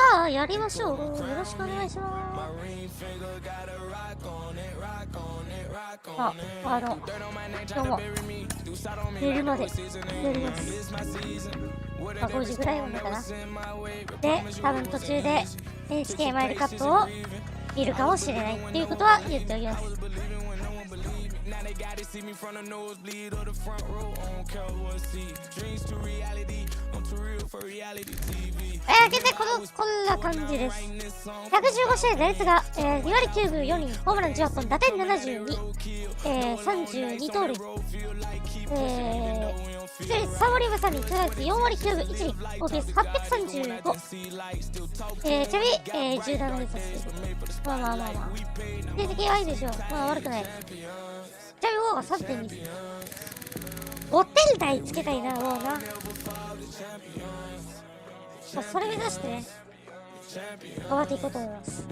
さあやりましょう。よろしくお願いします。あ、どうも寝るまでやります。5時ぐらいまでかな。で、多分途中で NHK マイルカップを見るかもしれないっていうことは言っておきます。現在こんな感じです。115試合打率が、2割9分4厘、ホームラン18本、打点72、32盗塁、出塁3割3厘、打率4割9分1厘、OPS835、ちなみに、17連殺ということで、まあ成績はいいでしょう。まあ悪くない。ちなみに王が 3.2 5点台つけたいな、王な。それ目指してね、頑張っていこうと思います。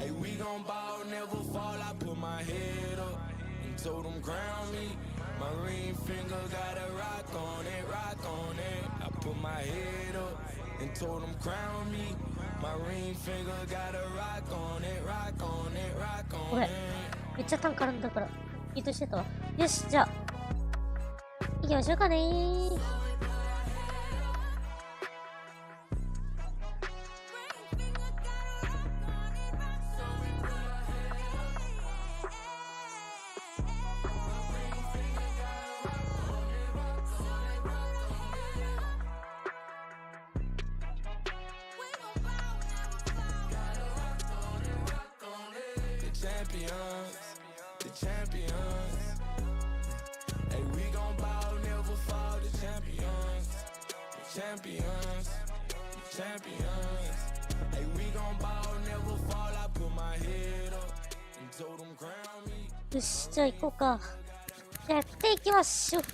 これめっちゃ単価あるんだからヒットしてたわ。よし、じゃあ行きましょうかねー。よし、じゃあ行こうか。じゃあやっていきましょう。い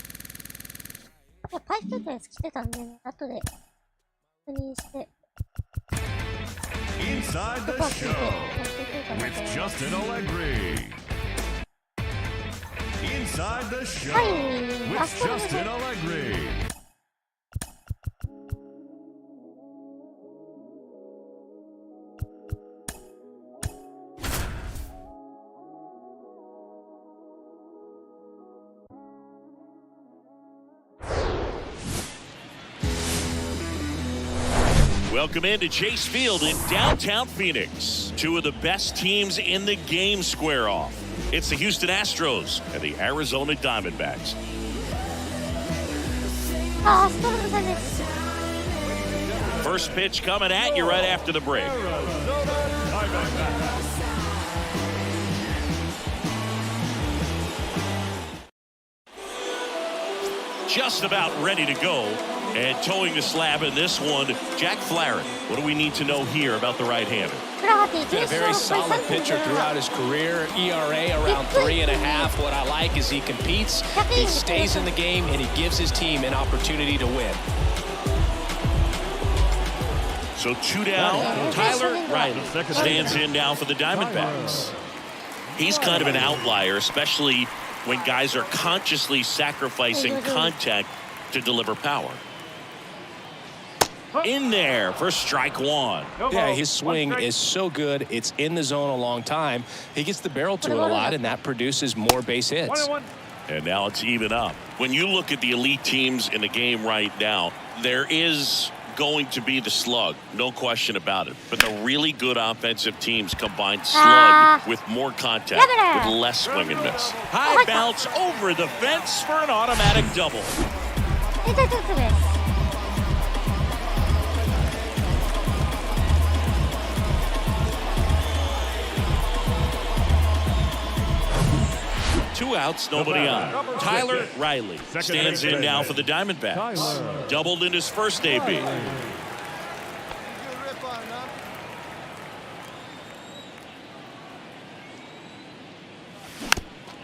や、パイプのやつ来てたんで、ね、後で確認して。Inside the show with Justin Allegri. Inside the show with Justin Allegri. Welcome into Chase Field in downtown Phoenix. Two of the best teams in the game square off. It's the Houston Astros and the Arizona Diamondbacks. First pitch coming at you right after the break. Just about ready to go. And towing the slab in this one, Jack Flaherty. What do we need to know here about the right-hander? He's been a very solid pitcher throughout his career. ERA around 3.5. What I like is he competes, he stays in the game, and he gives his team an opportunity to win. So 2 down, Tyler Riley stands in now for the Diamondbacks. He's kind of an outlier, especially when guys are consciously sacrificing contact to deliver power. In there for strike one. Yeah, his swing is so good. It's in the zone a long time. He gets the barrel to it a lot, and that produces more base hits. And now it's even up. When you look at the elite teams in the game right now, there is going to be the slug, no question about it. But the really good offensive teams combine slug with more contact, with less swing and miss. High bounce over the fence for an automatic double. Two outs, nobody on. Tyler Riley stands in now for the Diamondbacks. Doubled in his first AB.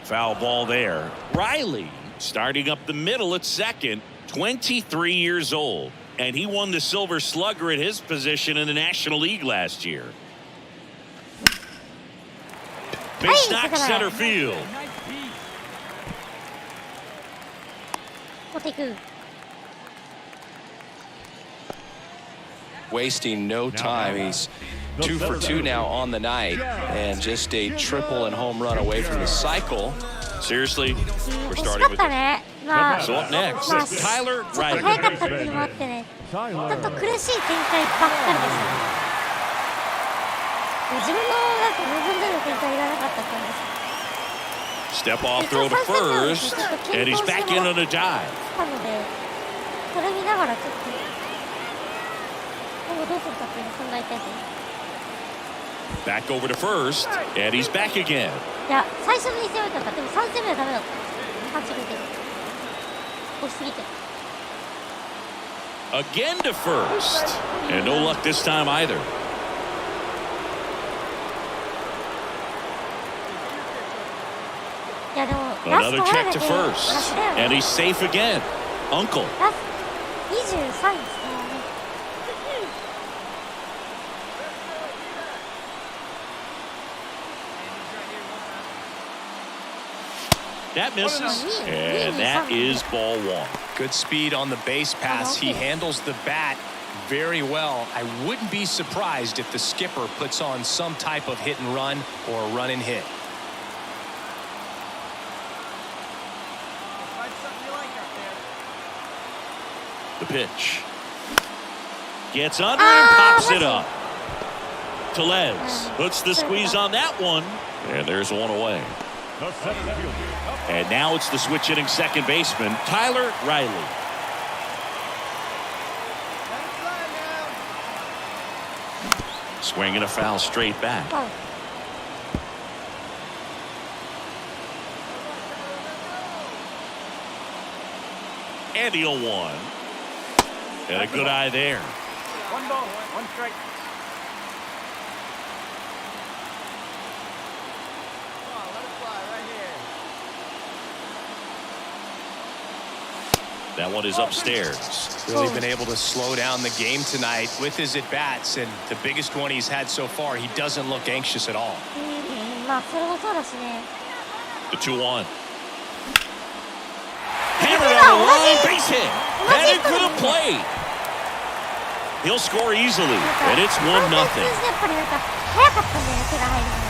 Foul ball there. Riley starting up the middle at second, 23 years old. And he won the Silver Slugger at his position in the National League last year. Base knock center field. 持っていく。 Wasting no time. He's 2 for 2 now on the night, and just a triple and home run away from the cycle. Seriously, we're 惜し starting かっ with たね。まあ、 so up next. まあ Tyler ちょっと早か Riley. ったっていうのもあってね、ちょっと苦しい展開ばっかりですよ。自分のなんか望んでる展開がなかったって感じです。 Step off throw to first, and he's back in on a dive. なので、それ見ながらちょっと今後どうするかっていうのを考えたいと思います。 Back over to first, and he's back again. いや、最初の2戦目だった。でも3戦目はダメだった。パンチ抜いてる。押しすぎて。 Again to first, and no luck this time either. いやでもラス Another ト check だ to け first, and he's safe again. Uncle. ラスト23位ですからね。 That misses, and that is ball 1. Good speed on the base pass. He handles the bat very well. I wouldn't be surprised if the skipper puts on some type of hit and run or a run and hit. The pitch. Gets under and pops it up. Tellez puts the squeeze on that one, and there's one away. And now it's the switch hitting second baseman, Tyler Riley. Swinging a foul straight back. And the 0-1. And a good eye there. 1 ball, 1 strike. That one is upstairs. Really been able to slow down the game tonight with his at-bats, and the biggest one he's had so far, he doesn't look anxious at all. まあそれもそうだしね。 The 2-1. Hammered on the line, base hit. Headed for the plate. He'll score easily, and it's 1-0. やっぱりなんか早かったんだよね、手が入るの。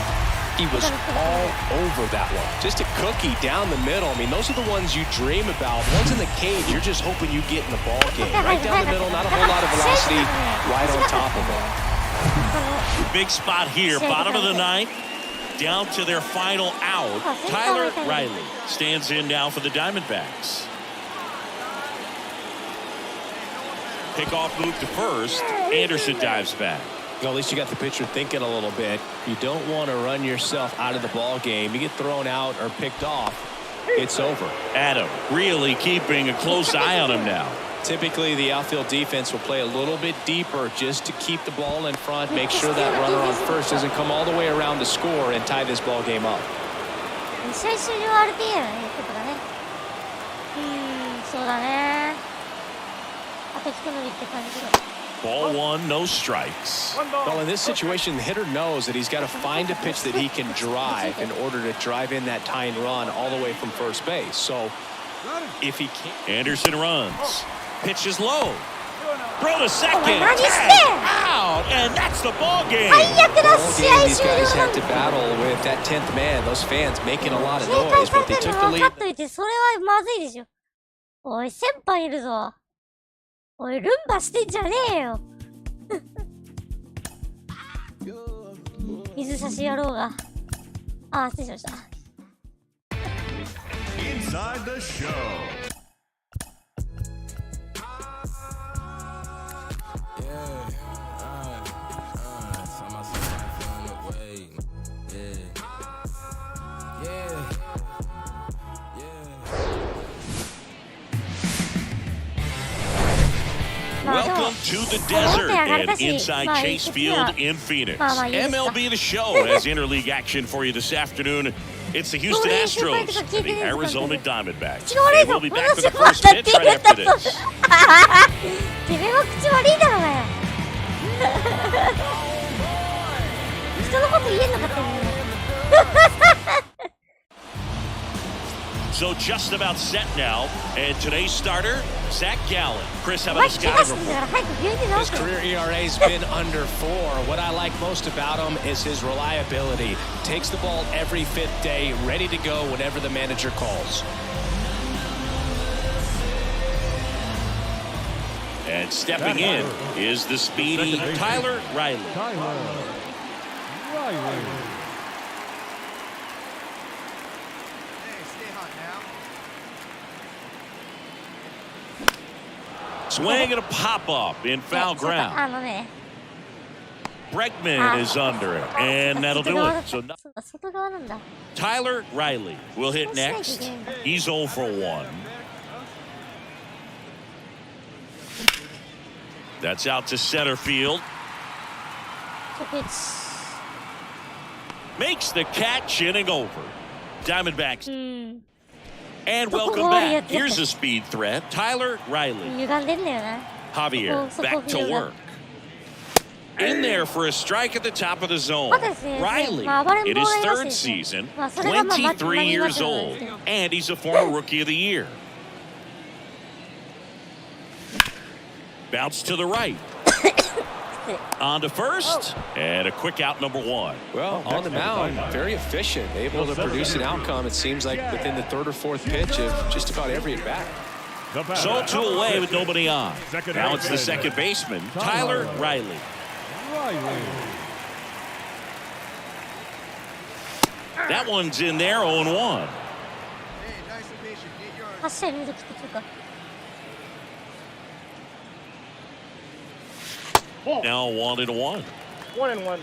He was all over that one. Just a cookie down the middle. I mean, those are the ones you dream about. Ones in the cage, you're just hoping you get in the ball game. Right down the middle, not a whole lot of velocity, right on top of it. Big spot here, bottom of the 9th. Down to their final out. Tyler Riley stands in now for the Diamondbacks. Pickoff move to first. Anderson dives back. Well, at least you got the pitcher thinking a little bit. You don't want to run yourself out of the ball game. You get thrown out or picked off, it's over. Adam really keeping a close eye on him now. Typically, the outfield defense will play a little bit deeper just to keep the ball in front, make sure that runner on first doesn't come all the way around to score and tie this ball game up. 試合終了 RTA だね、ことだね。そうだね。あと一伸びって感じだ。 Ball 1, no strikes. Well, in this situation, the hitter knows that he's got to find a pitch that he can drive in order to drive in that tying run all the way from first base. So, if he can't... Anderson runs. Pitch is low. Throw to second. Tag out, and that's the ball game. All game, these guys have to battle with that 10th man. Those fans making a lot of noise, but they took the lead. 分かっといて、それはまずいでしょ。おい、先輩いるぞ。おい、ルンバしてんじゃねえよ。水差し野郎が。あ、失礼しました。Inside the show. Welcome to the desert and inside Chase Field in Phoenix. MLB The Show has interleague action for you this afternoon. It's the Houston Astros and the Arizona Diamondbacks. They will be back for the first pitch right after this. てめえは口悪いだろうがよ。人のこと言えんのかっていうね。So just about set now. And today's starter, Zach Gallen. Chris, how about a scouting report? His career ERA's been under 4. What I like most about him is his reliability. Takes the ball every 5th day, ready to go whenever the manager calls. And stepping in is the speedy Tyler Riley. Swing and a pop-up in foul ground. Bregman is under it, and that'll do it. So Tyler Riley will hit next. He's 0 for 1. That's out to center field. Makes the catch, inning over. Diamondbacks. And welcome back. Here's a speed threat. Tyler Riley. Javier back to work. In there for a strike at the top of the zone. Riley, in his 3rd season, 23 years old, and he's a former Rookie of the Year. Bounce to the right. On to first, and a quick out, number 1. Well, on the mound, very efficient, able to produce an outcome, it seems like, within the 3rd or 4th pitch of just about every at-bat. So 2 away with nobody on. Now it's the second baseman, Tyler Riley. That one's in there, 0-1. Now 1-1. 1-1.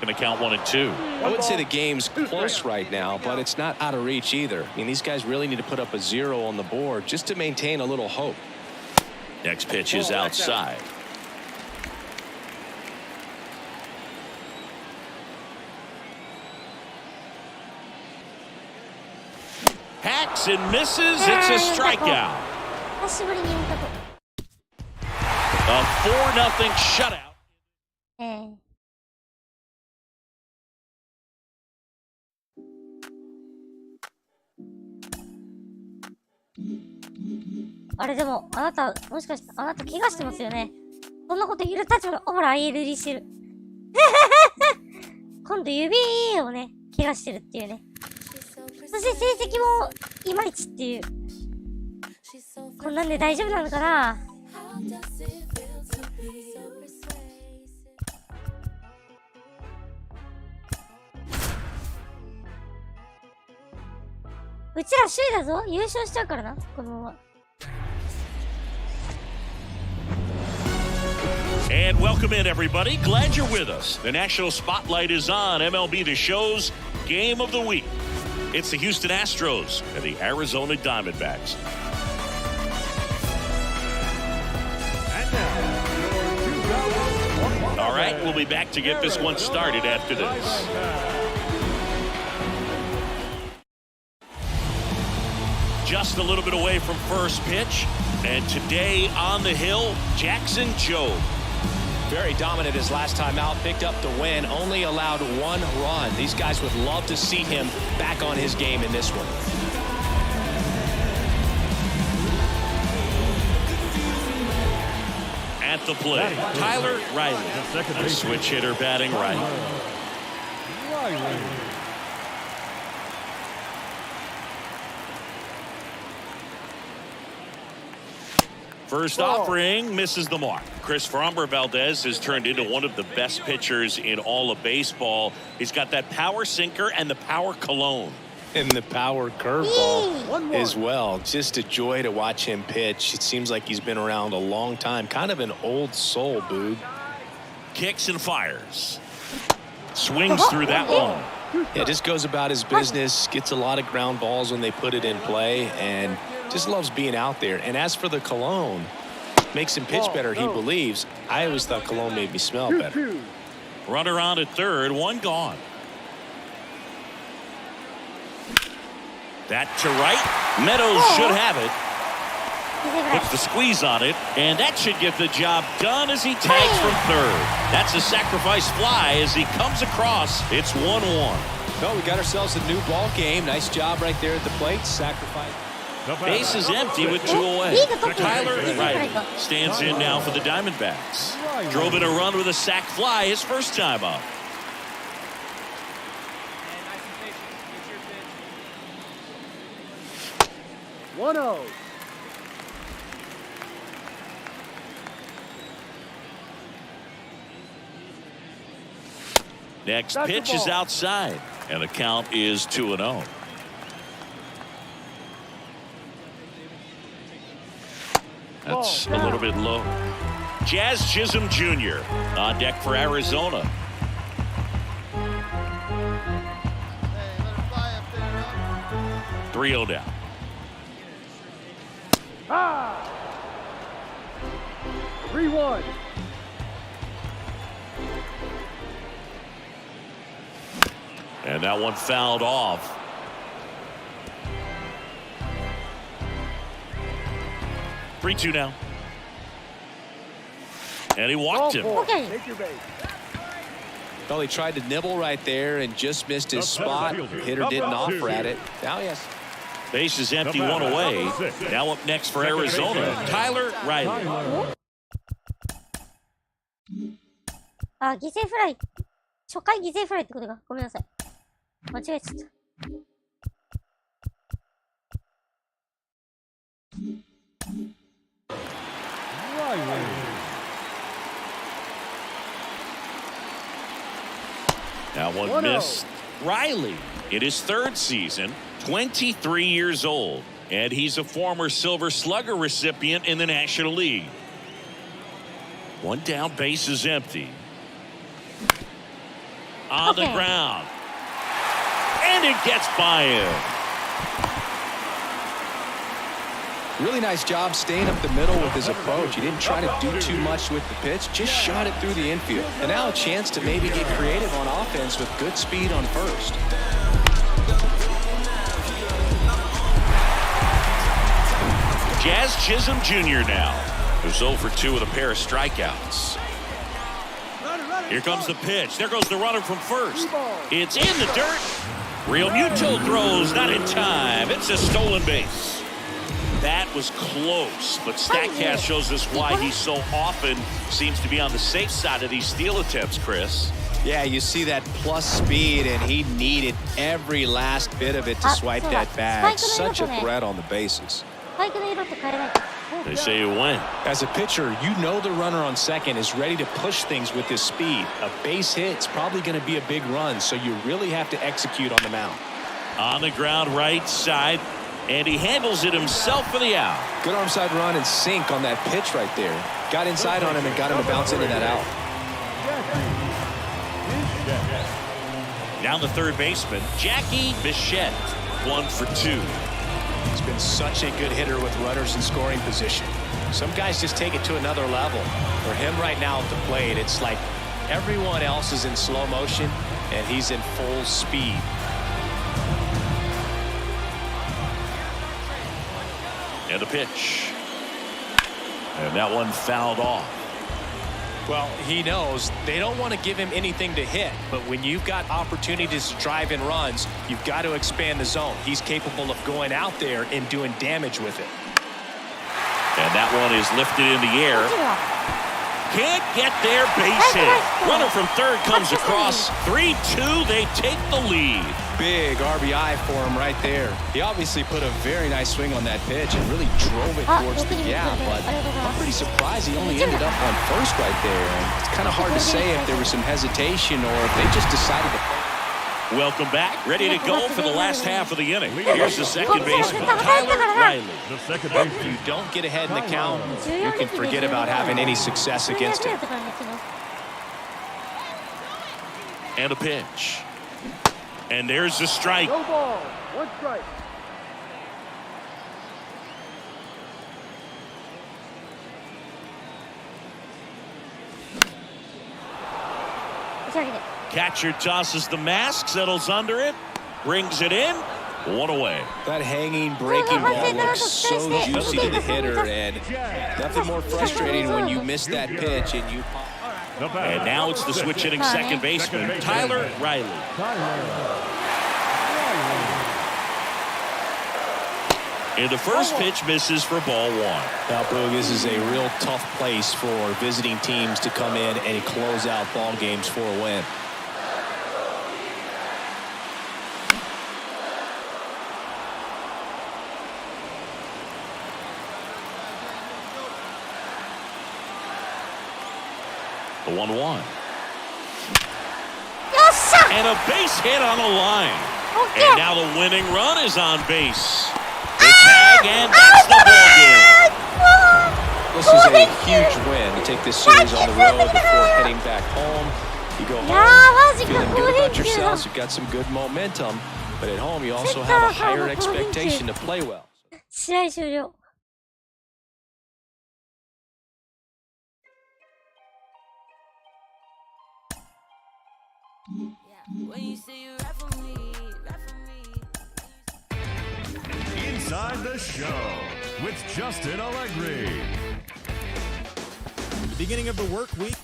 Gonna count 1 and 2. I wouldn't say the game's close right now, but it's not out of reach either. I mean, these guys really need to put up a 0 on the board just to maintain a little hope. Next pitch is outside. Hacks and misses. It's a strikeout. A 4-0 shutout. あれでも、あなた、もしかして、あなた怪我してますよね。そんなこと言える立場の、ほら、ILD してる。今度指をね、怪我してるっていうね。そして成績も、いまいちっていう。こんなんで大丈夫なのかな。うちら首位だぞ。優勝しちゃうからな、このまま。And welcome in, everybody. Glad you're with us. The national spotlight is on MLB The Show's Game of the Week. It's the Houston Astros and the Arizona Diamondbacks. All right, we'll be back to get this one started after this. Just a little bit away from first pitch. And today on the hill, Jackson Jobe. Very dominant his last time out, picked up the win, only allowed 1 run. These guys would love to see him back on his game in this one. At the plate, Tyler Riley, a switch hitter batting right. First offering misses the mark. Chris Framber Valdez has turned into one of the best pitchers in all of baseball. He's got that power sinker and the power cologne. And the power curveball as well. Just a joy to watch him pitch. It seems like he's been around a long time. Kind of an old soul, Boog. Kicks and fires. Swings through that one. Yeah, just goes about his business. Gets a lot of ground balls when they put it in play. And just loves being out there. And as for the cologne, makes him pitch better, he believes. I always thought cologne made me smell better. Runner on at third, 1 gone. That to right. Meadows should have it. Puts the squeeze on it, and that should get the job done as he tags from third. That's a sacrifice fly as he comes across. It's 1-1. Well, we got ourselves a new ball game. Nice job right there at the plate. Sacrifice. Base is empty with 2 away. Tyler Riley stands in now for the Diamondbacks. Drove in a run with a sac fly his first time up. Next pitch is outside, and the count is 2-0. That's a little bit low. Jazz Chisholm Jr. on deck for Arizona. Hey, 3-0 down. 3-1. And that one fouled off. Three-two now. And he walked him. Okay. Take your base. Well, he tried to nibble right there and just missed his spot. Hitter didn't offer at it. Now, yes. Base is empty, 1 away. Now up next for Arizona, Tyler Riley. あ、犠牲フライ。初回犠牲フライってことか。ごめんなさい。間違えちゃった。That one missed. Riley in his third season, 23 years old, and he's a former Silver Slugger recipient in the National League. One down, base is empty. On the ground. And it gets by him. Really nice job staying up the middle with his approach. He didn't try to do too much with the pitch, just shot it through the infield. And now a chance to maybe get creative on offense with good speed on first. Jazz Chisholm Jr. now, who's 0 for 2 with a pair of strikeouts. Here comes the pitch. There goes the runner from first. It's in the dirt. Real Muto throws, not in time. It's a stolen base. That was close, but StatCast shows us why he so often seems to be on the safe side of these steal attempts, Chris. Yeah, you see that plus speed, and he needed every last bit of it to swipe that bag. Such a threat on the bases. They say you win. As a pitcher, you know the runner on second is ready to push things with his speed. A base hit's probably going to be a big run, so you really have to execute on the mound. On the ground, right side, and he handles it himself for the out. Good arm side run and sink on that pitch right there. Got inside on him and got him to bounce into that out. Down the third baseman, Jackie Bichette, 1 for 2. He's been such a good hitter with runners in scoring position. Some guys just take it to another level. For him right now at the plate, it's like everyone else is in slow motion and he's in full speed. And a pitch. And that one fouled off. Well, he knows they don't want to give him anything to hit, but when you've got opportunities to drive in runs, you've got to expand the zone. He's capable of going out there and doing damage with it. And that one is lifted in the air. Can't get there, base hit. Runner from third comes across. 3-2, they take the lead. Big RBI for him right there. He obviously put a very nice swing on that pitch and really drove it towards the gap, but I'm pretty surprised he only ended up on first right there. And it's kind of hard to say if there was some hesitation or if they just decided to. Welcome back. Ready to go for the last half of the inning. Here's the second baseman, Tyler Riley. If you don't get ahead in the count, you can forget about having any success against him. And a pitch. And there's the strike. No ball. 1 strike. Catcher tosses the mask, settles under it, brings it in. One away. That hanging, breaking ball looks so juicy to the hitter, and nothing more frustrating when you miss that pitch and you. And now it's the switch hitting second baseman, Tyler Riley. And the first pitch misses for ball one. Now, Boog, this is a real tough place for visiting teams to come in and close out ball games for a win. The 1-1. And a base hit on the line. And now the winning run is on base. The tag, and that's the ball game. This is a huge win to take this series on the road before heading back home. You go home feeling good about yourselves. You've got some good momentum. But at home, you also have a higher expectation to play well. 試合終了。Inside the Show with Justin Allegri. Beginning of the work week.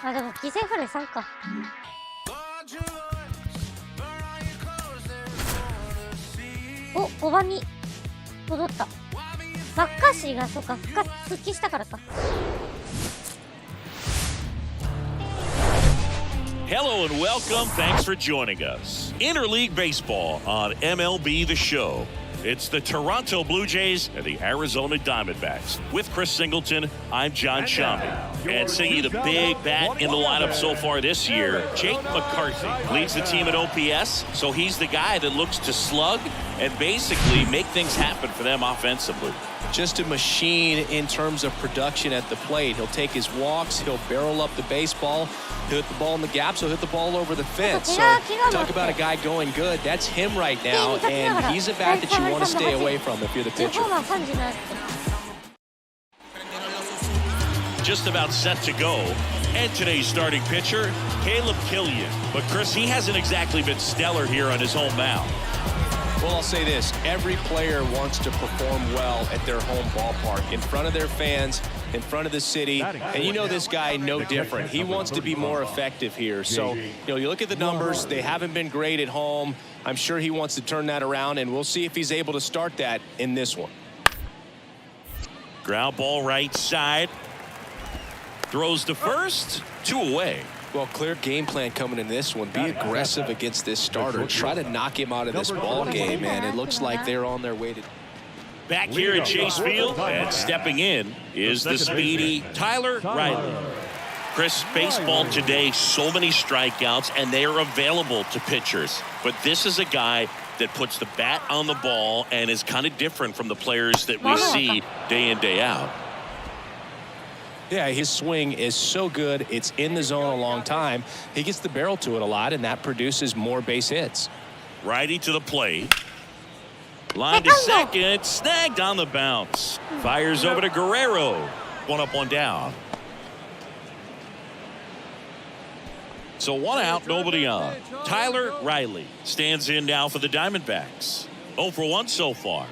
あ、でも犠牲フライ3か。お、5番に戻った。バッカーシーがそうか復帰したからか。Hello and welcome. Thanks for joining us. Interleague Baseball on MLB The Show. It's the Toronto Blue Jays and the Arizona Diamondbacks. With Chris Singleton, I'm John Chami. And singing the big bat in the lineup so far this year, Jake McCarthy leads the team at OPS, so he's the guy that looks to slug and basically make things happen for them offensively. Just a machine in terms of production at the plate. He'll take his walks, he'll barrel up the baseball, he'll hit the ball in the gaps, he'll hit the ball over the fence. So talk about a guy going good. That's him right now, and he's a bat that you want to stay away from if you're the pitcher. Just about set to go. And today's starting pitcher, Caleb Killian. But Chris, he hasn't exactly been stellar here on his home mound. Well, I'll say this. Every player wants to perform well at their home ballpark, in front of their fans, in front of the city. And you know this guy no different. He wants to be more effective here. So, you look at the numbers. They haven't been great at home. I'm sure he wants to turn that around, and we'll see if he's able to start that in this one. Ground ball right side. Throws to first, 2 away. Well, clear game plan coming in this one. Be aggressive against this starter. Try to knock him out of this ball game, and it looks like they're on their way to. Back here at Chase Field, and stepping in is the speedy Tyler Riley. Chris, baseball today, so many strikeouts, and they are available to pitchers. But this is a guy that puts the bat on the ball and is kind of different from the players that we see day in, day out. Yeah, his swing is so good. It's in the zone a long time. He gets the barrel to it a lot, and that produces more base hits. Righty to the plate. Line to second. Snagged on the bounce. Fires over to Guerrero. 1 up, 1 down. So 1 out, nobody on. Tyler Riley stands in now for the Diamondbacks. 0 for 1 so far.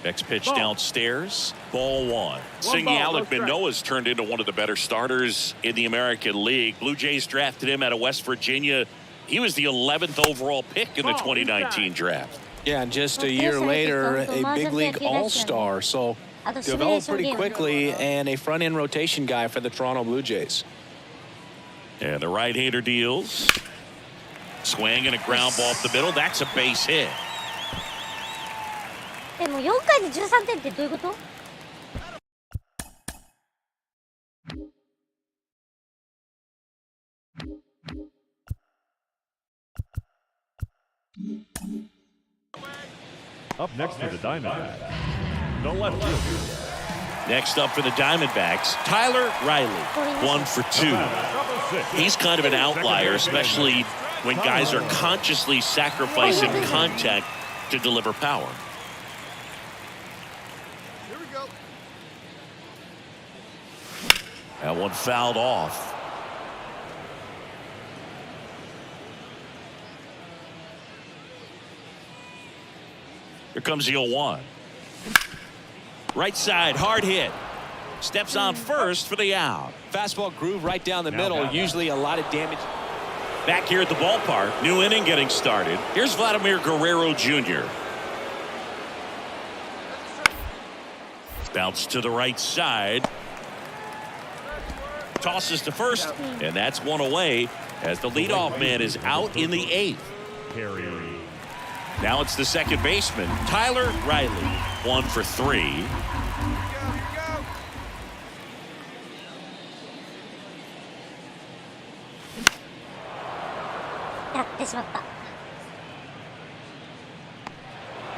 Next pitch downstairs, ball 1. Singy Alec Manoah's turned into one of the better starters in the American League. Blue Jays drafted him out of West Virginia. He was the 11th overall pick in the 2019 draft. Yeah, and just a year later, a big league all-star. So developed pretty quickly, and a front-end rotation guy for the Toronto Blue Jays. And the right-hander deals. Swing and a ground ball up the middle. That's a base hit. でも4回で13点ってどういうこと？ Up next for the Diamondbacks, the left fielder. Next up for the Diamondbacks, Tyler Riley, 1 for 2. He's kind of an outlier, especially when guys are consciously sacrificing contact to deliver power. That one fouled off. Here comes the 0-1. Right side, hard hit. Steps on first for the out. Fastball groove right down the middle. Usually a lot of damage. Back here at the ballpark. New inning getting started. Here's Vladimir Guerrero Jr. Bounce to the right side. Tosses to first, and that's one away as the leadoff man is out in the 8th. Now it's the second baseman, Tyler Riley. 1 for 3.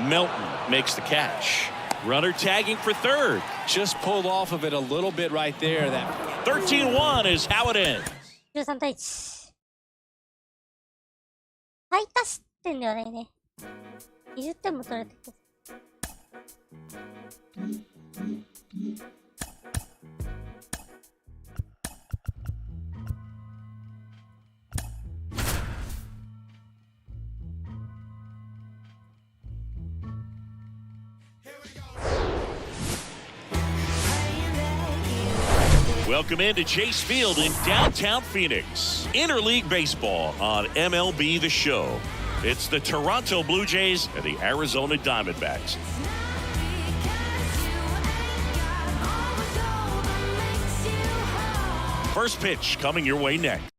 Melton makes the catch. Runner tagging for third. Just pulled off of it a little bit right there. That 13-1 is how it ends. 13対1。最多失点ではないね。20点も取れてる。Welcome into Chase Field in downtown Phoenix. Interleague baseball on MLB The Show. It's the Toronto Blue Jays and the Arizona Diamondbacks. First pitch coming your way next.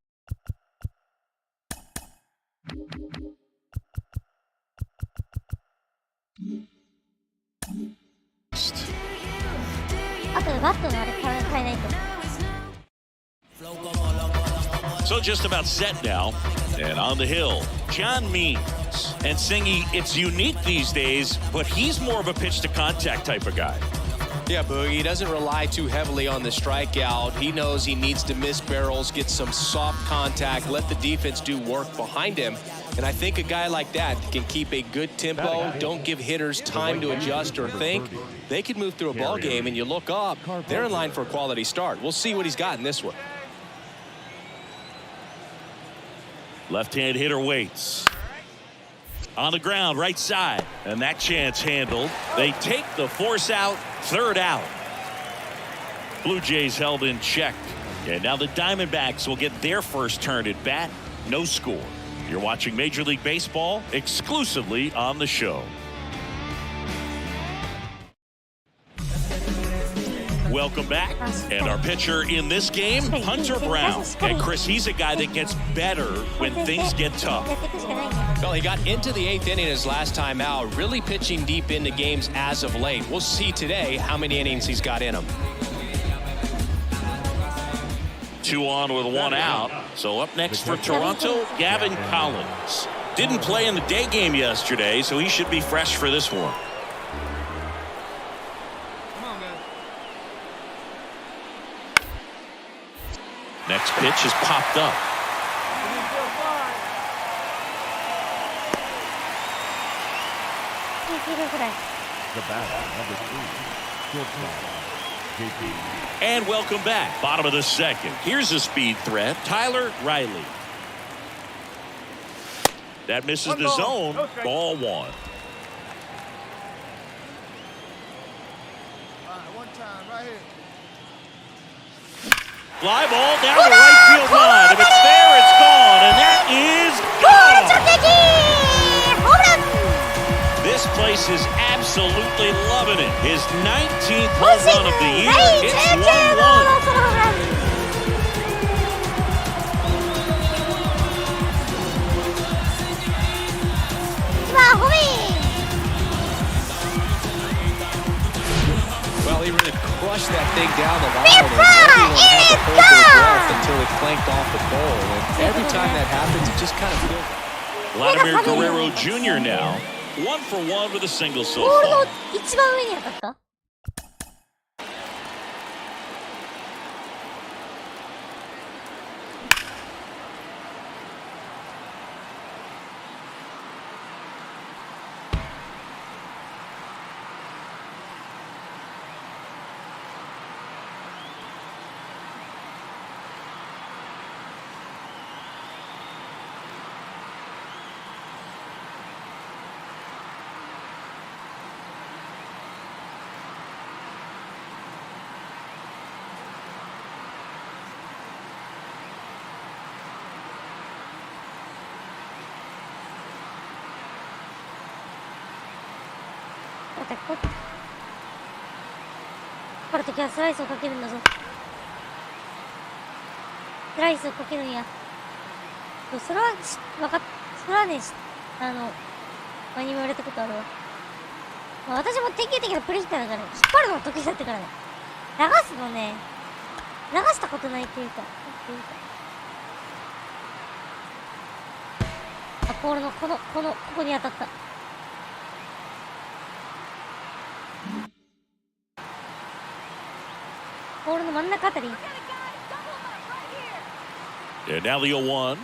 So just about set now, and on the hill, John Means. And Singy, it's unique these days, but he's more of a pitch-to-contact type of guy. Yeah, Boogie, he doesn't rely too heavily on the strikeout. He knows he needs to miss barrels, get some soft contact, let the defense do work behind him. And I think a guy like that can keep a good tempo, don't give hitters time to adjust or think. They could move through a ball game, and you look up, they're in line for a quality start. We'll see what he's got in this one. Left-hand hitter waits. On the ground, right side. And that chance handled. They take the force out, third out. Blue Jays held in check. And now the Diamondbacks will get their first turn at bat. No score. You're watching Major League Baseball exclusively on the show. Welcome back. And our pitcher in this game, Hunter Brown. And Chris, he's a guy that gets better when things get tough. Well, he got into the 8th inning his last time out, really pitching deep into games as of late. We'll see today how many innings he's got in him. 2 on with 1 out. So up next for Toronto, Gavin Collins. Didn't play in the day game yesterday, so he should be fresh for this one. Next pitch is popped up. The batter, number 3, shortstop, JP. And welcome back. Bottom of the second. Here's a speed threat, Tyler Riley. That misses the zone. Ball 1. One time, right here. Fly ball down the right field line. If it's there, it's gone. And that is gone. This place is absolutely loving it. His 19th home run of the year. It's 1-1. Well, he really crushed that thing down the line, and everyone had to hold their breath until it clanked off the pole. And every time that happens, it just kind of feels. Vladimir Guerrero Jr. now 1 for 1 with a single so far. 一番上に当たった。ってこるときはスライスをかけるんだぞ。スライスをかけるんや。それはそれはね、前に言われたことあるわ。まあ、私も典型的なプレヒッターだから、引っ張るの得意だったからね。流すのね、流したことないっていうか、あ、ポールのここに当たった。ポールの真ん中あたり。And now the 0-1.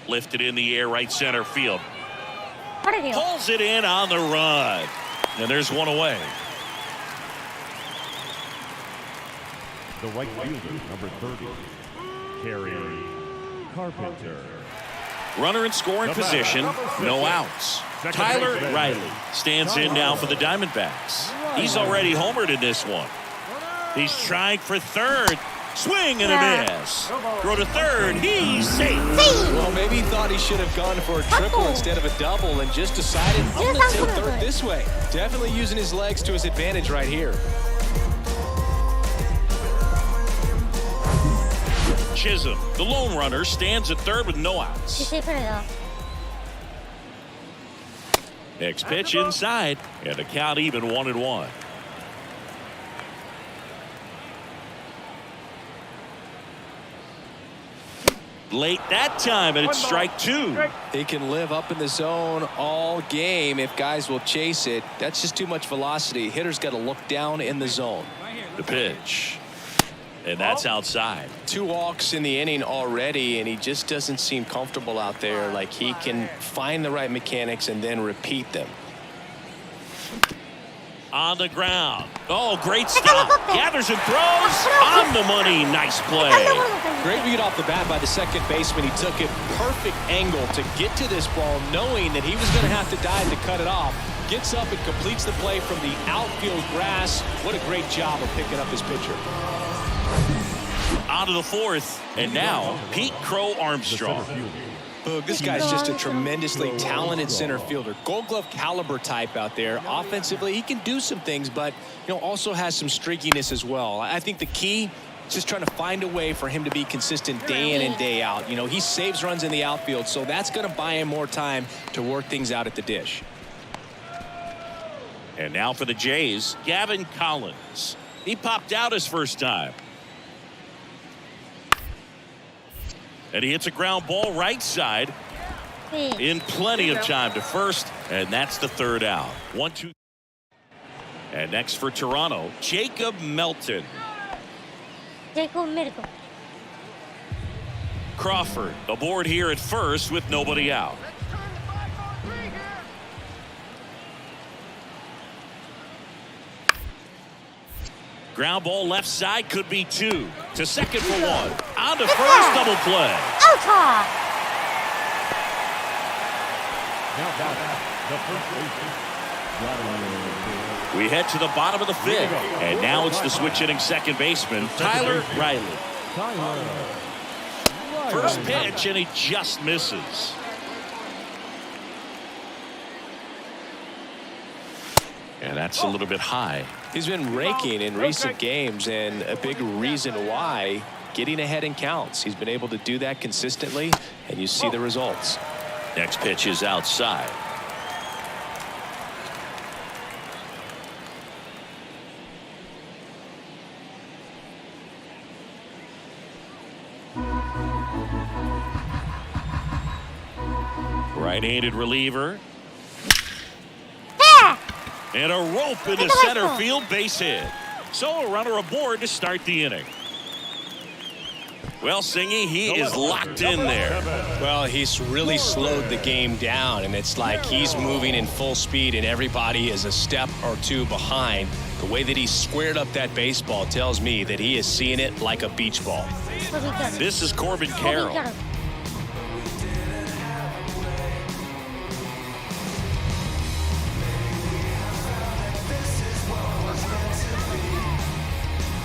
Lifted in the air, right center field. バレるよ。 Pulls it in on the run. And there's one away. The right fielder, number 30, Carrie Carpenter. Runner in scoring position, no outs. Tyler Riley stands in now for the Diamondbacks. He's already homered in this one. He's trying for third. Swing and a miss. Throw to third. He's safe. Well, maybe he thought he should have gone for a triple instead of a double and just decided, I'm going to take third this way. Definitely using his legs to his advantage right here. Chisholm, the lone runner, stands at third with no outs. Next pitch inside, and the count even 1-1. Late that time, and it's strike two. He can live up in the zone all game if guys will chase it. That's just too much velocity. Hitter's got to look down in the zone. The pitch. And that's outside. 2 walks in the inning already, and he just doesn't seem comfortable out there. Like he can find the right mechanics and then repeat them. On the ground. Oh, great stop. Gathers and throws. On the money. Nice play. Great read off the bat by the second baseman. He took it perfect angle to get to this ball, knowing that he was going to have to dive to cut it off. Gets up and completes the play from the outfield grass. What a great job of picking up his pitcher. On to the fourth. And now, Pete Crow Armstrong. This guy's just a tremendously talented center fielder. Gold Glove caliber type out there. Offensively, he can do some things, but also has some streakiness as well. I think the key is just trying to find a way for him to be consistent day in and day out. He saves runs in the outfield, so that's going to buy him more time to work things out at the dish. And now for the Jays, Gavin Collins. He popped out his first time. And he hits a ground ball right side in plenty of time to first, and that's the third out. 1-2. And next for Toronto, Jacob Melton. Crawford aboard here at first with nobody out. Ground ball left side, could be 2. To second for 1. On to first, double play. We head to the bottom of the 5th, and now it's the switch hitting second baseman, Tyler Riley. First pitch, and he just misses. And that's a little bit high. He's been raking in recent games, and a big reason why, getting ahead in counts. He's been able to do that consistently, and you see the results. Next pitch is outside. Right-handed reliever. And a rope in the center field, base hit. So a runner aboard to start the inning. Well, Singy, he is locked in there. Well, he's really slowed the game down, and it's like he's moving in full speed and everybody is a step or 2 behind. The way that he squared up that baseball tells me that he is seeing it like a beach ball. This is Corbin Carroll.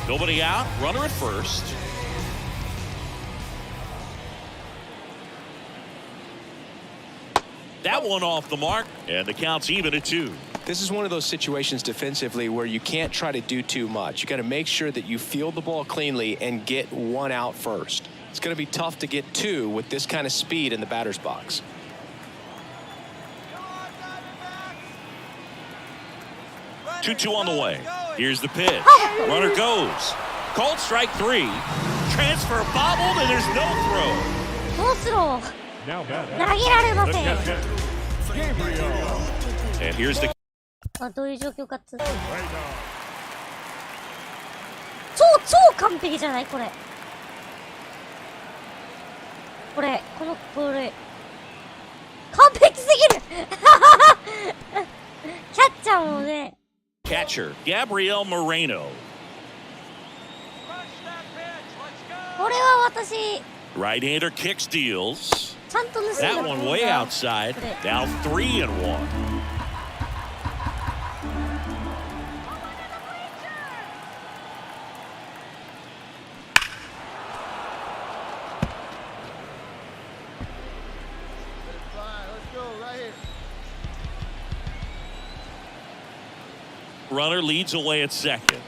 Nobody out, runner at first. That one off the mark, and the count's even at 2. This is one of those situations defensively where you can't try to do too much. You got to make sure that you field the ball cleanly and get one out first. It's going to be tough to get 2 with this kind of speed in the batter's box. 2-2 on the way. Here's the pitch. Runner goes. Called strike 3. Transfer bobbled, and there's no throw. ノースロー Now batting. 投げられま The せん。 catcher, Gabriel. And here's the あ、どういう状況かっつ。 Right now. 超完璧じゃないこれ。このボール。完璧すぎるキャッチャーもね。 catcher, Gabriel Moreno. これは私、 Right-hander kicks, deals. ちゃんと盗んだ That ボー one ル way が outside. これ Now 3-1. Fine, let's go right here. Runner leads away at second.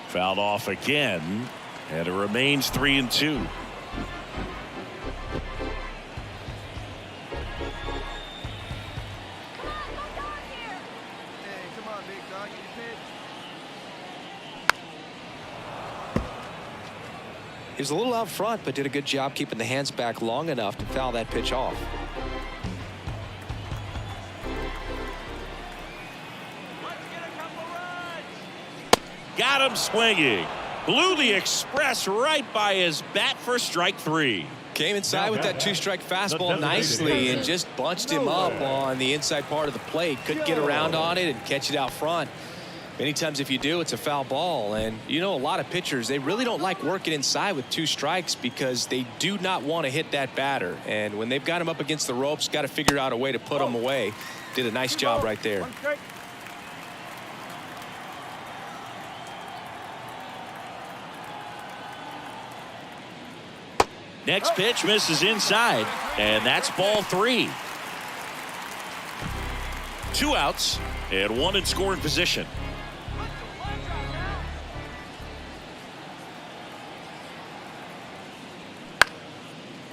Fouled off again, and it remains 3-2. Hey, come on, big dog. You pitch. He was a little out front, but did a good job keeping the hands back long enough to foul that pitch off. Got him swinging. Blew the express right by his bat for strike 3. Came inside with that 2-strike fastball nicely and just bunched him up on the inside part of the plate. Couldn't get around on it and catch it out front. Many times if you do, it's a foul ball. And you know, a lot of pitchers, they really don't like working inside with 2 strikes because they do not want to hit that batter. And when they've got him up against the ropes, got to figure out a way to put him away. Did a nice job right there. One strike. Next pitch misses inside, and that's ball 3. 2 outs and 1 in scoring position.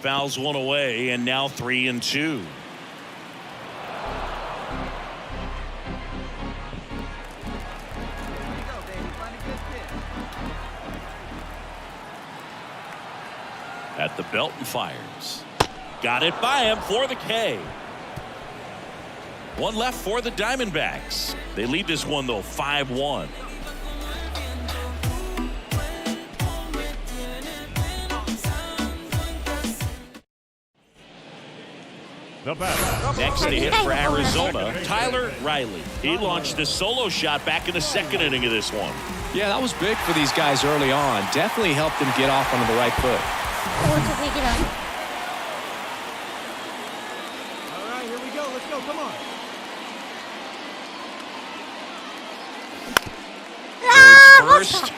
Fouls 1 away, and now 3-2. Go, baby. Find a good pitch. At the belt and fires. Got it by him for the K. 1 left for the Diamondbacks. They lead this one, though, 5-1. The batter. Next to hit for Arizona, Tyler Riley. He launched a solo shot back in the 2nd inning of this one. Yeah, that was big for these guys early on. Definitely helped them get off onto the right foot. おー、ちょっといけない All right, here we go. Let's go. Come on. First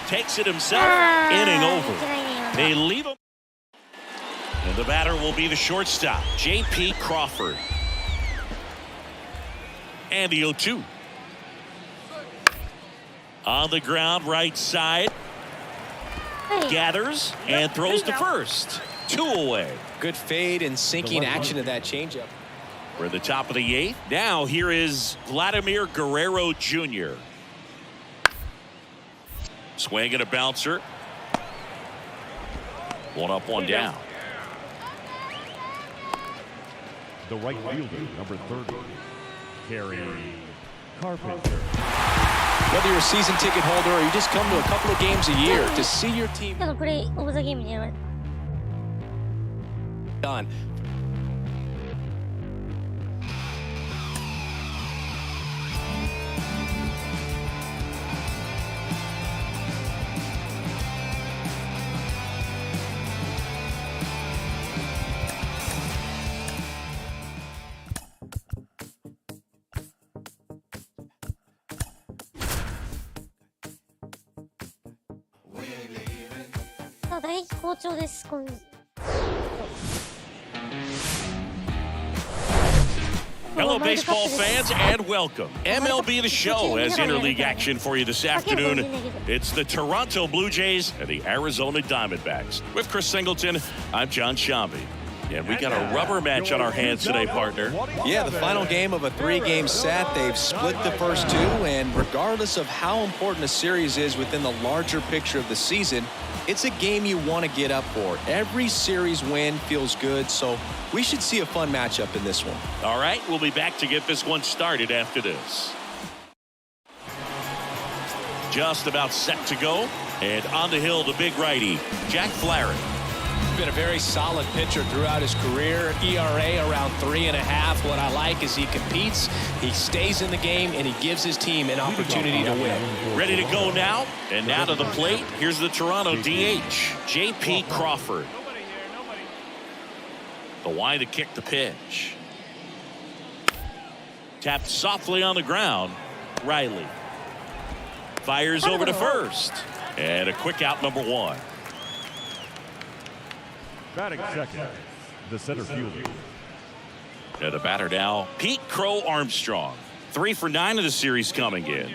takes it himself. Inning over. They leave him. And the batter will be the shortstop, J.P. Crawford. And the 0-2. On the ground, right side. Gathers and throws to first. 2 away. Good fade and sinking action of that changeup. We're at the top of the 8th. Now here is Vladimir Guerrero Jr. Swing and a bouncer. 1 up, 1 down. The right fielder, number 30, Kerry Carpenter. Whether you're a season ticket holder or you just come to a couple of games a year to see your team ちょっとプレイオブザゲームにやられ done.ただ打撃好調です。Hello, baseball fans, and welcome. MLB The Show has interleague action for you this afternoon. It's the Toronto Blue Jays and the Arizona Diamondbacks. With Chris Singleton, I'm John Shambi. And we got a rubber match on our hands today, partner. Yeah, the final game of a 3-game set. They've split the first two, and regardless of how important a series is within the larger picture of the season, it's a game you want to get up for. Every series win feels good, so we should see a fun matchup in this one. All right, we'll be back to get this one started after this. Just about set to go, and on the hill, the big righty, Jack Flaherty. Been a very solid pitcher throughout his career. ERA around 3.5. What I like is he competes, he stays in the game, and he gives his team an opportunity to win. Ready to go now, and now to the plate. Here's the Toronto DH, J.P. Crawford. The wide to kick the pitch. Tapped softly on the ground. Riley fires over to first, and a quick out, number 1. Batting second, the center fielder. And the batter now, Pete Crow Armstrong. 3 for 9 of the series coming in.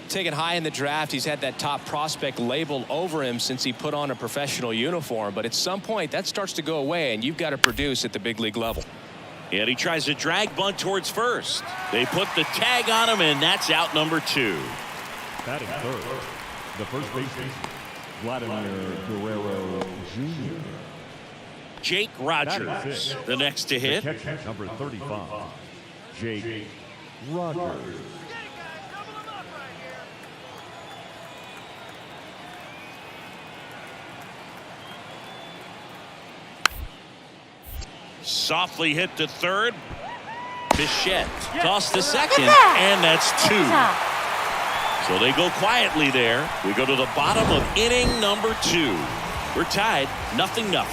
Taken high in the draft, he's had that top prospect label over him since he put on a professional uniform. But at some point, that starts to go away, and you've got to produce at the big league level. And he tries to drag bunt towards first. They put the tag on him, and that's out, number 2. Batting third, the first baseman, Vladimir Guerrero Jr. Jake Rogers, the next to hit. Catcher, number 35, Jake Rogers. Softly hit to third. Bichette tossed to second, and that's 2. So they go quietly there. We go to the bottom of inning number 2. We're tied, 0-0.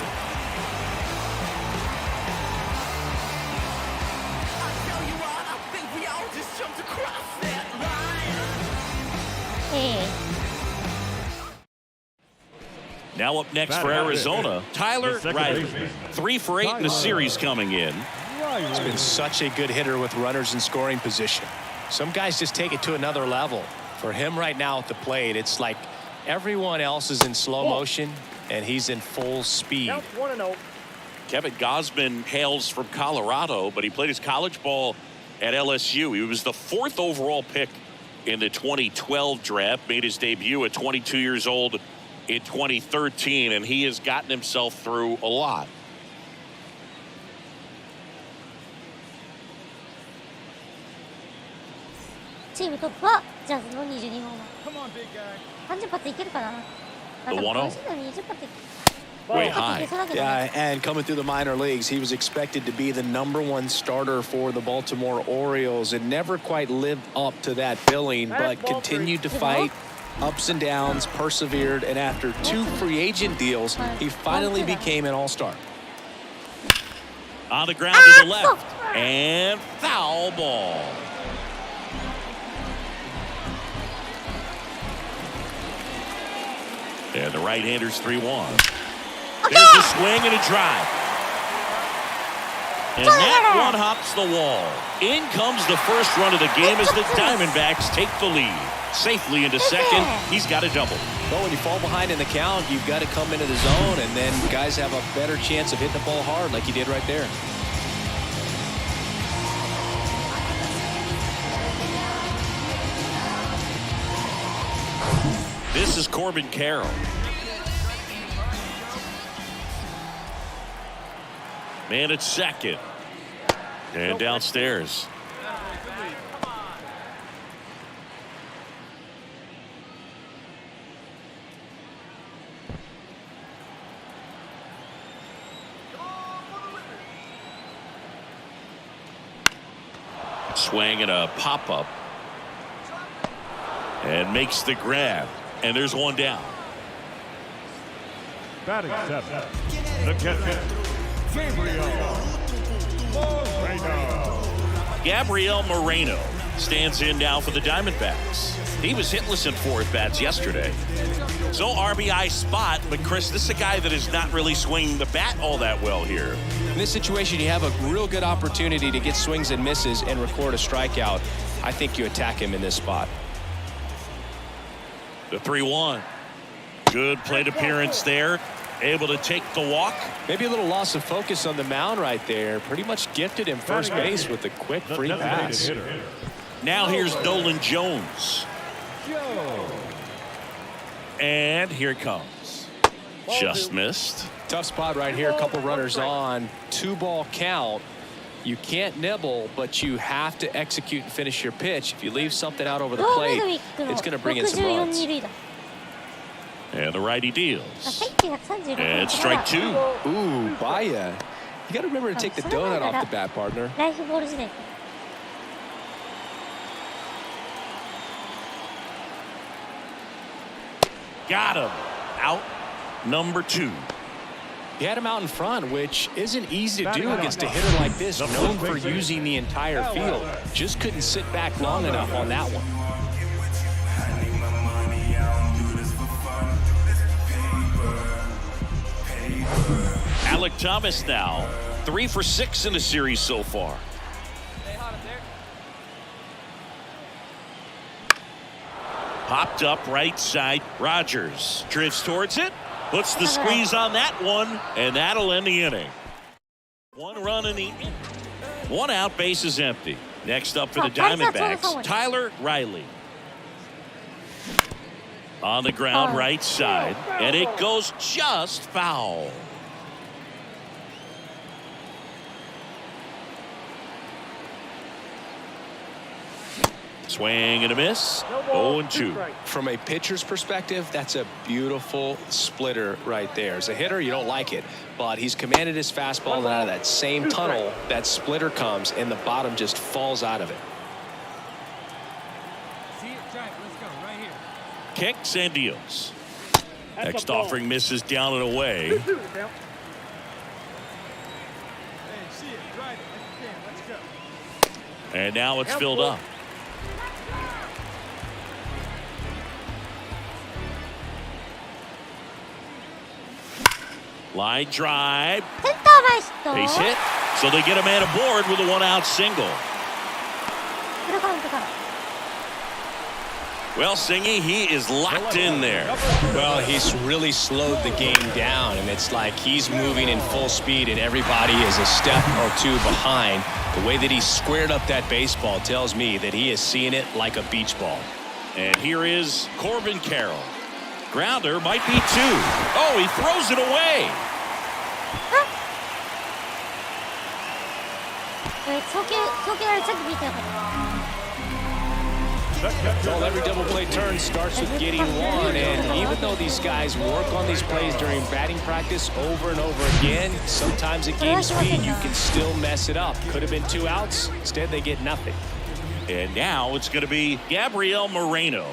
Now up next for Arizona, Tyler Riley. 3 for 8 in the series coming in. He's been such a good hitter with runners in scoring position. Some guys just take it to another level. For him right now at the plate, it's like everyone else is in slow motion, and he's in full speed. Kevin Gausman hails from Colorado, but he played his college ball at LSU. He was the 4th overall pick in the 2012 draft, made his debut at 22 years old in 2013, and he has gotten himself through a lot. Team トップはジャズの22号。 Come on, big guy. 30発いけるかな。 The 1-0. 今シーズン20発いける。 Way high. Yeah, and coming through the minor leagues, he was expected to be the #1 starter for the Baltimore Orioles and never quite lived up to that billing, but continued to fight ups and downs, persevered, and after 2 free agent deals, he finally became an all-star. On the ground to the left, and foul ball. And the right-hander's 3-1. There's a swing and a drive. And that one hops the wall. In comes the first run of the game as the Diamondbacks take the lead. Safely into second. He's got a double. Well, when you fall behind in the count, you've got to come into the zone, and then guys have a better chance of hitting the ball hard like he did right there. This is Corbin Carroll. Man at second. And downstairs. Swing and a pop-up. And makes the grab. And there's one down. Batting seven, the catcher, Gabriel Moreno. Gabriel Moreno, stands in now for the Diamondbacks. He was hitless in 4 at-bats yesterday. So RBI spot, but Chris, this is a guy that is not really swinging the bat all that well here. In this situation, you have a real good opportunity to get swings and misses and record a strikeout. I think you attack him in this spot. The 3-1. Good plate appearance there. Able to take the walk. Maybe a little loss of focus on the mound right there. Pretty much gifted him first base with a quick free pass. Now here's Nolan Jones. And here it comes. Just missed. Tough spot right here. A couple runners on. 2-ball count. You can't nibble, but you have to execute and finish your pitch. If you leave something out over the plate, it's going to bring in some runs. And the righty deals. And strike 2. Ooh, Baya. You got to remember to take the donut off the bat, partner. Got him. Out number 2. He had him out in front, which isn't easy to do against a hitter like this, known for using the entire field. Just couldn't sit back long enough on that one. Alec Thomas now 3 for 6 in the series so far. Popped up right side. Rogers drifts towards it, puts the squeeze on that one, and that'll end the inning. 1 run in the 1 out, base is empty. Next up for the Diamondbacks, Tyler Riley. On the ground, right side, and it goes just foul. Swing and a miss. 0-2. From a pitcher's perspective, that's a beautiful splitter right there. As a hitter, you don't like it, but he's commanded his fastball, and out of that same tunnel, that splitter comes, and the bottom just falls out of it. Kicks and deals. Next offering misses down and away. And now it's filled up. Line drive. Base hit. So they get a man aboard with a 1-out single. Well, Singy, he is locked in there. Well, he's really slowed the game down, and it's like he's moving in full speed, and everybody is a step or 2 behind. The way that he squared up that baseball tells me that he is seeing it like a beach ball. And here is Corbin Carroll. Grounder might be 2. Oh, he throws it away. Well, every double play turn starts with getting 1, and even though these guys work on these plays during batting practice over and over again, sometimes at game speed you can still mess it up. Could have been 2 outs. Instead, they get nothing. And now it's going to be Gabriel Moreno.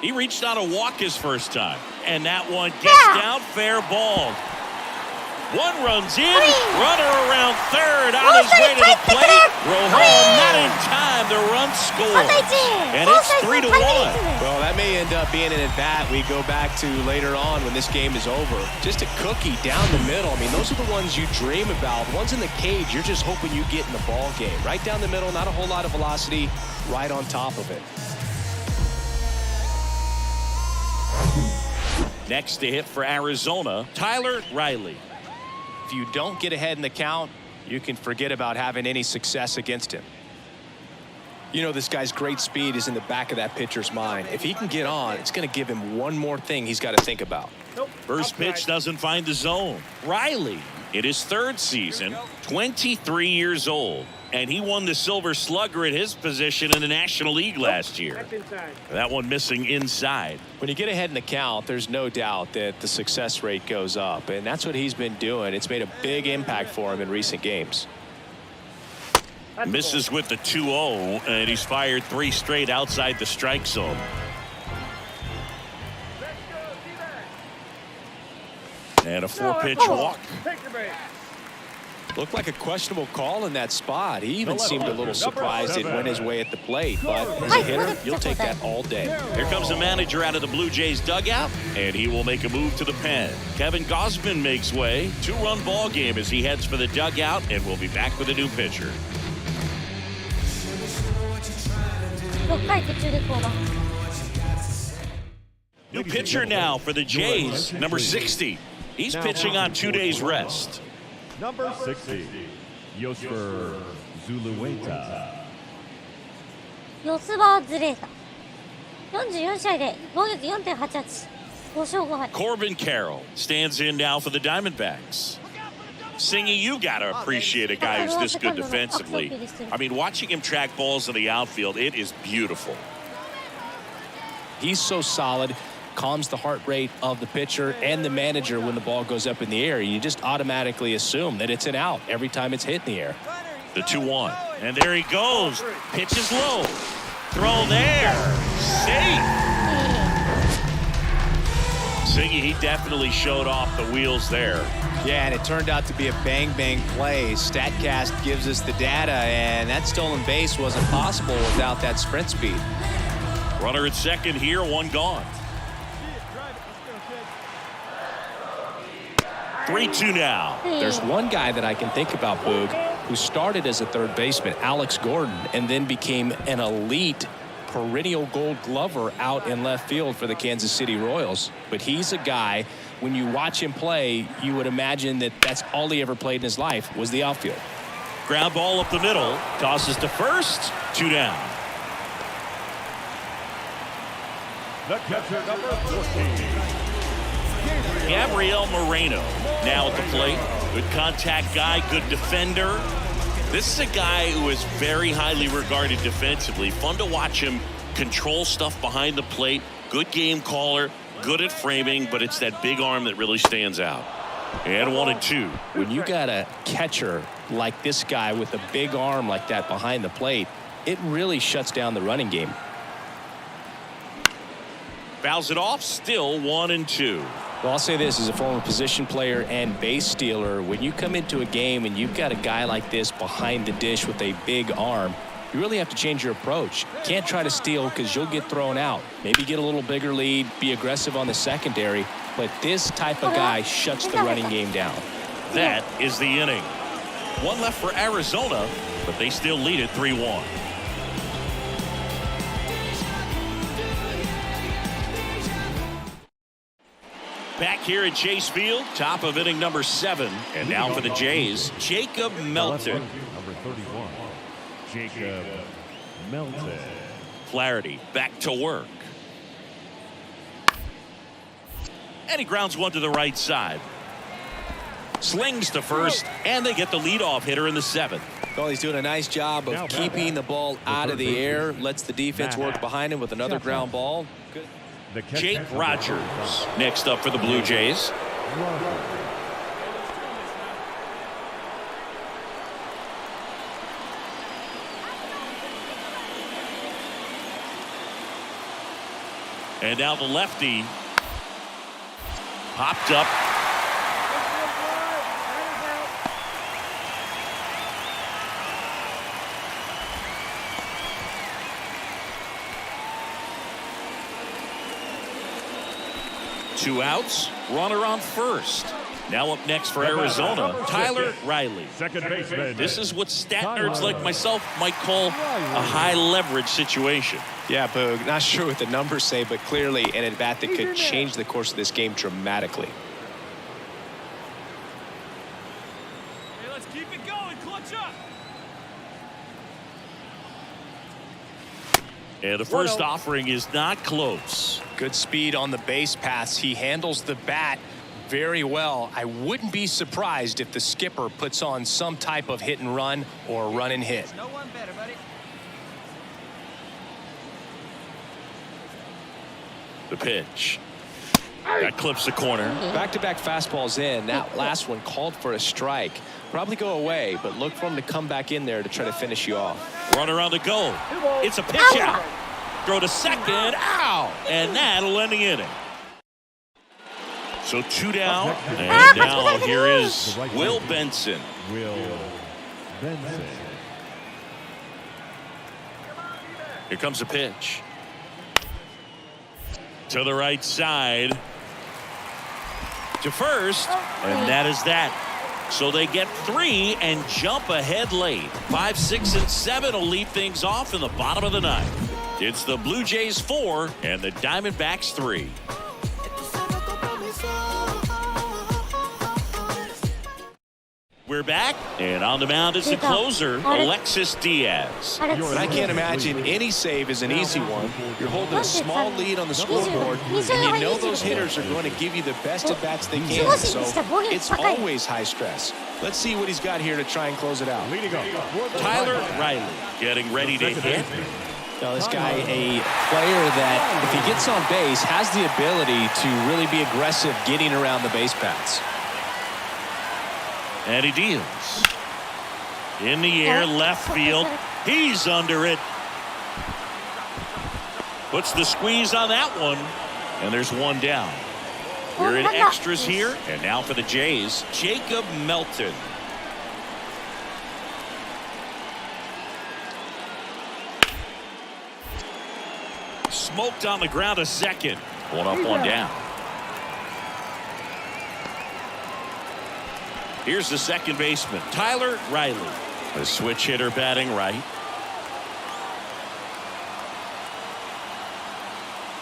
He reached on a walk his first time, and that one gets down, fair ball. 1 runs in, runner around third, on his way to the plate. Rojo not in time, the run scored, and it's 3-1. Well, that may end up being an at-bat we go back to later on when this game is over. Just a cookie down the middle. I mean, those are the ones you dream about. The ones in the cage, you're just hoping you get in the ball game. Right down the middle, not a whole lot of velocity, right on top of it. Next to hit for Arizona, Tyler Riley. If you don't get ahead in the count, you can forget about having any success against him. You know, this guy's great speed is in the back of that pitcher's mind. If he can get on, it's going to give him one more thing he's got to think about. First pitch doesn't find the zone. Riley, in his 3rd season, 23 years old. And he won the Silver Slugger at his position in the National League last year. That one missing inside. When you get ahead in the count, there's no doubt that the success rate goes up. And that's what he's been doing. It's made a big impact for him in recent games. Misses with the 2-0, and he's fired 3 straight outside the strike zone. And a 4-pitch walk. Looked like a questionable call in that spot. He even seemed a little surprised it went his way at the plate. But as a hitter, you'll take that all day. Here comes the manager out of the Blue Jays dugout, and he will make a move to the pen. Kevin Gausman makes way. 2-run ball game as he heads for the dugout, and we'll be back with a new pitcher. 6回途中で降板。 New pitcher now for the Jays, number 60. He's pitching on 2 days rest. Number 60, Yosfer Zulueta. ヨスバーズレータ。44試合で防御率 4.88。5勝5敗。 Corbin Carroll stands in now for the Diamondbacks. Singy, you gotta appreciate a guy who's this good defensively. I mean, watching him track balls in the outfield, it is beautiful. He's so solid, calms the heart rate of the pitcher and the manager when the ball goes up in the air. You just automatically assume that it's an out every time it's hit in the air. The 2-1. And there he goes. Pitch is low. Throw there. Safe. Singy, he definitely showed off the wheels there. Yeah, and it turned out to be a bang-bang play. StatCast gives us the data, and that stolen base wasn't possible without that sprint speed. Runner at second here, 1 gone. 3-2 now. There's one guy that I can think about, Boog, who started as a third baseman, Alex Gordon, and then became an elite perennial gold glover out in left field for the Kansas City Royals. But he's a guy, when you watch him play, you would imagine that that's all he ever played in his life was the outfield. Ground ball up the middle. Tosses to first. 2 down. The catcher, number 14. Gabriel Moreno now at the plate. Good contact guy, good defender. This is a guy who is very highly regarded defensively. Fun to watch him control stuff behind the plate. Good game caller, good at framing, but it's that big arm that really stands out. And 1-2. When you got a catcher like this guy with a big arm like that behind the plate, it really shuts down the running game. Fouls it off, still 1-2. Well, I'll say this as a former position player and base stealer, when you come into a game and you've got a guy like this behind the dish with a big arm, you really have to change your approach. Can't try to steal because you'll get thrown out. Maybe get a little bigger lead, be aggressive on the secondary, but this type of guy shuts the running game down. That is the inning. 1 left for Arizona, but they still lead it 3-1. Back here at Chase Field, top of inning number 7. And now for the Jays, Jacob Melton. Number 31, Jacob Melton. Flaherty back to work. And he grounds one to the right side. Slings to first, and they get the leadoff hitter in the 7th. Well, he's doing a nice job of keeping the ball out of the air, lets the defense work behind him with another ground ball. Good. Jake Rogers next up for the Blue Jays. And now the lefty popped up. Two outs, runner on first. Now up next for Arizona, Tyler Riley. Second baseman. This is what stat nerds like myself might call a high leverage situation. Yeah, Boog, not sure what the numbers say, but clearly an at-bat that could change the course of this game dramatically. Hey, let's keep it going. Clutch up. And the first offering is not close. Good speed on the base paths. He handles the bat very well. I wouldn't be surprised if the skipper puts on some type of hit and run or run and hit. No one better, buddy. The pitch. That clips the corner. Back-to-back fastballs in. That last one called for a strike. Probably go away, but look for him to come back in there to try to finish you off. Runner on the go. It's a pitch out. Throw to second. Ow! And that'll end the inning. So 2 down, and now here is Will Benson. Will Benson. Here comes a pitch. To the right side. To first, and that is that. So they get 3 and jump ahead late. 5, 6, and 7 will lead things off in the bottom of the 9th. It's the Blue Jays 4 and the Diamondbacks 3. We're back, and on the mound is the closer, Alexis Diaz. And I can't imagine any save is an easy one. You're holding a small lead on the scoreboard, and you know those hitters are going to give you the best at-bats they can, so it's always high stress. Let's see what he's got here to try and close it out. Leading off. Tyler Riley getting ready to hit. Now, this guy, a player that, if he gets on base, has the ability to really be aggressive getting around the base paths. And he deals. In the air, left field. He's under it. Puts the squeeze on that one. And there's 1 down. We're in extras here. And now for the Jays, Jacob Melton. Smoked on the ground a second. 1 up, 1 down. Here's the second baseman, Tyler Riley. A switch hitter batting right.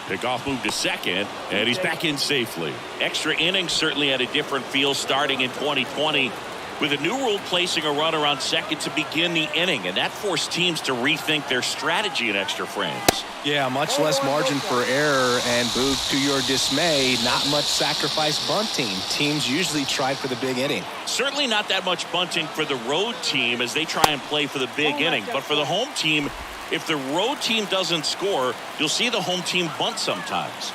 Pickoff move to second, and he's back in safely. Extra innings certainly had a different feel starting in 2020 with a new rule placing a runner on second to begin the inning, and that forced teams to rethink their strategy in extra frames. Yeah, much less margin for error, and Boog, to your dismay, not much sacrifice bunting. Teams usually try for the big inning. Certainly not that much bunting for the road team as they try and play for the big inning, but for the home team, if the road team doesn't score, you'll see the home team bunt sometimes.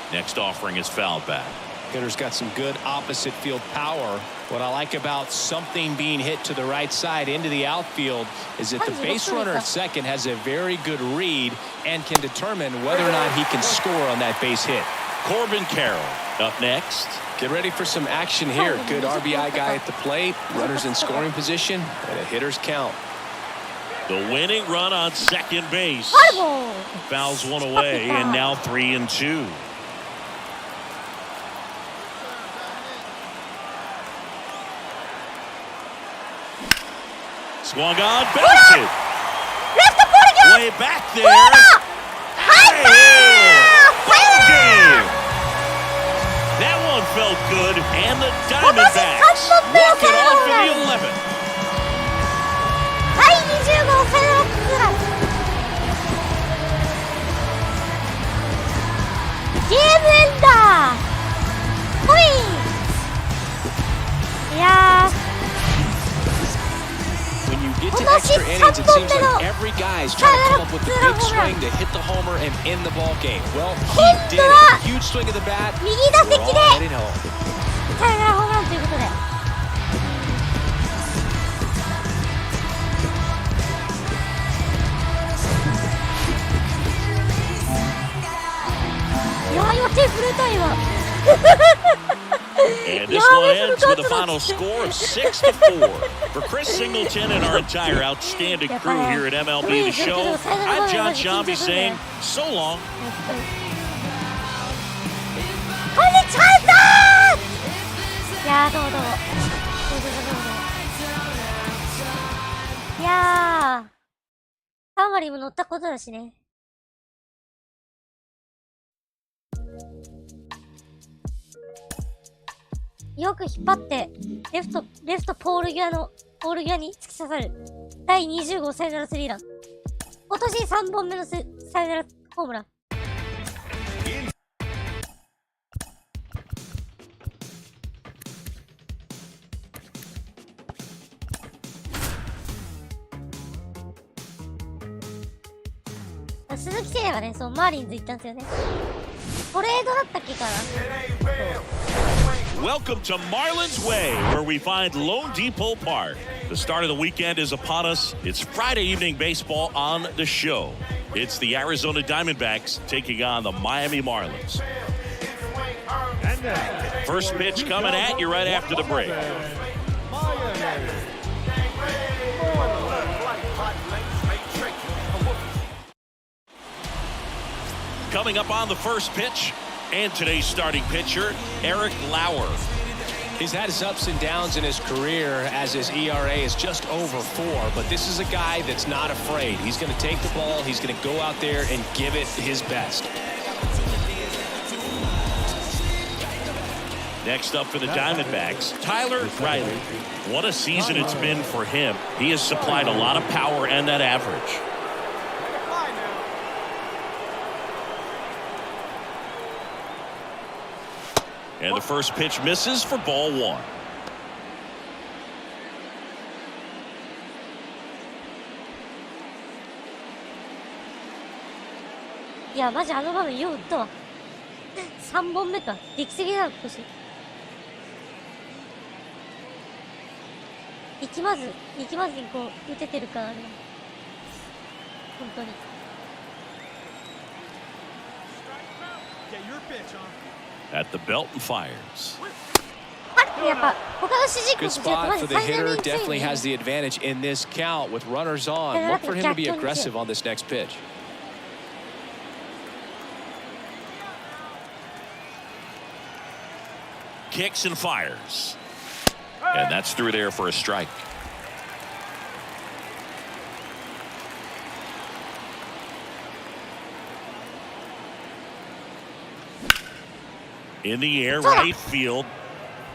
Next offering is foul back. Hitter's got some good opposite field power. What I like about something being hit to the right side into the outfield is that the base runner at second has a very good read and can determine whether or not he can score on that base hit. Corbin Carroll up next. Get ready for some action here. Good RBI guy at the plate. Runners in scoring position and a hitter's count. The winning run on second base. Fouls 1 away, and now 3 and 2. Swung on, belted. Way back there. Hey, that one felt good, and the Diamondbacks walk it off for the 11th. 第20号サヨナラツーラン。ゲームエンダー。コイン。いやー。When you get to extra innings, it seems like every guy's trying to come up with the big swing to hit the homer and end the ball game. Well, he did it. Huge swing of the bat. 右打席 We're で all heading home. サヨナラホームランということで。いやー、今手震えた今。And this one ends with a final score of 6-4. For Chris Singleton and our entire outstanding crew here at MLB The Show, I'm John Shambi saying so long. これでチャンスだー。いやー、どうもどうも。いやー、3割も乗ったことだしね。よく引っ張ってレフトポール際に突き刺さる第20号サヨナラスリーラン。今年3本目のサヨナラホームラン。鈴木誠也がね、そうマーリンズ行ったんですよね。トレードだったっけかな。Welcome to Marlins Way, where we find Lone Depot Park. The start of the weekend is upon us. It's Friday evening baseball on the show. It's the Arizona Diamondbacks taking on the Miami Marlins. And now, First pitch coming at you right after the break. Coming up on the first pitch, and today's starting pitcher, Eric Lauer. He's had his ups and downs in his career as his ERA is just over 4, but this is a guy that's not afraid. He's going to take the ball, he's going to go out there and give it his best. Next up for the Diamondbacks, Tyler Riley. What a season it's been for him. He has supplied a lot of power and that average. And the first pitch misses for ball 1. Yeah, マジあの場面よう打ったわ。3本目か。出来すぎだろ、今年。力まずにこう、打ててるからね。本当に。At the belt and fires. やっぱ、他の主人公 Good と違ってマ spot ジ for the 最大 hitter. の Definitely has the advantage in this count with runners on. Look for him to be aggressive on this next pitch. Kicks and fires. And that's through there for a strike. In the air, right field.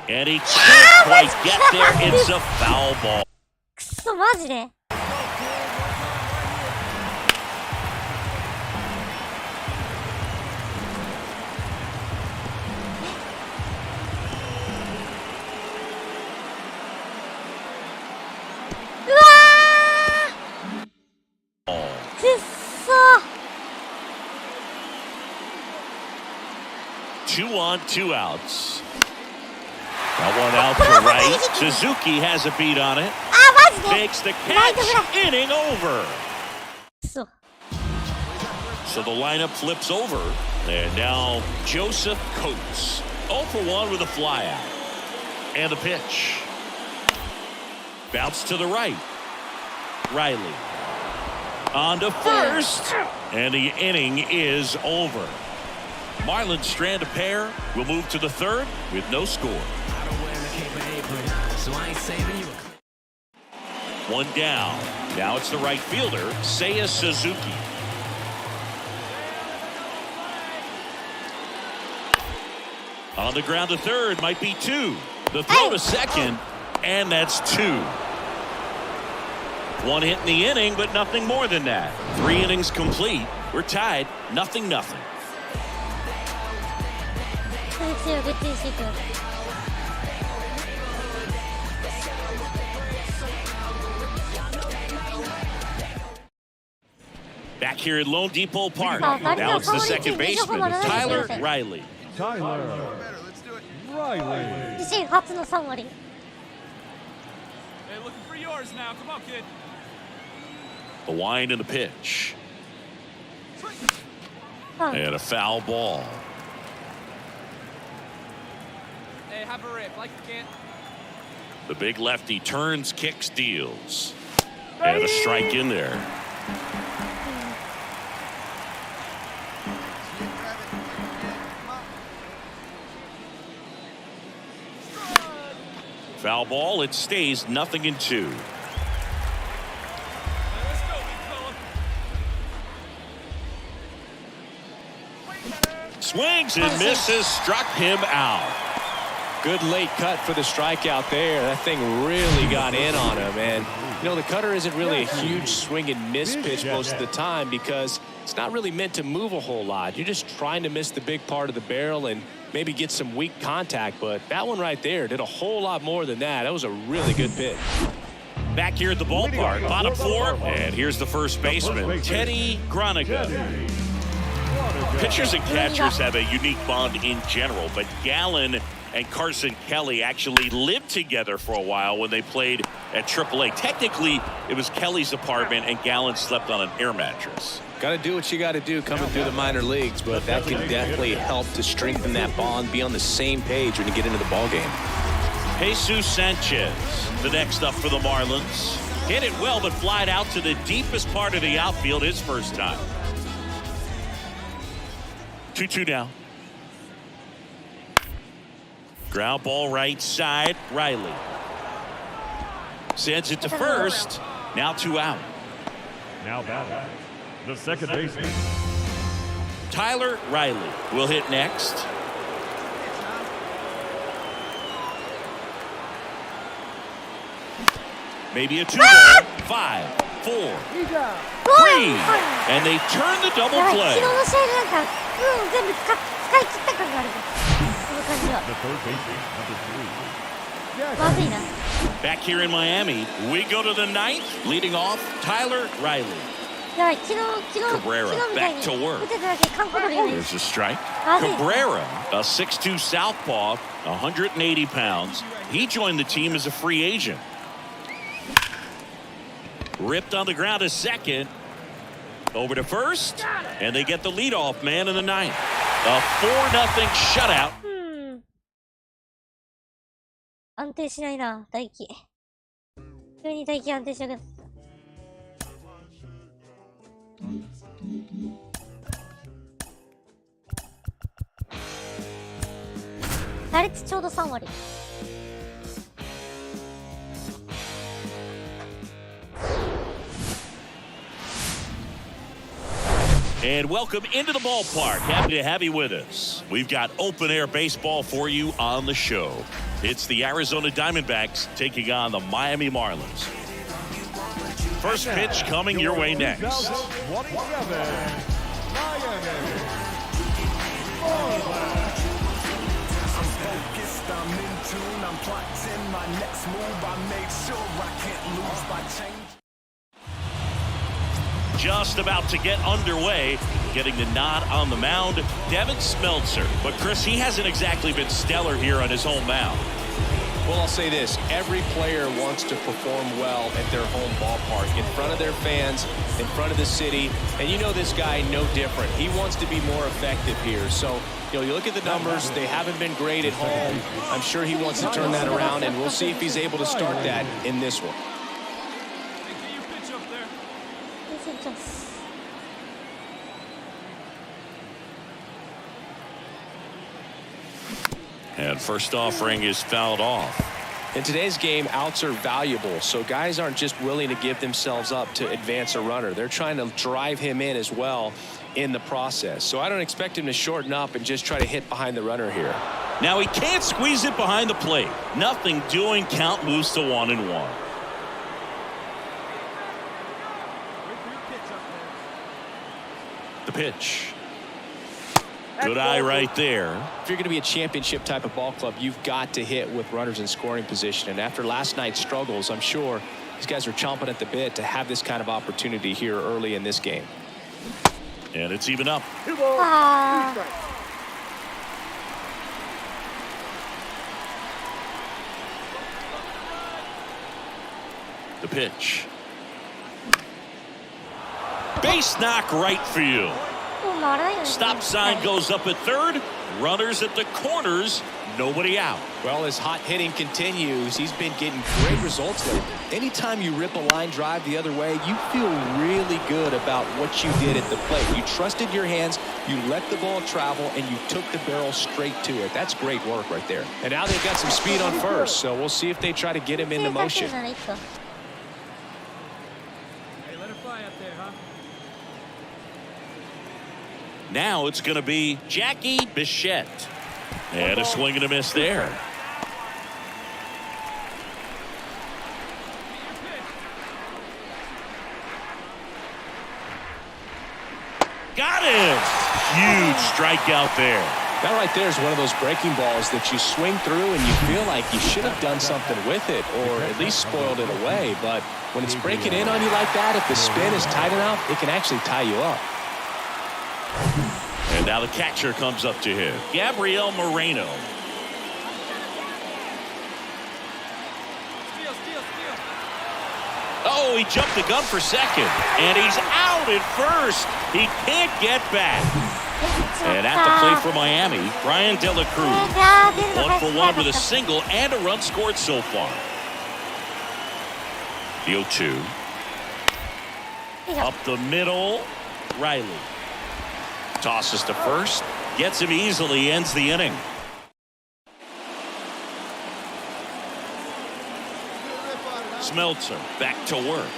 And he can't quite get there. It's a foul ball. くそ、マジで。うわー、くっそ。 2 on, 2 outs. That one out to right. Suzuki has a beat on it. あ、マジで。 Makes the catch. Inning over. くそ。 So the lineup flips over. And now Joseph Coates. 0 for 1 with a fly out. And the pitch. Bounce to the right. Riley. On to first. And the inning is over. Marlins strand a pair. Will move to the third with no score. One down. Now it's the right fielder, Seiya Suzuki. On the ground to third, might be 2. The throw to second, and that's 2. 1 hit in the inning, but nothing more than that. 3 innings complete. We're tied, 0-0. 強い、グッチンしていく。 Back here at Lone Depot Park. Now it's the second baseman, Tyler Riley. Tyler Riley. 自身初の3割。 Hey, looking for yours now. Come on, kid. The wind and the pitch. うん。 And a foul ball. Hey, have a rip, like you can. The big lefty turns, kicks, deals. And a strike in there. Foul ball, it stays 0-2. Hey, let's go, big fella. Swings and misses, struck him out. Good late cut for the strikeout there. That thing really got in on him. And, you know, the cutter isn't really a huge swing and miss pitch most of the time because it's not really meant to move a whole lot. You're just trying to miss the big part of the barrel and maybe get some weak contact. But that one right there did a whole lot more than that. That was a really good pitch. Back here at the ballpark, bottom 4. And here's the first baseman, Teddy Gronigan. Pitchers and catchers have a unique bond in general, but Gallen and Carson Kelly actually lived together for a while when they played at AAA. Technically, it was Kelly's apartment and Gallen slept on an air mattress. Got to do what you got to do coming through the minor leagues, but that can definitely help to strengthen that bond, be on the same page when you get into the ball game. Jesus Sanchez, the next up for the Marlins. Hit it well, but flied out to the deepest part of the outfield his first time. 2-2 now. Ground ball right side, Riley. Sends it to first. Now 2 out. Now batting, the second baseman. Tyler Riley will hit next. Maybe a 2-ball. 5, 4, 3, and they turn the double やばい、 play. 昨日の試合でなんか、全部使い切った感がある。この感じは。 The third baseman, number 3. まずいな。Back here in Miami, we go to the ninth, leading off Tyler Riley. やばい、昨日みたいに back to work. 打てただけ韓国のように。 There's a strike. Ozzy. Cabrera, a 6'2 southpaw, 180 pounds. He joined the team as a free agent. Ripped on the ground to second. Over to first. And they get the leadoff man in the ninth. A 4-0 shutout. 安定しないな、大気。急に大気安定しなくなった。打率ちょうど3割。And welcome into the ballpark. Happy to have you with us. We've got open air baseball for you on the show. It's the Arizona Diamondbacks taking on the Miami Marlins. First pitch coming your way next. I'm in tune, I'm plotting my next move. I made sure I can't lose by change. Just about to get underway, getting the nod on the mound, Devin Smeltzer. But Chris, he hasn't exactly been stellar here on his home mound. Well, I'll say this. Every player wants to perform well at their home ballpark, in front of their fans, in front of the city. And you know this guy no different. He wants to be more effective here. So, you know, you look at the numbers. They haven't been great at home. I'm sure he wants to turn that around, and we'll see if he's able to start that in this one. Get your pitch up there. And first offering is fouled off. In today's game, outs are valuable, so guys aren't just willing to give themselves up to advance a runner. They're trying to drive him in as well in the process. So I don't expect him to shorten up and just try to hit behind the runner here. Now he can't squeeze it behind the plate. Nothing doing. Count moves to 1-1. The pitch. Good eye right there. If you're going to be a championship type of ball club, you've got to hit with runners in scoring position. And after last night's struggles, I'm sure these guys are chomping at the bit to have this kind of opportunity here early in this game. And it's even up. The pitch. Base knock right field. Stop sign goes up at third. Runners at the corners. Nobody out. Well, as hot hitting continues, he's been getting great results lately. Anytime you rip a line drive the other way, you feel really good about what you did at the plate. You trusted your hands, you let the ball travel, and you took the barrel straight to it. That's great work right there. And now they've got some speed on first, so we'll see if they try to get him into motion. Hey, let it fly up there, huh? Now it's going to be Jackie Bichette. And a swing and a miss there. Got him! Huge strikeout there. That right there is one of those breaking balls that you swing through and you feel like you should have done something with it or at least spoiled it away. But when it's breaking in on you like that, if the spin is tight enough, it can actually tie you up. And now the catcher comes up to him, Gabriel Moreno. Oh, he jumped the gun for second, and he's out at first. He can't get back. And at the plate for Miami, Brian De La Cruz. 1 for 1 with a single and a run scored so far. The 0-2. Up the middle, Riley. Tosses to first. Gets him easily, ends the inning. Smeltzer back to work.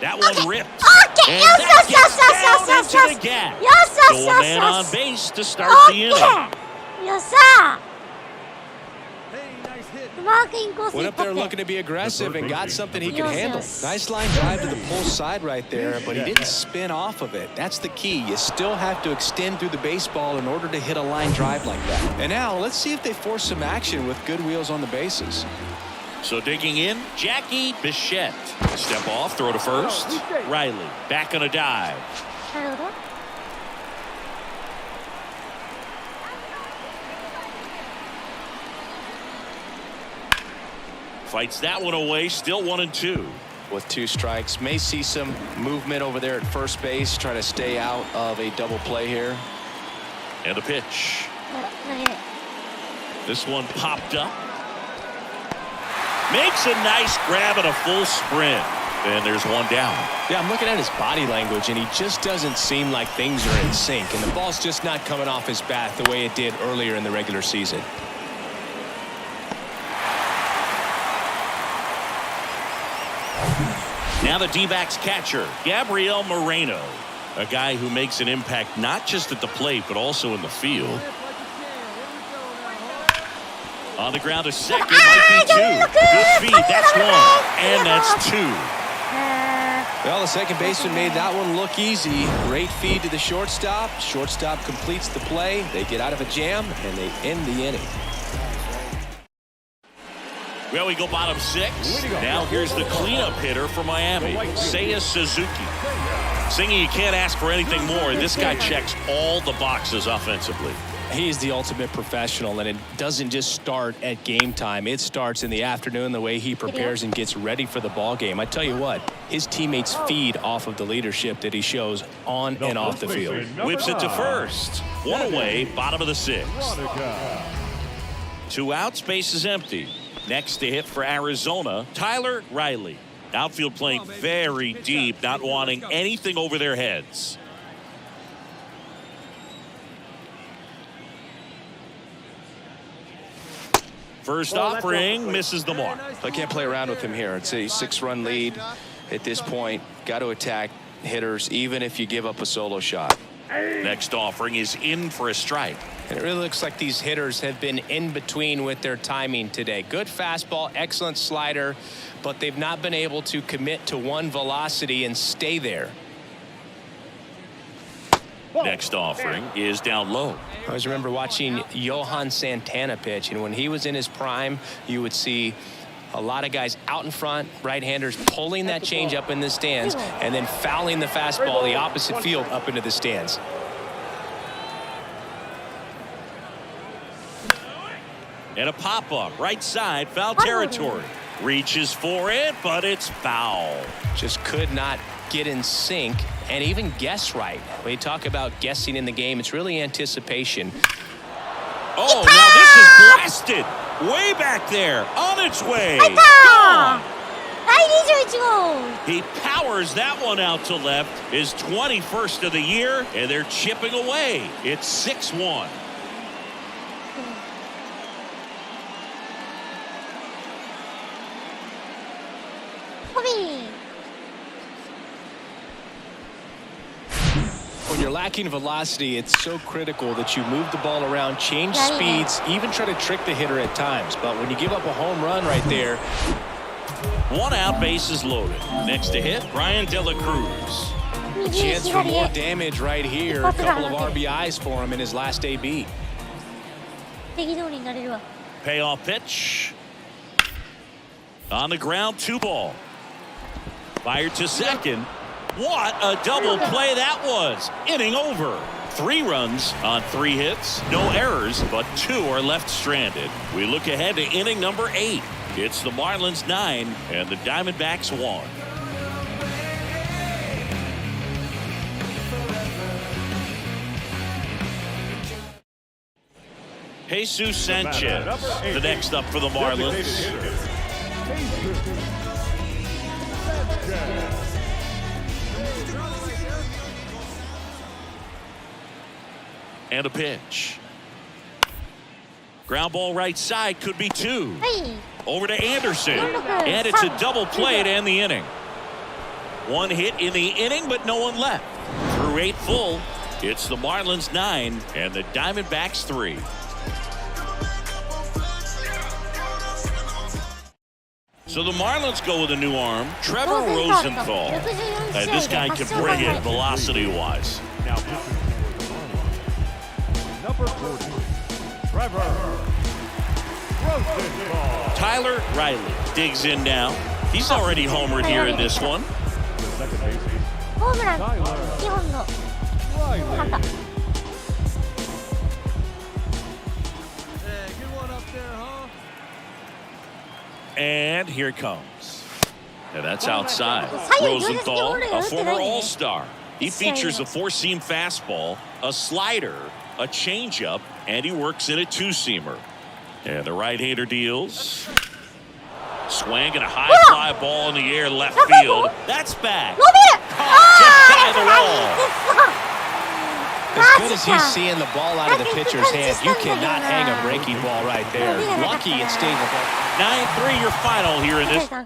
That one ripped. Okay, And that gets down into the gap. So a man on base to start the inning. よっしゃ Hey, nice hit. うまくインコース Went に up there looking to be aggressive and got something he could handle. Nice line drive to the pull side right there, but he didn't spin off of it. That's the key. You still have to extend through the baseball in order to hit a line drive like that. And now let's see if they force some action with good wheels on the bases. So digging in, Jackie Bichette. Step off, throw to first. Riley back on a dive. なるほど Fights that one away, still 1-2. With 2 strikes, may see some movement over there at first base, try to stay out of a double play here. And a pitch. 投げない This one popped up. Makes a nice grab and a full sprint. And there's one down. Yeah, I'm looking at his body language, and he just doesn't seem like things are in sync, and the ball's just not coming off his bat the way it did earlier in the regular season. Now the D-backs catcher, Gabriel Moreno. A guy who makes an impact not just at the plate, but also in the field. On the ground to second, might be 2. Good feed, that's 1. And that's 2. Well, the second baseman made that one look easy. Great feed to the shortstop. Shortstop completes the play. They get out of a jam, and they end the inning. Well, we go bottom 6. Now here's the cleanup hitter for Miami, Seiya Suzuki. Singy, you can't ask for anything more. This guy checks all the boxes offensively. He's the ultimate professional, and it doesn't just start at game time. It starts in the afternoon, the way he prepares and gets ready for the ball game. I tell you what, his teammates feed off of the leadership that he shows on and off the field. Whips it to first. 1 away, bottom of the 6th. 2 outs, base is empty. Next to hit for Arizona, Tyler Riley. Outfield playing very deep, not wanting anything over their heads. First offering misses the mark. I can't play around with him here. It's a 6-run lead at this point. Got to attack hitters, even if you give up a solo shot. Next offering is in for a strike. And it really looks like these hitters have been in between with their timing today. Good fastball, excellent slider, but they've not been able to commit to one velocity and stay there. Next offering is down low. I always remember watching Johan Santana pitch, and when he was in his prime, you would see a lot of guys out in front, right-handers pulling that change up in the stands and then fouling the fastball the opposite field up into the stands. And a pop-up, right side, foul territory. Reaches for it, but it's foul. Just could not get in sync and even guess right. When you talk about guessing in the game, it's really anticipation. Oh, now this is blasted. Way back there, on its way. Gone. He powers that one out to left. His 21st of the year, and they're chipping away. It's 6-1. When you're lacking velocity, it's so critical that you move the ball around, change speeds, even try to trick the hitter at times. But when you give up a home run right there. 1 out, bases loaded. Next to hit, Brian De La Cruz. Chance for more damage right here. A couple of RBIs for him in his last AB. Payoff pitch. On the ground, 2 ball. Fired to second. What a double play that was. Inning over. 3 runs on 3 hits. No errors, but 2 are left stranded. We look ahead to inning number 8. It's the Marlins 9 and the Diamondbacks 1. Jesus Sanchez, the next up for the Marlins. And a pitch. Ground ball right side, could be 2. Hey. Over to Anderson. And it's a double play to end the inning. 1 hit in the inning, but no one left. Through 8 full, it's the Marlins 9 and the Diamondbacks 3. So the Marlins go with a new arm, Trevor Rosenthal. And this guy can bring it velocity-wise. Now pitching for the Marlins, number 40, Trevor Rosenthal. Tyler Riley digs in now. He's already homered here in this one. The second baseman, ホームラン2本の簡単。 Hey, get one up there, huh? And here it comes. And that's outside. Rosenthal, a former All-Star. He features a 4-seam fastball, a slider, a changeup, and he works in a 2-seamer. And the right-hander deals. Swing and a high fly ball in the air left field. That's back. Just shy of the wall. As good as he's seeing the ball out of the pitcher's hand, you cannot hang a breaking ball right there. Lucky it stayed in the ball. 9-3 your final here in this. 流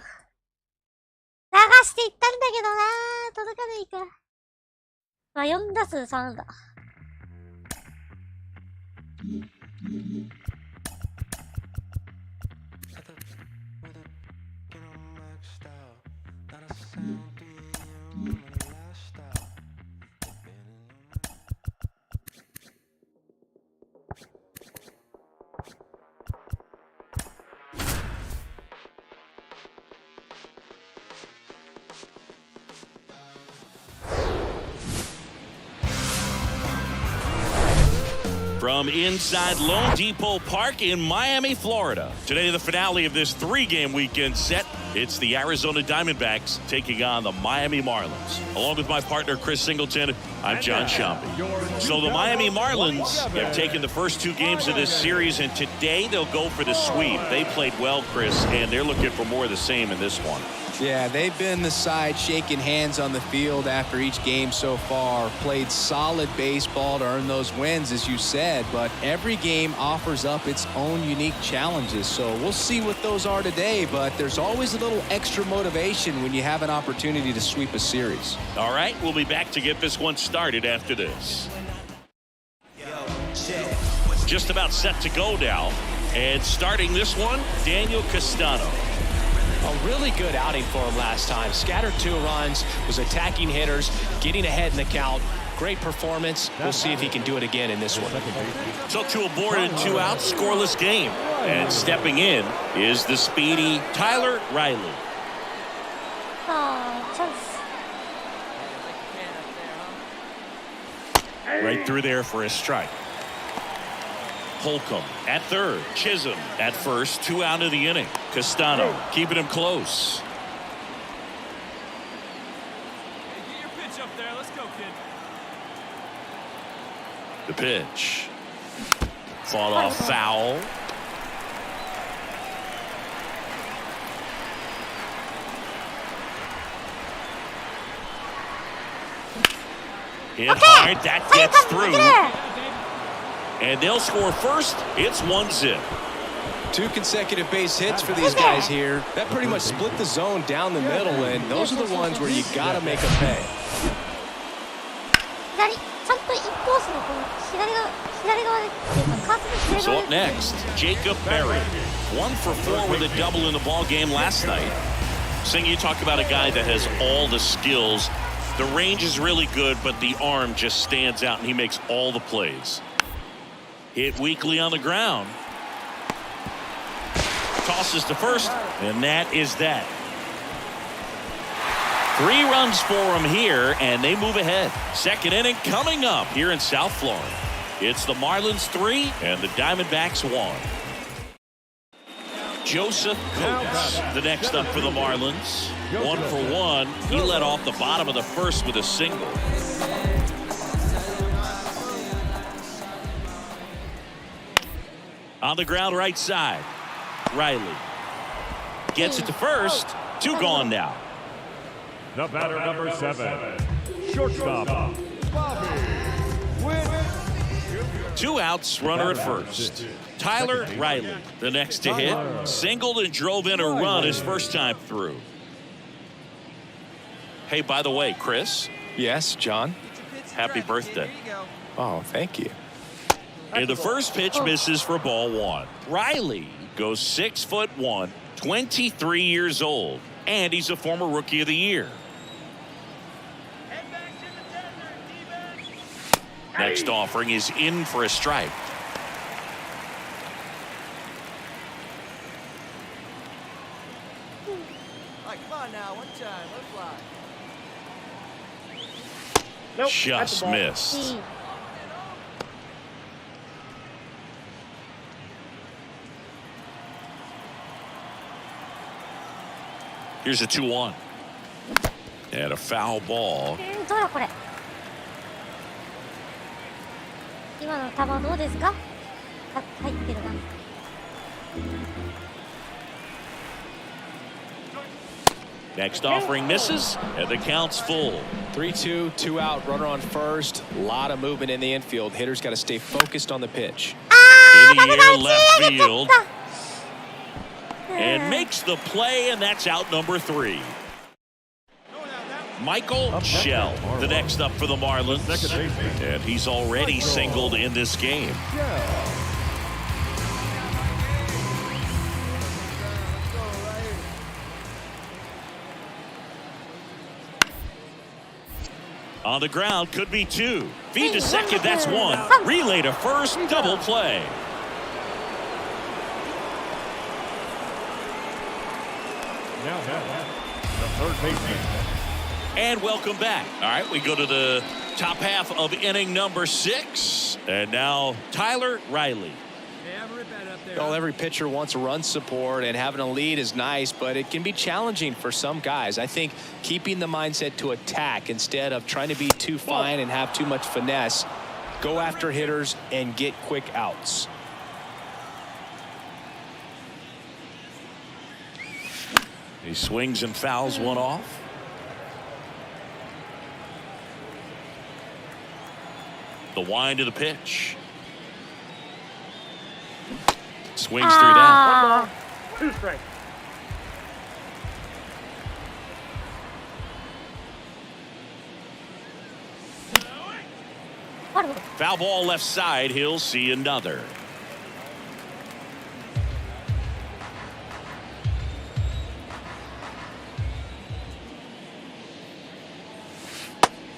していったんだけどな、届かないか。まあ4打数3安打。From inside Lone Depot Park in Miami, Florida. Today, the finale of this 3-game weekend set. It's the Arizona Diamondbacks taking on the Miami Marlins. Along with my partner, Chris Singleton, I'm John Shambi. So the Miami Marlins have taken the first 2 games of this series, and today they'll go for the sweep. They played well, Chris, and they're looking for more of the same in this one. Yeah, they've been the side shaking hands on the field after each game so far. Played solid baseball to earn those wins, as you said, but every game offers up its own unique challenges. So we'll see what those are today, but there's always a little extra motivation when you have an opportunity to sweep a series. All right, we'll be back to get this one started after this. Just about set to go now. And starting this one, Daniel Castano. A really good outing for him last time. Scattered 2 runs, was attacking hitters, getting ahead in the count. Great performance. We'll see if he can do it again in this one. So 2 aboard and 2 out, scoreless game. And stepping in is the speedy Tyler Riley. チャンス。 Right through there for a strike. Holcomb at third. Chisholm at first. 2 out of the inning. Castano keeping him close. Hey, get your pitch up there. Let's go, kid. The pitch. Fought off foul. Hit hard. That gets through. And they'll score first. It's 1-0. 2 consecutive base hits for these guys here. That pretty much split the zone down the middle, and those are the ones where you gotta make them pay. 左、ちゃんとインコースのこの左側でっていうか、カートの左 So 側 up で。 next, Jacob Berry. 1 for 4 with a double in the ball game last night. Sing, you talk about a guy that has all the skills. The range is really good, but the arm just stands out, and he makes all the plays. Hit weakly on the ground. Tosses to first, and that is that. 3 runs for him here, and they move ahead. Second inning coming up here in South Florida. It's the Marlins 3 and the Diamondbacks 1. Joseph Coates, the next up for the Marlins. 1 for 1. He led off the bottom of the first with a single. On the ground right side, Riley gets it to first. 2 gone now. The batter number 7, shortstop, Bobby Witt. 2 outs, runner at first. Tyler Riley, the next to hit. Singled and drove in a run his first time through. Hey, by the way, Chris. Yes, John. Happy birthday. Oh, thank you. And the first pitch misses for ball 1. Riley goes 6'1", 23 years old, and he's a former Rookie of the Year. Next offering is in for a strike. Come on now, one time, let fly. Nope, Just missed. Here's a 2-1. And a foul ball. どうだこれ。今の球どうですか？入ってるな。Next offering misses, and the count's full. 3-2, 2 out, runner on first. A lot of movement in the infield. Hitters got to stay focused on the pitch. In the air, left field. And makes the play, and that's out number 3. Michael Shell, the next up for the Marlins. And he's already singled in this game. On the ground, could be 2. Feed to second, that's 1. Relay to first, double play. Now the third baseman. And welcome back. All right, we go to the top half of inning number 6. And now Tyler Riley. Well, every pitcher wants run support, and having a lead is nice, but it can be challenging for some guys. I think keeping the mindset to attack instead of trying to be too fine and have too much finesse, go after hitters and get quick outs. He swings and fouls one off. The wind of the pitch. Swings through that. 2 strikes. Foul ball left side. He'll see another.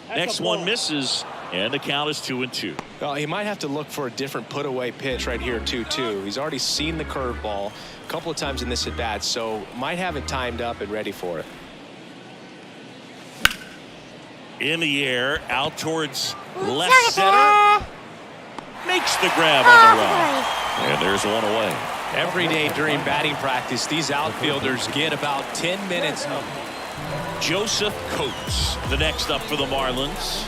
Next one misses, and the count is 2-2. Well, he might have to look for a different put-away pitch right here, 2-2. He's already seen the curveball a couple of times in this at-bat, so might have it timed up and ready for it. In the air, out towards left center. Makes the grab on the run. And there's one away. Every day during batting practice, these outfielders get about 10 minutes. Joseph Coates, the next up for the Marlins.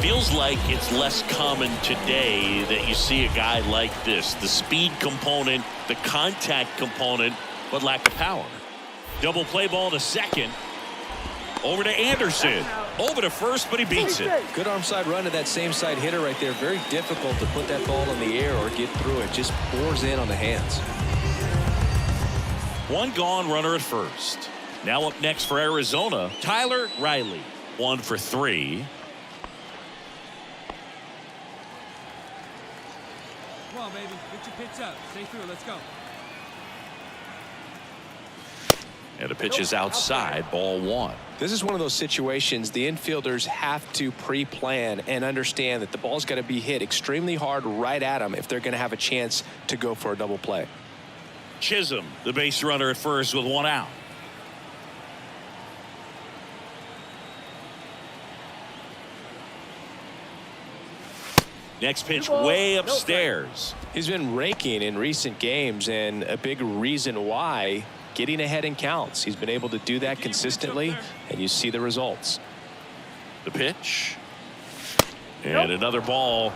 Feels like it's less common today that you see a guy like this. The speed component, the contact component, but lack of power. Double play ball to second. Over to Anderson. Over to first, but he beats it. Good arm side run to that same side hitter right there. Very difficult to put that ball in the air or get through it. Just bores in on the hands. One gone, runner at first. Now up next for Arizona, Tyler Riley. 1 for 3. Come on, baby. Get your pitch up. Stay through. Let's go. And the pitch is outside, ball 1. This is one of those situations the infielders have to pre-plan and understand that the ball's got to be hit extremely hard right at them if they're going to have a chance to go for a double play. Chisholm, the base runner at first with 1 out. Next pitch way upstairs. He's been raking in recent games, and a big reason why, getting ahead in counts. He's been able to do that consistently, and you see the results. The pitch. And another ball.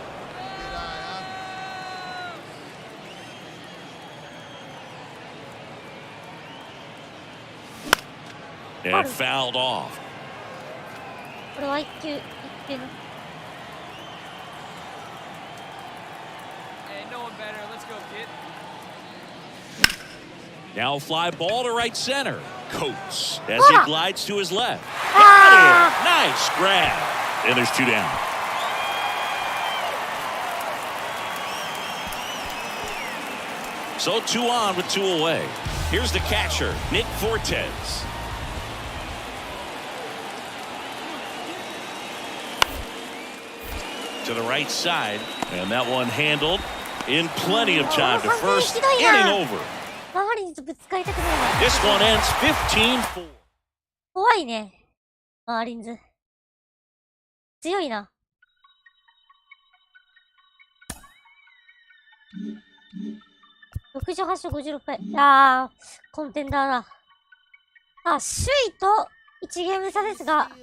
And fouled off. これは1球、1球の。Hey, no one better. Let's go, kid. Now fly ball to right center. Coates as he glides to his left. Got it. Nice grab. And there's 2 down. So 2 on with 2 away. Here's the catcher, Nick Fortes. To the right side, and that one handled in plenty of time to first. Inning over. 周りにぶつかりたくないわ。 This one ends 15-4. 怖いね。マーリンズ。強いな。68勝56敗。コンテンダーだ。首位と1ゲーム差ですが、4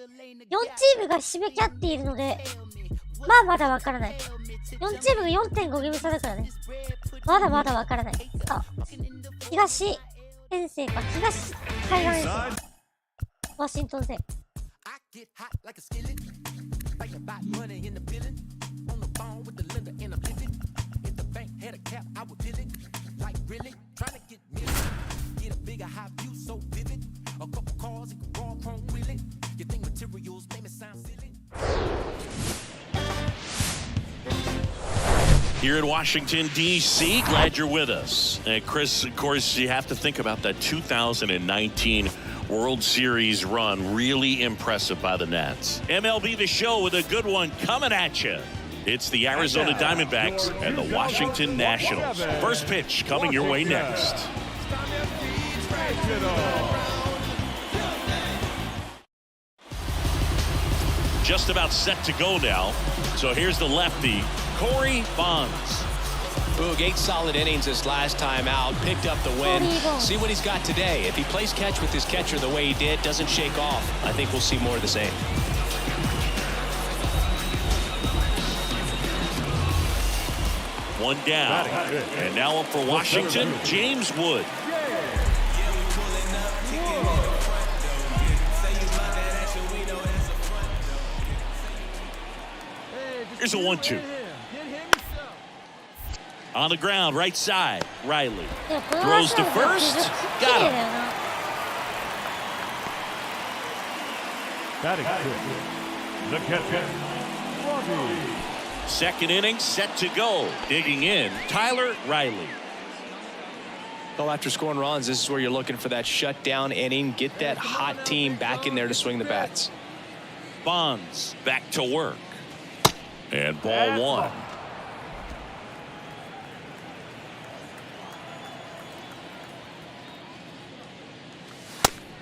チームがひしめき合っているので、まだわからない。4チームが 4.5 ゲーム差だからね。まだわからない。東遠征か、東海岸遠征。ワシントン戦。Here in Washington, D.C., glad you're with us. And Chris, of course, you have to think about that 2019 World Series run. Really impressive by the Nats. MLB The Show with a good one coming at you. It's the Arizona Diamondbacks and the Washington Nationals. First pitch coming your way next. Just about set to go now. So here's the lefty, Corey Bonds. Boog, 8 solid innings this last time out, picked up the win. See what he's got today. If he plays catch with his catcher the way he did, doesn't shake off, I think we'll see more of the same. One down. And now up for Washington, James Wood. Here's a 1-2. On the ground, right side, Riley. Throws to first. Got him. Batting fifth, the catcher, Robbie. Second inning set to go. Digging in, Tyler Riley. Well, after scoring runs, this is where you're looking for that shutdown inning. Get that hot team back in there to swing the bats. Bonds back to work. And ball 1.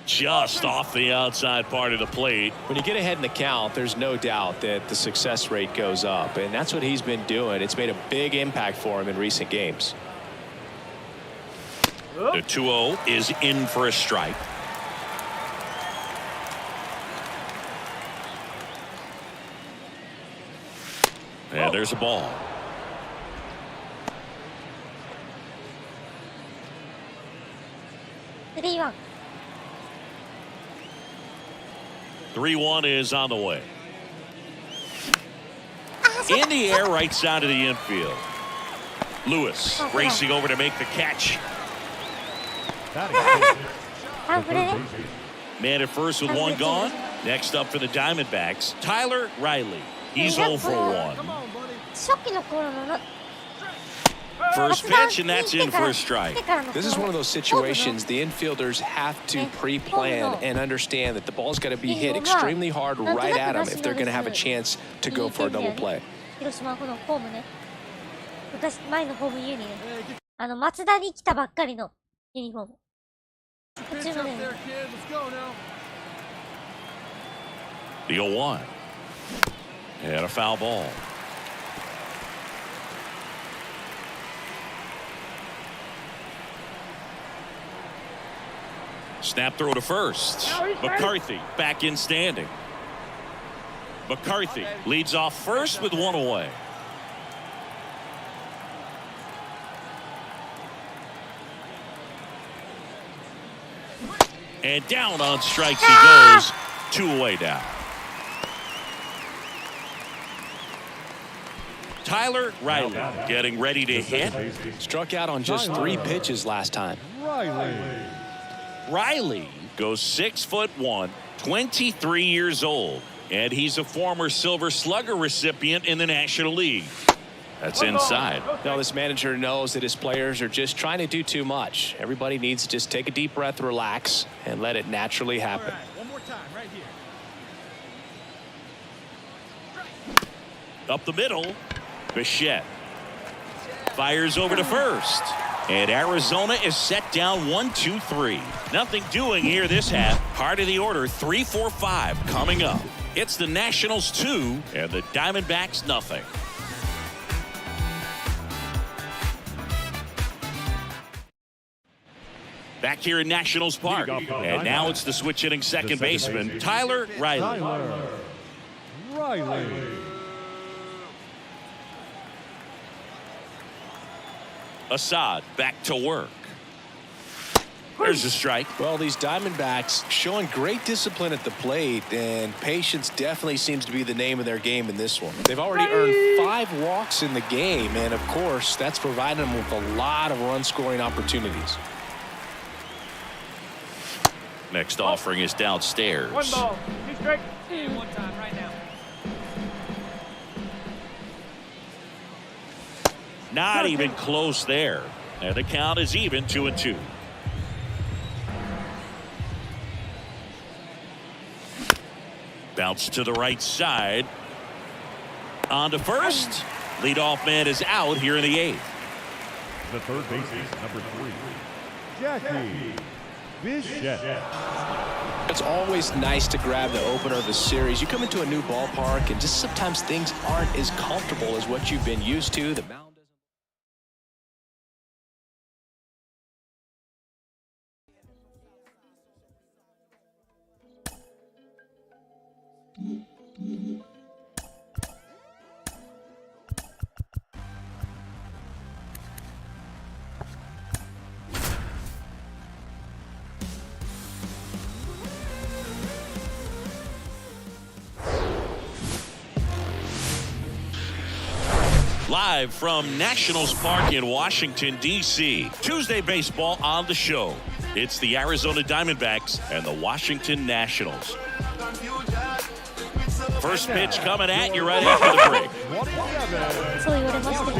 Just off the outside part of the plate. When you get ahead in the count, there's no doubt that the success rate goes up, and that's what he's been doing. It's made a big impact for him in recent games. The 2-0 is in for a strike. And there's a ball. Three-one. 3-1 is on the way. In the air, right side of the infield. Lewis racing over to make the catch. Man at first with 1 gone. Next up for the Diamondbacks, Tyler Riley. He's 0 for 1. First pitch, and that's in for a strike. This is one of those situations the infielders have to pre-plan and understand that the ball's got to be hit extremely hard right at them if they're going to have a chance to go for a double play. 広島このホームね。昔前のホームユニね。松田に来たばっかりのユニフォーム。こっちのね。The 0-1. And a foul ball. Snap throw to first. McCarthy back in standing. McCarthy leads off first with one away. And down on strikes he goes. 2 away now. Tyler Riley getting ready to hit. Struck out on just 3 pitches last time. Riley goes 6'1", 23 years old, and he's a former Silver Slugger recipient in the National League. That's inside. Now this manager knows that his players are just trying to do too much. Everybody needs to just take a deep breath, relax, and let it naturally happen. One more time, right here. Up the middle, Bichette fires over to first. And Arizona is set down 1-2-3. Nothing doing here this half. Heart of the order, 3-4-5 coming up. It's the Nationals 2 and the Diamondbacks nothing. Back here in Nationals Park. And now it's the switch hitting second baseman, Tyler Riley. Assad back to work. There's a strike. Well, these Diamondbacks showing great discipline at the plate, and patience definitely seems to be the name of their game in this one. They've already earned 5 walks in the game, and of course, that's provided them with a lot of run-scoring opportunities. Next offering is downstairs. One ball. Two strike. And one time right now. Not even close there. And the count is even 2-2. Bounce to the right side. On to first. Leadoff man is out here in the 8th. The third baseman, number 3, Jackie Bichette. It's always nice to grab the opener of a series. You come into a new ballpark, and just sometimes things aren't as comfortable as what you've been used to. The mound Live from Nationals Park in Washington, D.C. Tuesday baseball on the show. It's the Arizona Diamondbacks and the Washington Nationals. First pitch coming at you right after the break. そう言われましたけど。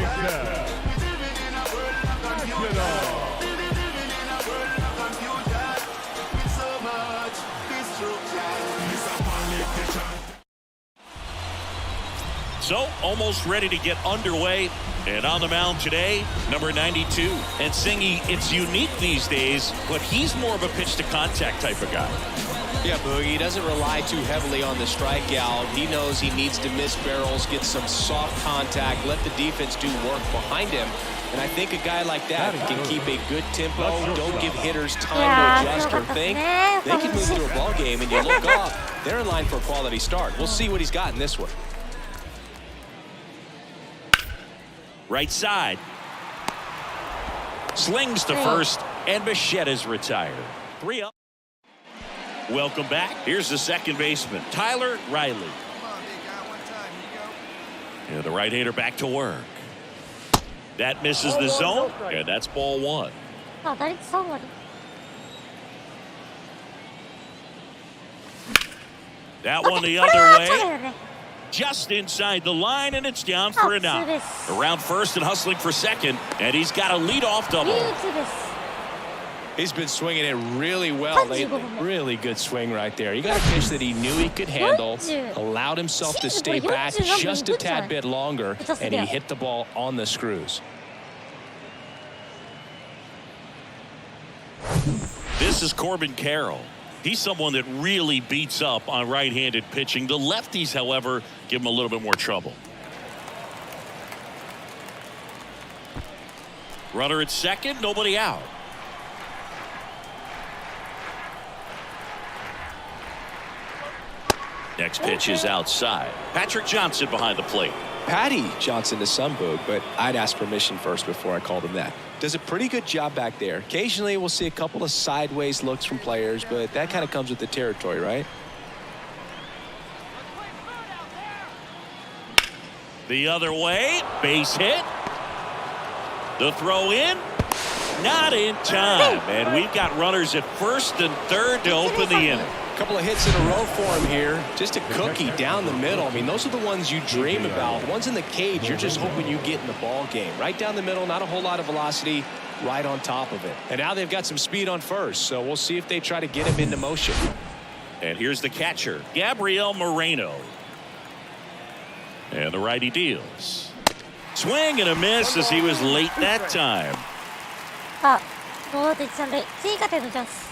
So, almost ready to get underway. And on the mound today, number 92. And Singy, it's unique these days, but he's more of a pitch-to-contact type of guy. Yeah, Boogie, he doesn't rely too heavily on the strikeout. He knows he needs to miss barrels, get some soft contact, let the defense do work behind him. And I think a guy like that can keep a good tempo, don't give hitters time to adjust or think. They can move through a ball game, and you look up, they're in line for a quality start. We'll see what he's got in this one. Right side. Slings to first, and Bichette is retired. 3 up. Welcome back. Here's the second baseman, Tyler Riley. And the right-hander back to work. That misses the zone, and that's ball 1. あ、打率3割。 That one the other way. Just inside the line, and it's down for a knock. Around first and hustling for second, and he's got a leadoff double. 唯一です。 He's been swinging it really well lately. Really good swing right there. You got a pitch that he knew he could handle, allowed himself to stay back just a tad bit longer, and he hit the ball on the screws. This is Corbin Carroll. He's someone that really beats up on right-handed pitching. The lefties, however, give him a little bit more trouble. Runner at second, nobody out. Next pitch is outside. Patrick Johnson behind the plate. Patty Johnson to Sunboog, but I'd ask permission first before I called him that. Does a pretty good job back there. Occasionally we'll see a couple of sideways looks from players, but that kind of comes with the territory, right? The other way, base hit. The throw in, not in time. And we've got runners at first and third to open the inning. Couple of hits in a row for him here. Just a cookie down the middle. I mean, those are the ones you dream about. Ones in the cage, you're just hoping you get in the ball game. Right down the middle, not a whole lot of velocity, right on top of it. And now they've got some speed on first, so we'll see if they try to get him into motion. And here's the catcher, Gabriel Moreno. And the righty deals. Swing and a miss as he was late that time. あ、ノーアウト一三塁。追加点のチャンス。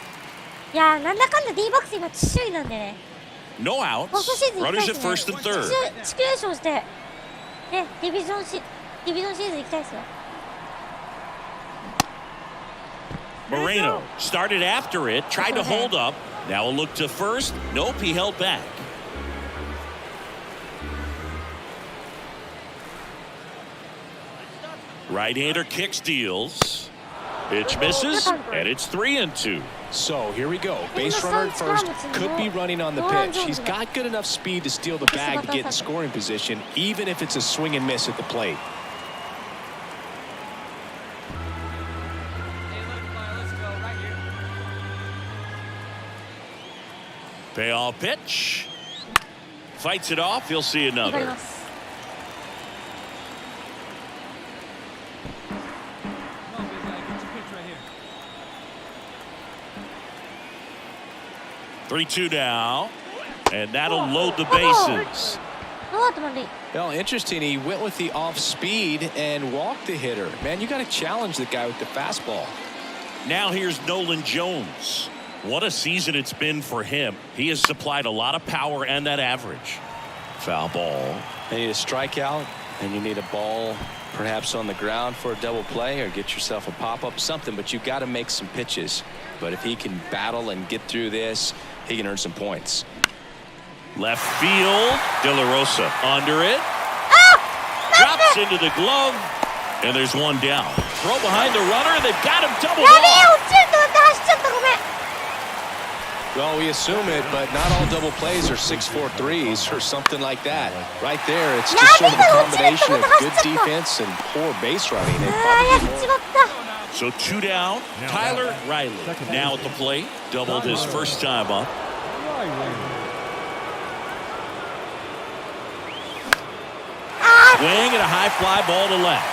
いやー、なんだかんだ D バックス今首位なんでね。No ポストシー outs. ズン行きた Runners いで at すね。 first and third. 地区優勝して、ね、ディビジョンシーズン行きたいですよ。Moreno started after it, tried to hold up. Now a look to first. Nope, he held back. Right-hander kicks, deals. Pitch misses, and it's 3-2. So here we go. Base runner at first, could be running on the pitch. He's got good enough speed to steal the bag to get in scoring position, even if it's a swing and miss at the plate. Payoff pitch. Fights it off. He'll see わかり another. ます。3-2 now, and that'll load the bases. ノーアウト満塁。 Well, interesting. He went with the off speed and walked the hitter. Man, you got to challenge the guy with the fastball. Now here's Nolan Jones. What a season it's been for him. He has supplied a lot of power and that average. Foul ball. You need a strikeout, and you need a ball perhaps on the ground for a double play or get yourself a pop-up, something, but you got to make some pitches. But if he can battle and get through this, he can earn some points. Left field. De La Rosa under it. Drops into the glove, and there's one down. Throw behind the runner. They've got him doubled やべえ、 off. 落ちると思って走っちゃった。ごめん。 Well, we assume it, but not all double plays are 6-4 threes or something like that. Right there, it's just sort of a combination of good defense and poor base running. ああ、やっちまった。 So 2 down. Tyler Riley now at the plate. Doubled his first time up. Swing and a high fly ball to left.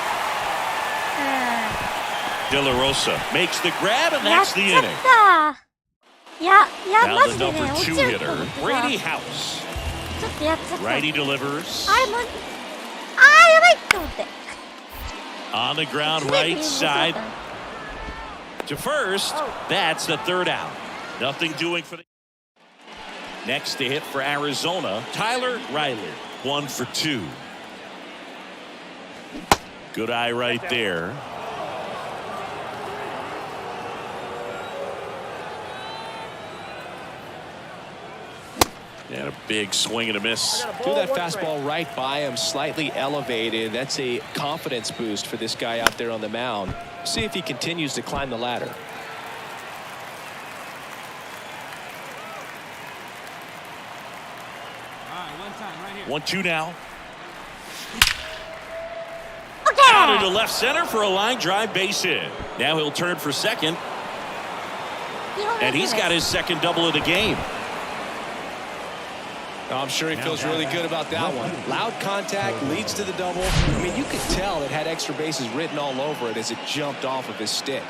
De La Rosa makes the grab, and やっ that's ち the ゃっ inning. た。いや、Now マ the ジでね、 number 落ち 2 ると思 hitter, ってさ。 Brady House. ちょっとやっちゃった。 Righty delivers. あれも、ああ、やばいって思って。 On the ground, right side to first. That's the third out. Nothing doing for the. Next to hit for Arizona, Tyler Riley. 1 for 2. Good eye right there. And a big swing and a miss. Threw that fastball right by him, slightly elevated. That's a confidence boost for this guy out there on the mound. See if he continues to climb the ladder. All right, one time right here. 1-2 now. Okay. Out into left center for a line drive base hit. Now he'll turn for second, and he's got his second double of the game. I'm sure he feels really good about that one. Loud contact leads to the double. I mean, you could tell it had extra bases written all over it as it jumped off of his stick.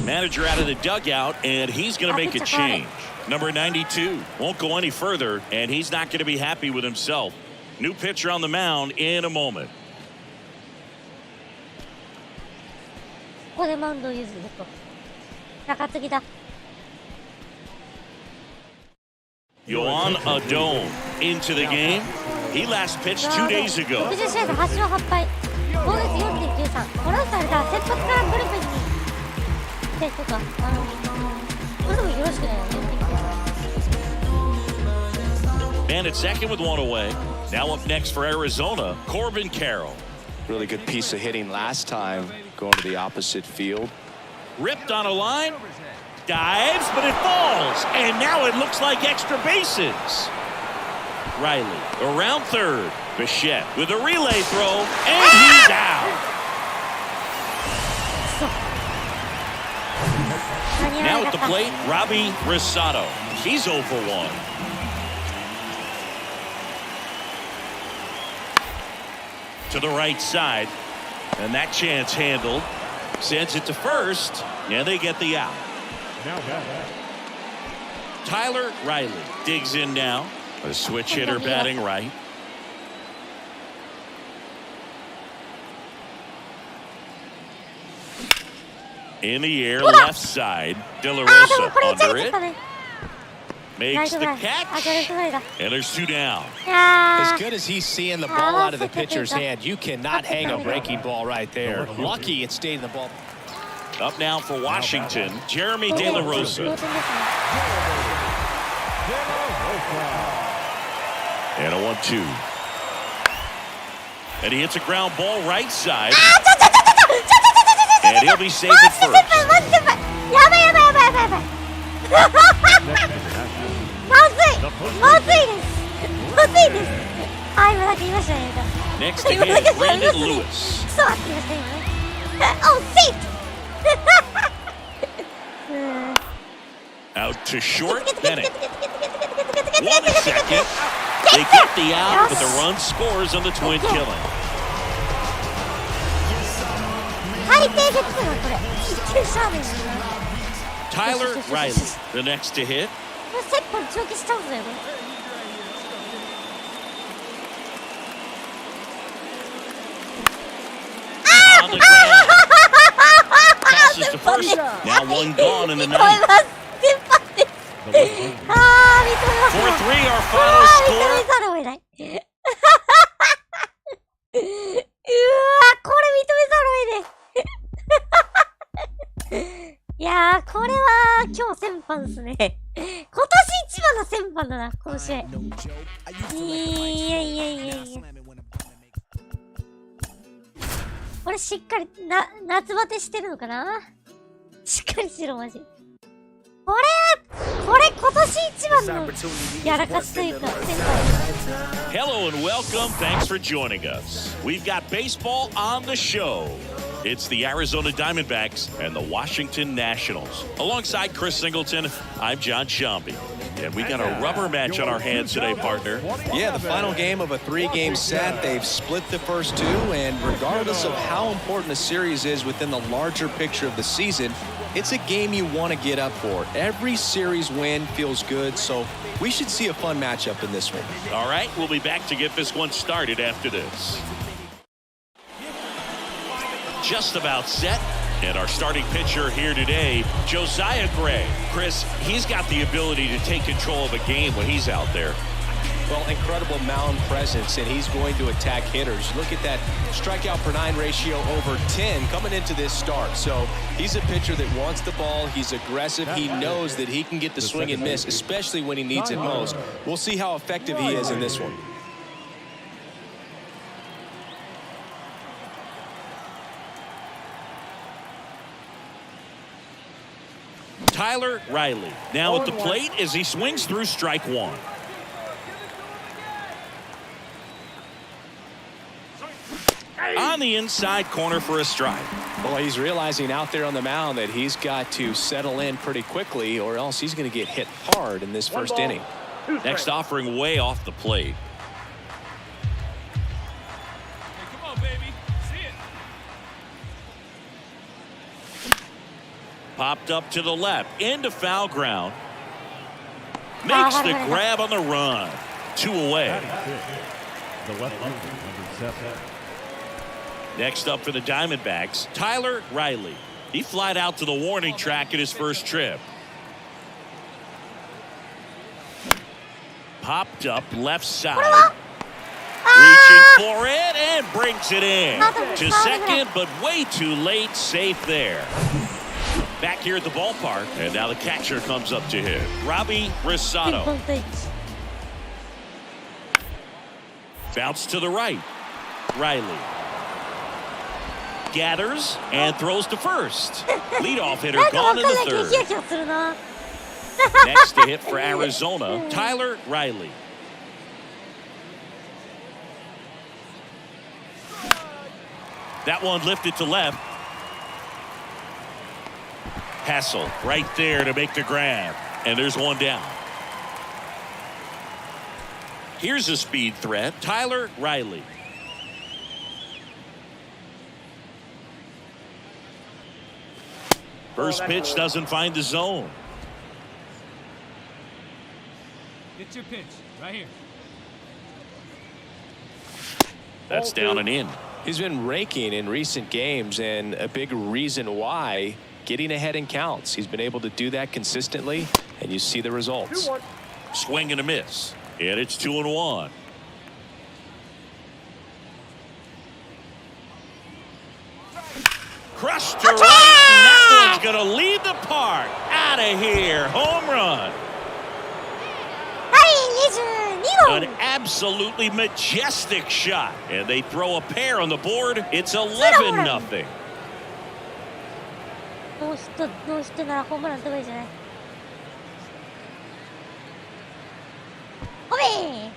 Manager out of the dugout, and he's going to make a change. Number 92 won't go any further, and he's not going to be happy with himself. New pitcher on the mound in a moment. ここでマウンドを譲ると。中継ぎだ。 Yohan Adon into the game. He last pitched 2 days ago. 60試合で8勝8敗。防御率 4.93。5ラウンドされた先発からブルペンに。手とか、これでもよろしくないよね。 And it's second with one away. Now up next for Arizona, Corbin Carroll. Really good piece of hitting last time, going to the opposite field. Ripped on a line, dives, but it falls. And now it looks like extra bases. Riley around third. Bichette with a relay throw, and he's out. Now at the plate, Robbie Rosado. He's 0 for 1. To the right side, and that chance handled. Sends it to first, and they get the out. Now back. Tyler Riley digs in now. A switch hitter batting right. In the air, left side. De La Rosa under it. Makes the catch. And there's 2 down. As good as he's seeing the ball out of the pitcher's hand, you cannot hang a breaking ball right there. Lucky it stayed in the ball. Up now for Washington, Jeremy De La Rosa. And a 1-2. And he hits a ground ball right side. And he'll be safe at first. Next to him, Brandon Lewis. Oh, safe! Out to short, Bennett. 1 second. They get the out, but the run scores on the twin killing. Tyler Riley, the next to hit. On the ground. Passes to first. Now 1 gone in the 9th. 4-3 our final score. いやー、これは今日先般ですね。今年一番の先般だな、この試合。いや。これしっかり夏バテしてるのかな。しっかりしろマジ。これ今年一番のやらかしというか先輩。 Hello and welcome. Thanks for joining us. We've got baseball on the show. It's the Arizona Diamondbacks and the Washington Nationals. Alongside Chris Singleton, I'm John Shambi. And we got a rubber match on our hands today, partner. Yeah, the final game of a 3-game set. They've split the first 2, and regardless of how important a series is within the larger picture of the season, it's a game you want to get up for. Every series win feels good, so we should see a fun matchup in this one. All right, we'll be back to get this one started after this. Just about set. And our starting pitcher here today, Josiah Gray. Chris, he's got the ability to take control of a game when he's out there. Well, incredible mound presence, and he's going to attack hitters. Look at that strikeout per 9 ratio over 10 coming into this start. So he's a pitcher that wants the ball. He's aggressive. He knows that he can get the swing and miss, especially when he needs it most. We'll see how effective he is in this one. Tyler Riley now at the plate as he swings through strike 1. On the inside corner for a strike. Well, he's realizing out there on the mound that he's got to settle in pretty quickly, or else he's going to get hit hard in this first inning. Next offering way off the plate. Hey, come on, baby. See it. Popped up to the left, into foul ground. Makes the grab on the run. 2 away. The left fielder, number 7. Next up for the Diamondbacks, Tyler Riley. He flied out to the warning track at his first trip. Popped up left side. Reaching for it and brings it in. To second, but way too late. Safe there. Back here at the ballpark, and now the catcher comes up to hit. Robbie Rosado. 本当に Bounce to the right. Riley gathers and throws to first. Leadoff hitter なんかわ gone か in んない the けど third. ヒヤヒヤするな Next to hit for Arizona, Tyler Riley. That one lifted to left. Hassel right there to make the grab. And there's one down. Here's a speed threat, Tyler Riley. First pitch doesn't find the zone. Get your pitch right here. That's down and in. He's been raking in recent games, and a big reason why, getting ahead in counts. He's been able to do that consistently, and you see the results. Swing and a miss. And it's 2-1. Crushed to right, and that one's going to lead the park. Out of here. Home run. はい、22 An 本 absolutely majestic shot. And they throw a pair on the board. It's 11-0. ノーヒットならホームランとかいいじゃないホメー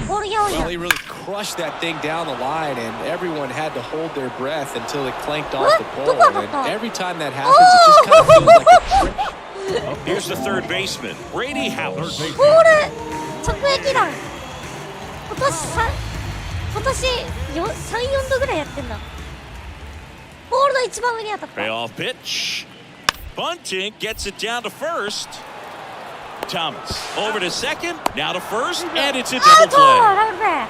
ボールが多い Well, な he really crushed that thing down the line, and everyone had to hold their breath until it clanked off the pole. And every time that happens, it just kind of feels like a trick. Here's the third baseman, Brady House. ボール直撃弾今年3、4度ぐらいやってんだボールの一番上に当たった Payoff pitch. Bunting gets it down to first. Thomas over to second, now to first, and it's a アウ double ト play. ダブルプレー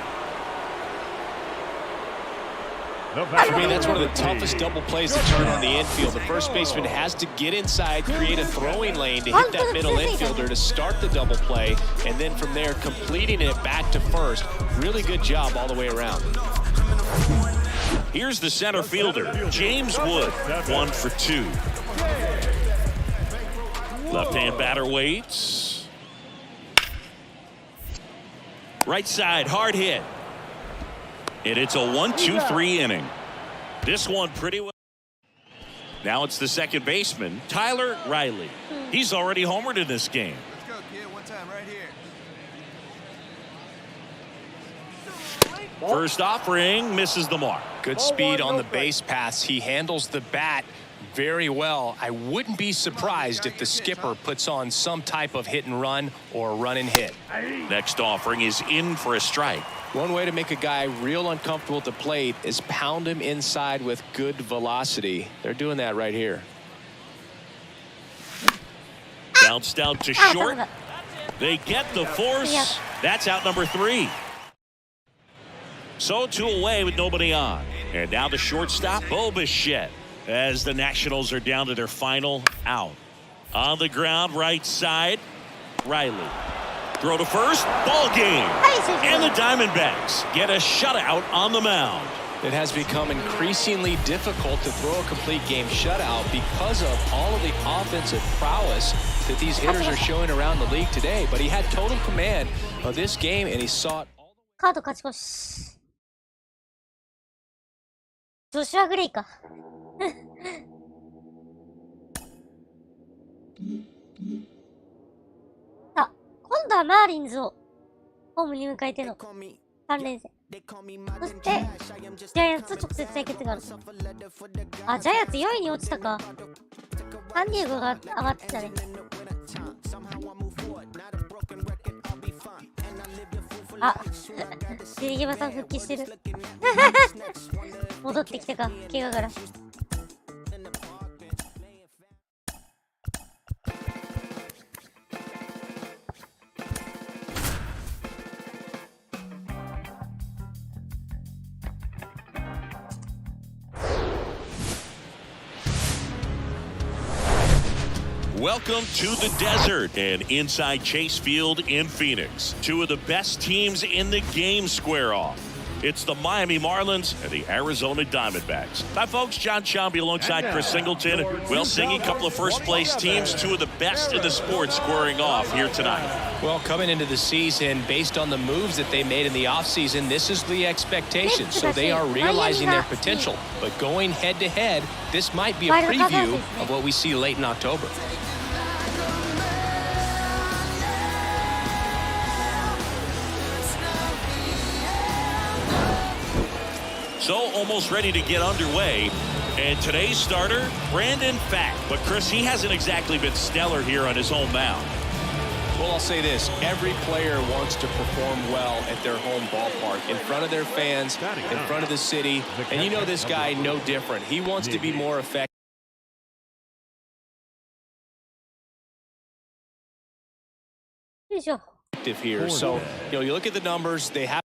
The For me, that's one of the toughest double plays to turn on the infield. The first baseman has to get inside, create a throwing lane to hit that middle infielder to start the double play, and then from there, completing it back to first. Really good job all the way around. Here's the center fielder, James Wood, 1 for 2. Left-hand batter waits. Right side, hard hit. And it's a 1-2-3 inning. This one pretty well. Now it's the second baseman, Tyler Riley. He's already homered in this game. Let's go, kid. One time right here. First offering misses the mark. Good speed on the base paths. He handles the bat very well. I wouldn't be surprised if the skipper puts on some type of hit and run or run and hit. Next offering is in for a strike. One way to make a guy real uncomfortable at the plate is pound him inside with good velocity. They're doing that right here. Bounced out to short. They get the force. That's out number 3. So 2 away with nobody on. And now the shortstop, Bo Bichette, as the Nationals are down to their final out. On the ground, right side, Riley. Throw to first, ball game. And the Diamondbacks get a shutout on the mound. It has become increasingly difficult to throw a complete game shutout because of all of the offensive prowess that these hitters are showing around the league today. But he had total command of this game, and he saw it all. カード勝ち越しジョシュア・グレイかさあ今度はマーリンズをホームに迎えての3連戦そしてジャイアンツと直接対決があるあジャイアンツ4位に落ちたかサンディエゴが上がってきたねあデリギバさん復帰してる戻ってきたか怪我からWelcome to the desert and inside Chase Field in Phoenix. 2 of the best teams in the game square off. It's the Miami Marlins and the Arizona Diamondbacks. Hi, folks. John Shambi alongside Chris Singleton. Well, singing a couple of first-place teams, two of the best in the sport squaring off here tonight. Well, coming into the season, based on the moves that they made in the offseason, this is the expectation. So they are realizing their potential. But going head-to-head, this might be a preview of what we see late in October. So almost ready to get underway. And today's starter, Brandon Fack. But Chris, he hasn't exactly been stellar here on his home mound. Well, I'll say this. Every player wants to perform well at their home ballpark, in front of their fans, in front of the city. And you know this guy, no different. He wants to be more effective here. So, you know, you look at the numbers, they haven't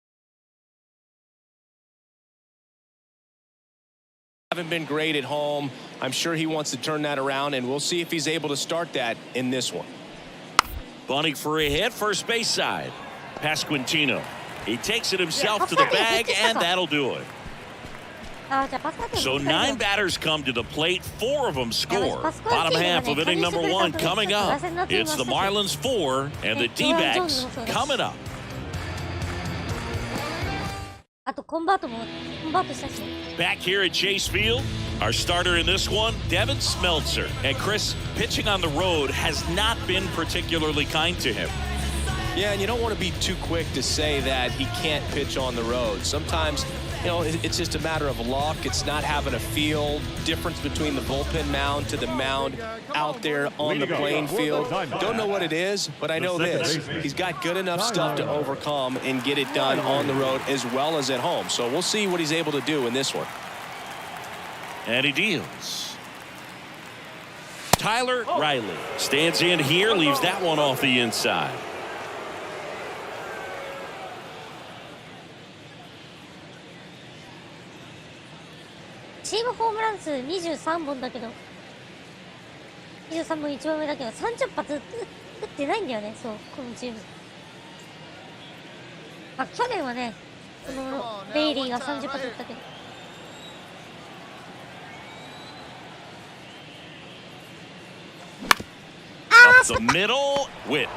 been great at home. I'm sure he wants to turn that around, and we'll see if he's able to start that in this one. Bunting for a hit, first base side. Pasquantino. He takes it himself to the bag, and that'll do it. So 9 batters come to the plate, 4 of them score. Bottom half of inning number 1 coming up. It's the Marlins 4 and the D-backs coming up. Back here at Chase Field, our starter in this one, Devin Smeltzer. And Chris, pitching on the road has not been particularly kind to him. Yeah, and you don't want to be too quick to say that he can't pitch on the road. Sometimes, you know, it's just a matter of luck. It's not having a feel difference between the bullpen mound to the mound out there on the playing field. Don't know what it is, but I know this. He's got good enough stuff to overcome and get it done on the road as well as at home. So we'll see what he's able to do in this one. And he deals. Tyler Riley stands in here, leaves that one off the inside.チームホームラン数23本だけど、23本1番目だけど、30発打ってないんだよね、そう、このチーム。まあ、去年はね、そのレイリーが30発打ったけど。Up the middle, Witt.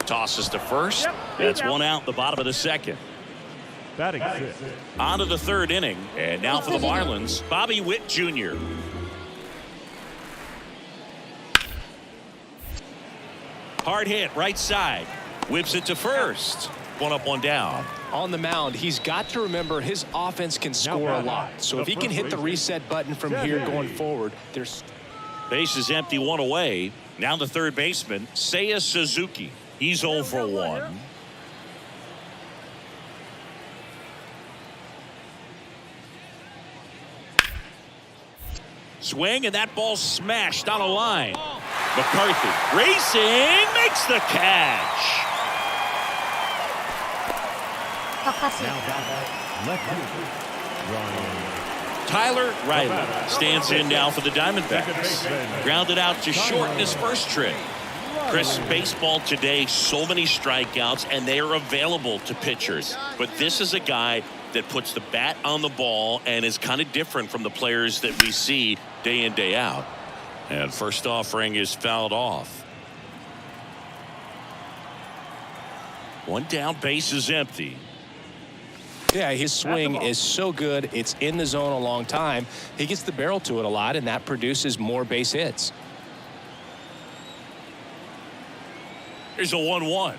Tosses to first. That's one out, the bottom of the second. Batting 6. On to the 3rd inning, and now for the Marlins, Bobby Witt Jr. Hard hit, right side. Whips it to first. One up, one down. On the mound, he's got to remember his offense can score a lot. So if he can hit the reset button from here going forward, there's... Base is empty, 1 away. Now the 3rd baseman, Seiya Suzuki. He's 0 for 1. Swing, and that ball smashed on a line. McCarthy racing, makes the catch. Tyler Riley stands in now for the Diamondbacks. Grounded out to short in his first trip. Chris, baseball today, so many strikeouts, and they are available to pitchers. But this is a guy that puts the bat on the ball and is kind of different from the players that we see day in, day out. And first offering is fouled off. 1 down, base is empty. Yeah, his swing is so good. It's in the zone a long time. He gets the barrel to it a lot, and that produces more base hits. Here's a 1-1.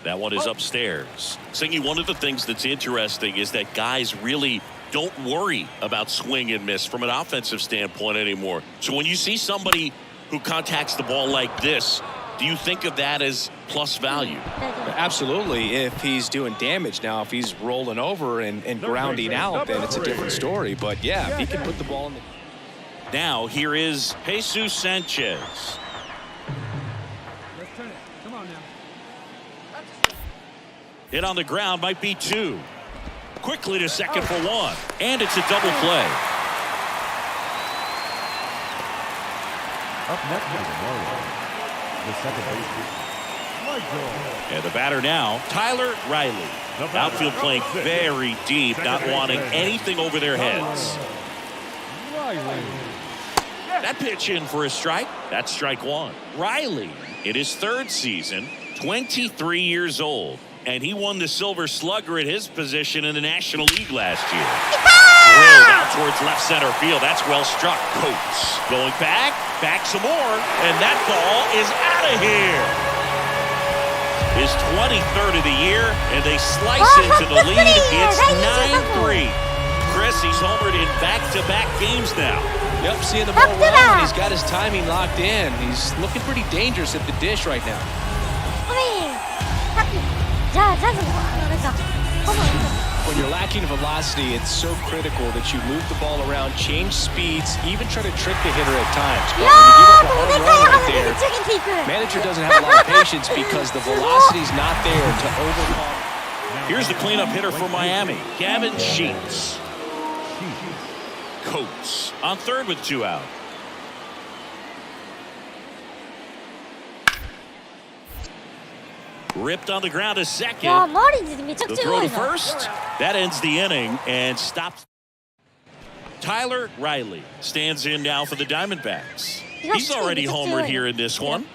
That one is upstairs. Singy, one of the things that's interesting is that guys really don't worry about swing and miss from an offensive standpoint anymore. So when you see somebody who contacts the ball like this, do you think of that as plus value? Absolutely. If he's doing damage now, if he's rolling over and grounding out, then it's a different story. But yeah, if he can put the ball in the... Now here is Jesus Sanchez. Let's turn it. Come on now. Hit on the ground, might be 2. Quickly to second for 1. And it's a double play. Up next is the Marlins. The second baseman, And the batter now, Tyler Riley. Outfield playing very deep, not wanting anything over their heads. That pitch in for a strike. That's strike one. Riley, in his third season, 23 years old. And he won the Silver Slugger at his position in the National League last year. Drilled out towards left center field. That's well struck. Coates going back some more. And that ball is out of here. His 23rd of the year, and they slice into the lead. It's 9-3. Chris, he's homered in back-to-back games now. Yep, seeing the ball well, and he's got his timing locked in. He's looking pretty dangerous at the dish right now. When you're lacking velocity, it's so critical that you move the ball around, change speeds, even try to trick the hitter at times. But when you give up a home run right there, manager doesn't have a lot of patience because the velocity's not there to overcome. Here's the cleanup hitter for Miami, Gavin Sheets. Coates on third with 2 out. Ripped on the ground to second. The throw to first. That ends the inning and stops. Tyler Riley stands in now for the Diamondbacks. He's already homered here in this one.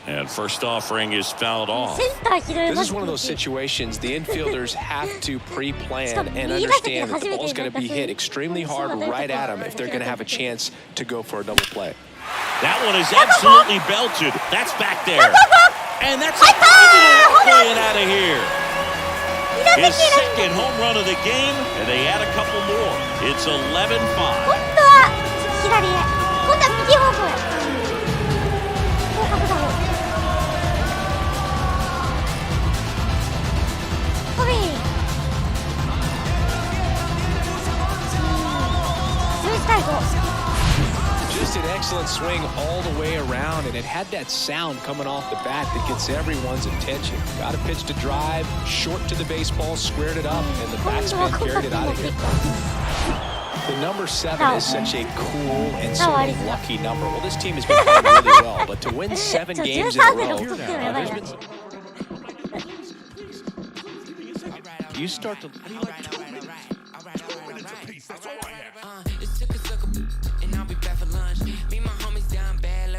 And first offering is fouled off. This is one of those situations the infielders have to pre-plan and understand that the ball's going to be hit extremely hard right at them if they're going to have a chance to go for a double play. That one is absolutely belted. That's back there. And that's a playing out of here. His second home run of the game, and they add a couple more. It's 11-5. Just an excellent swing all the way around, and it had that sound coming off the bat that gets everyone's attention. Got a pitch to drive, short to the baseball, squared it up, and the batsman carried it out of here. The number 7 is such a cool and sort of lucky number. Well, this team has been playing really well, but to win 7 games in a row, there's been... You start to...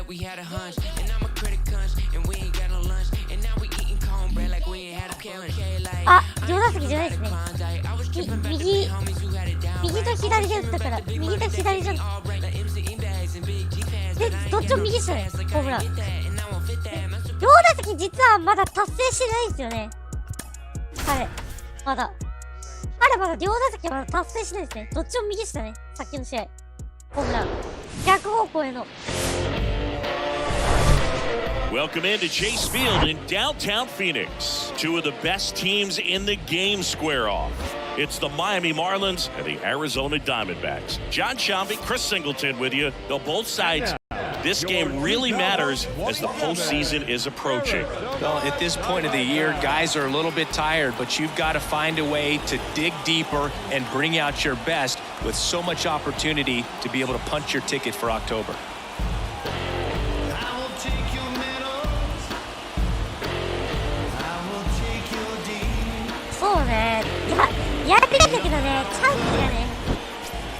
We had a hunch, and I'm a critic hunch, and we ain't got no lunch, and now we eating cornbread like we ain't had a carrot. 両打席じゃないですね。右と左で打ったから、右と左じゃん。で、どっちも右っすよね、ホームラン。両打席実はまだ達成してないんですよね。彼、まだ。彼まだ両打席はまだ達成してないですね。どっちも右っすよね、さっきの試合。ホームラン。逆方向への。Welcome into Chase Field in downtown Phoenix. 2 of the best teams in the game square off. It's the Miami Marlins and the Arizona Diamondbacks. John Shambi, Chris Singleton with you. Though both sides, this game really matters as the postseason is approaching. Well, at this point of the year, guys are a little bit tired, but you've got to find a way to dig deeper and bring out your best with so much opportunity to be able to punch your ticket for October.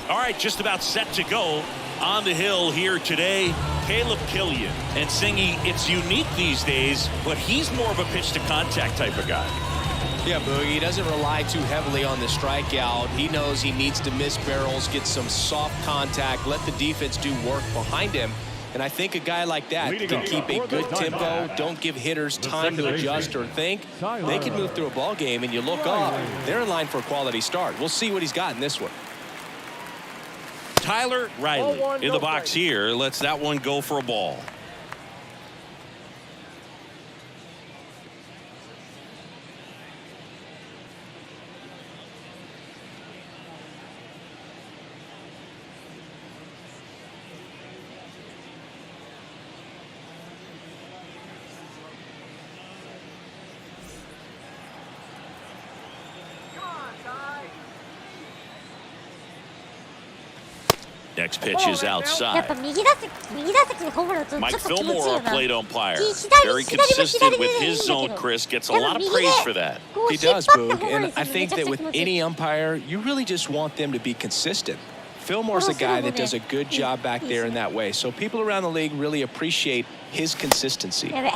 All right, just about set to go on the hill here today. Caleb Killian and Singy, it's unique these days, but he's more of a pitch to contact type of guy. Yeah, Boogie, he doesn't rely too heavily on the strikeout. He knows he needs to miss barrels, get some soft contact, let the defense do work behind him. And I think a guy like that can keep a good tempo, don't give hitters time to adjust or think. They can move through a ball game, and you look up, they're in line for a quality start. We'll see what he's got in this one. Tyler Riley in the box here lets that one go for a ball. Next pitch is やっ outside. ぱ右打席でホームラン打つとちょ Mike っと気持ちいい Fillmore, よ our な。 plate umpire, 左 very 左も consistent 左で with いいん his だけ zone. ど Chris gets a でも lot of 右 praise で for that. こう He 引っ張っ does, てホー Boog, ムラン and 打つ I のめ think ちゃく that ちゃ with 気持ちいい。 any umpire, you really just want them to be consistent. Fillmore's a guy that does a good job back there in that way. So people around the league really appreciate his consistency. やべ。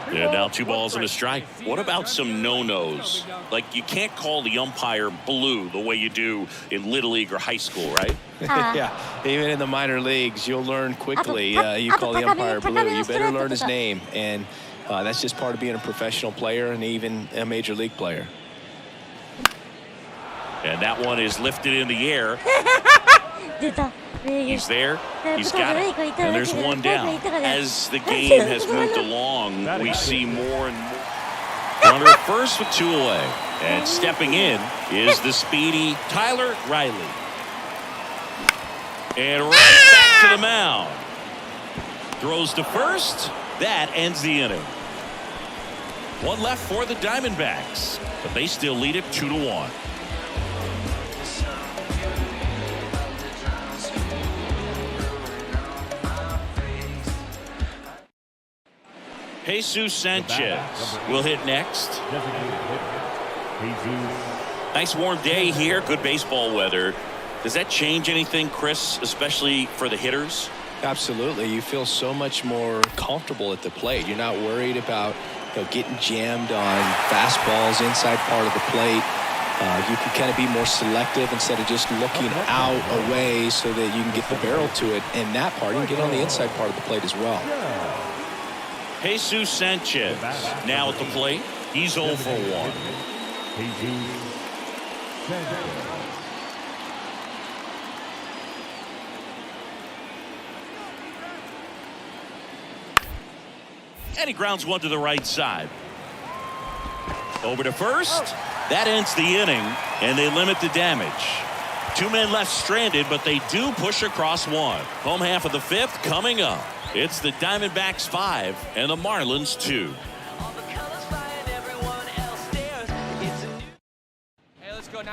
And now 2 balls and a strike. What about some no-nos? Like, you can't call the umpire blue the way you do in Little League or high school, right? Yeah, even in the minor leagues, you'll learn quickly. You call the umpire blue, you better learn his name. And that's just part of being a professional player and even a major league player. And that one is lifted in the air. 出た。 He's there. He's got it. And there's one down. As the game has moved along, we see more and more. Runner at first with 2 away. And stepping in is the speedy Tyler Riley. And right back to the mound. Throws to first. That ends the inning. 1 left for the Diamondbacks, but they still lead it 2-1. Jesus Sanchez will hit next. Nice warm day here. Good baseball weather. Does that change anything, Chris, especially for the hitters? Absolutely. You feel so much more comfortable at the plate. You're not worried about getting jammed on fastballs inside part of the plate. You can kind of be more selective instead of just looking out away so that you can get the barrel to it. And that part, you can get on the inside part of the plate as well. Jesus Sanchez now at the plate. He's 0 for 1. And he grounds one to the right side. Over to first. That ends the inning, and they limit the damage. 2 men left stranded, but they do push across 1. Home half of the 5th coming up. It's the Diamondbacks 5 and the Marlins 2.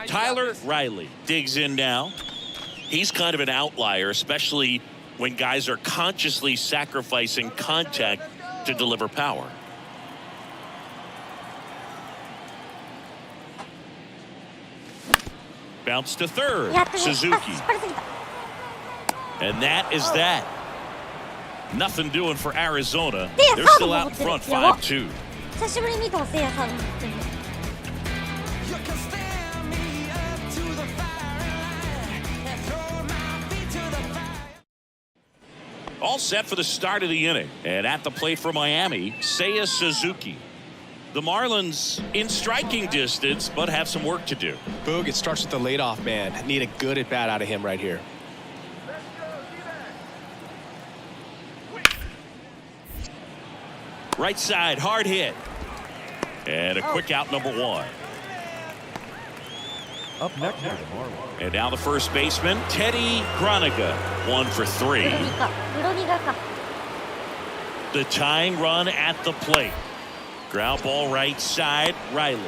Tyler Riley digs in now. He's kind of an outlier, especially when guys are consciously sacrificing contact to deliver power. Bounce to third. Suzuki. And that is that. Nothing doing for Arizona. They're still out in front 5-2. 久しぶりに見たせいやさんのってる。 All set for the start of the inning. And at the plate for Miami, Seiya Suzuki. The Marlins in striking distance, but have some work to do. Boog, it starts with the leadoff man. Need a good at bat out of him right here. Right side, hard hit. And a quick out, number 1. Up next for the Marlins. And now the first baseman, Teddy Groniga, 1 for 3. ブロニガか。 The tying run at the plate. Ground ball right side, Riley.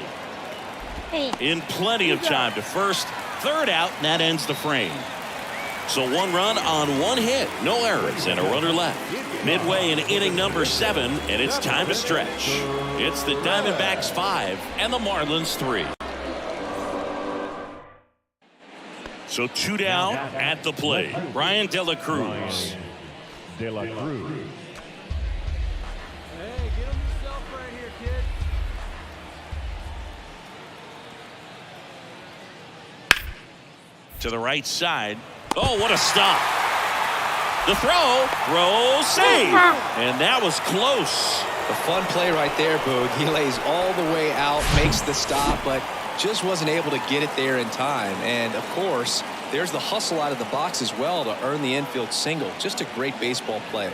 In plenty of time to first, third out, and that ends the frame. So 1 run on 1 hit, no errors, and a runner left. Midway in inning number 7, and it's time to stretch. It's the Diamondbacks 5 and the Marlins 3. So 2 down at the plate. Brian De La Cruz. De La Cruz. Hey, get him yourself right here, kid. To the right side. Oh, what a stop. The throw, save. And that was close. A fun play right there, Boog. He lays all the way out, makes the stop, but just wasn't able to get it there in time. And, of course, there's the hustle out of the box as well to earn the infield single. Just a great baseball play.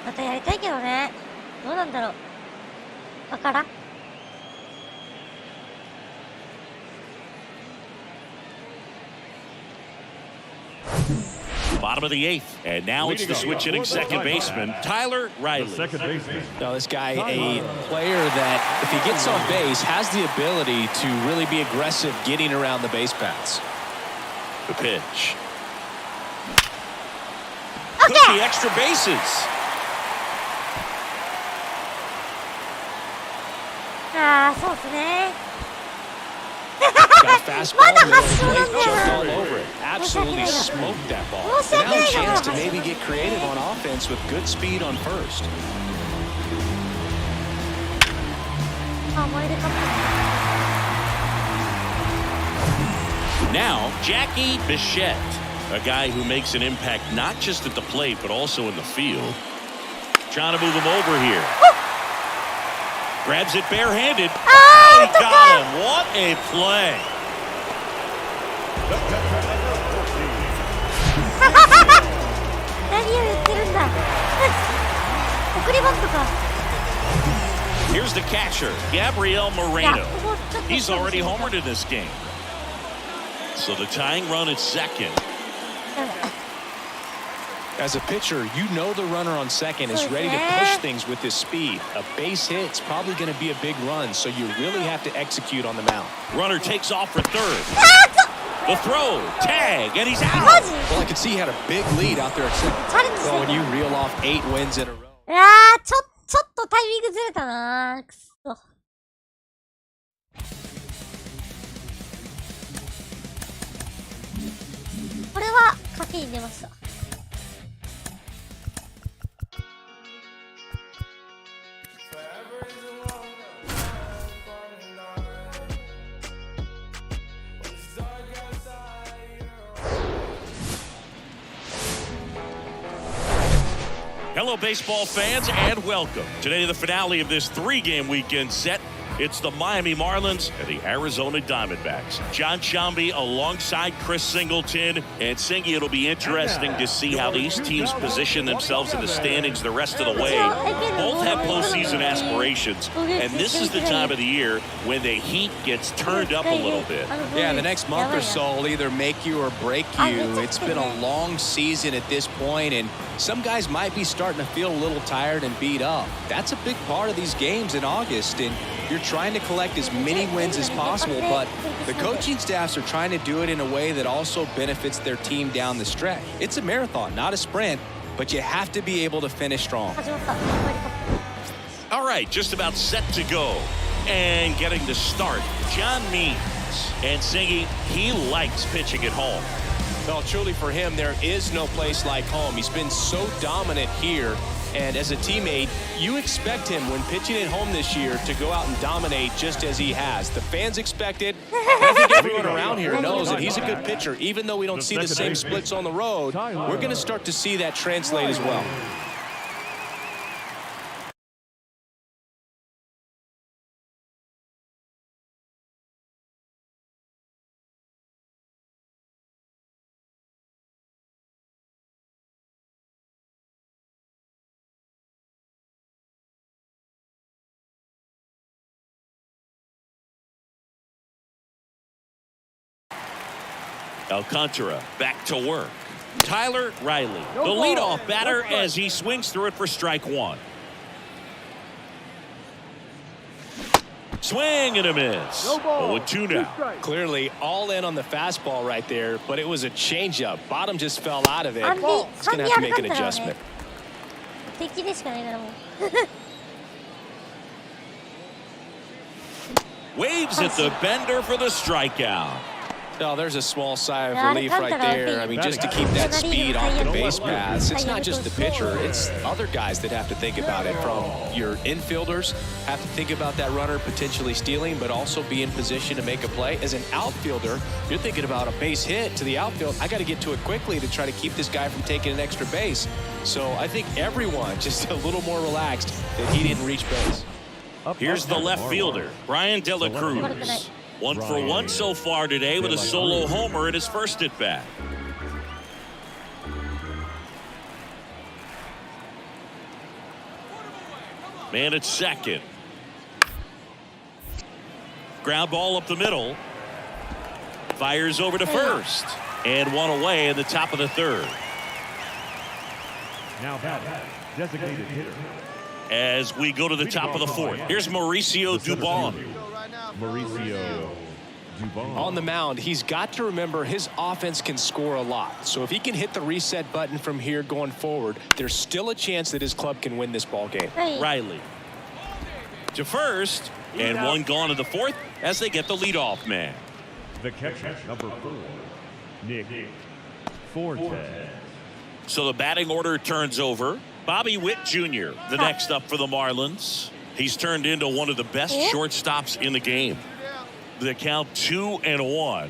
またやりたいけどね。どうなんだろう。わからん。 Bottom of the 8th, and now it's the switch hitting second baseman, Tyler Riley. Second baseman. Now, this guy, a player that, if he gets on base, has the ability to really be aggressive getting around the base paths. The pitch. took the extra bases. ああ、そうですね。 Got a fastball, Mother middle of the hustle plate, on there. jumped all over it. Absolutely smoked that ball. And now a chance to maybe get creative on offense with good speed on first. あ、ワイルドカッ Now, Jackie Bichette, a guy who makes an impact not just at the plate, but also in the field. Trying to move him over here. Grabs it barehanded. Oh, he got him. What a play. 何を言ってるんだ。送りバントか。 Here's the catcher, Gabriel いや、 Moreno. ここちょっと He's already homered in this game. So the tying run at second. As a pitcher, you know the runner on second is ready to push things with his speed. A base hit's probably going to be a big run, so you really have to execute on the mound. Runner takes off for third. The throw, tag, and he's out. Well, I could see he had a big lead out there at second. Well, when you reel off 8 wins in a row. いやー、ちょっとタイミングずれたなー。くそ。これは賭けに出ました。Hello, baseball fans, and welcome. Today, the finale of this 3-game weekend set. It's the Miami Marlins and the Arizona Diamondbacks. John Shambi alongside Chris Singleton. And Singy, it'll be interesting to see how these teams position themselves in the standings the rest of the way. Both have postseason aspirations, and this is the time of the year when the heat gets turned up a little bit. Yeah, the next month or so will either make you or break you. It's been a long season at this point, and some guys might be starting to feel a little tired and beat up. That's a big part of these games in August, and you're trying to collect as many wins as possible, but the coaching staffs are trying to do it in a way that also benefits their team down the stretch. It's a marathon, not a sprint, but you have to be able to finish strong. 始まった。ワイルドカップ。 All right, just about set to go. And getting to start, John Means. And Singy, he likes pitching at home. Well, truly for him, there is no place like home. He's been so dominant here. And as a teammate, you expect him when pitching at home this year to go out and dominate just as he has. The fans expect it. I think everyone around here knows that he's a good pitcher. Even though we don't see the same splits on the road, we're going to start to see that translate as well. Alcantara back to work. Tyler Riley, the leadoff batter, as he swings through it for strike one. Swing and a miss. 0-2 now. Clearly all in on the fastball right there, but it was a changeup. Bottom just fell out of it. He's going to have to make an adjustment. 敵でしかないからもう。 Waves at the bender for the strikeout. Oh, there's a small sigh of relief right there. I mean, just to keep that speed off the base paths. It's not just the pitcher. It's other guys that have to think about it. From your infielders have to think about that runner potentially stealing, but also be in position to make a play. As an outfielder, you're thinking about a base hit to the outfield. I got to get to it quickly to try to keep this guy from taking an extra base. So I think everyone just a little more relaxed that he didn't reach base. Here's the left fielder, Brian De La Cruz. 1 for 1 so far today with a solo homer in his first at bat. Man at second. Ground ball up the middle. Fires over to first. And one away in the top of the third. Now batting, designated hitter. As we go to the top of the fourth. Here's Mauricio Dubon. Mauricio On the mound, he's got to remember his offense can score a lot. So if he can hit the reset button from here going forward, there's still a chance that his club can win this ball game. Riley to first, and one gone to the fourth as they get the leadoff man. The catcher, number 4, Nick Forte. So the batting order turns over. Bobby Witt Jr., the next up for the Marlins. He's turned into one of the best shortstops in the game. The count 2-1.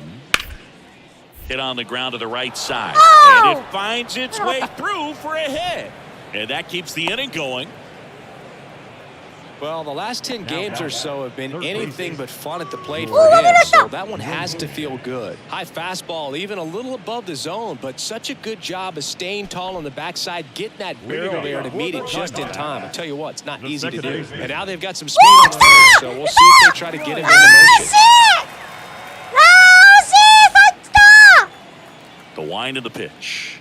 Hit on the ground to the right side. And it finds its way through for a hit. And that keeps the inning going. Well, the last 10 games or so have been anything but fun at the plate for him, so that one has to feel good. High fastball, even a little above the zone, but such a good job of staying tall on the backside, getting that barrel there to meet it just in time. I'll tell you what, it's not easy to do. And now they've got some speed on first, so we'll see if they try to get him into motion. The wind of the pitch.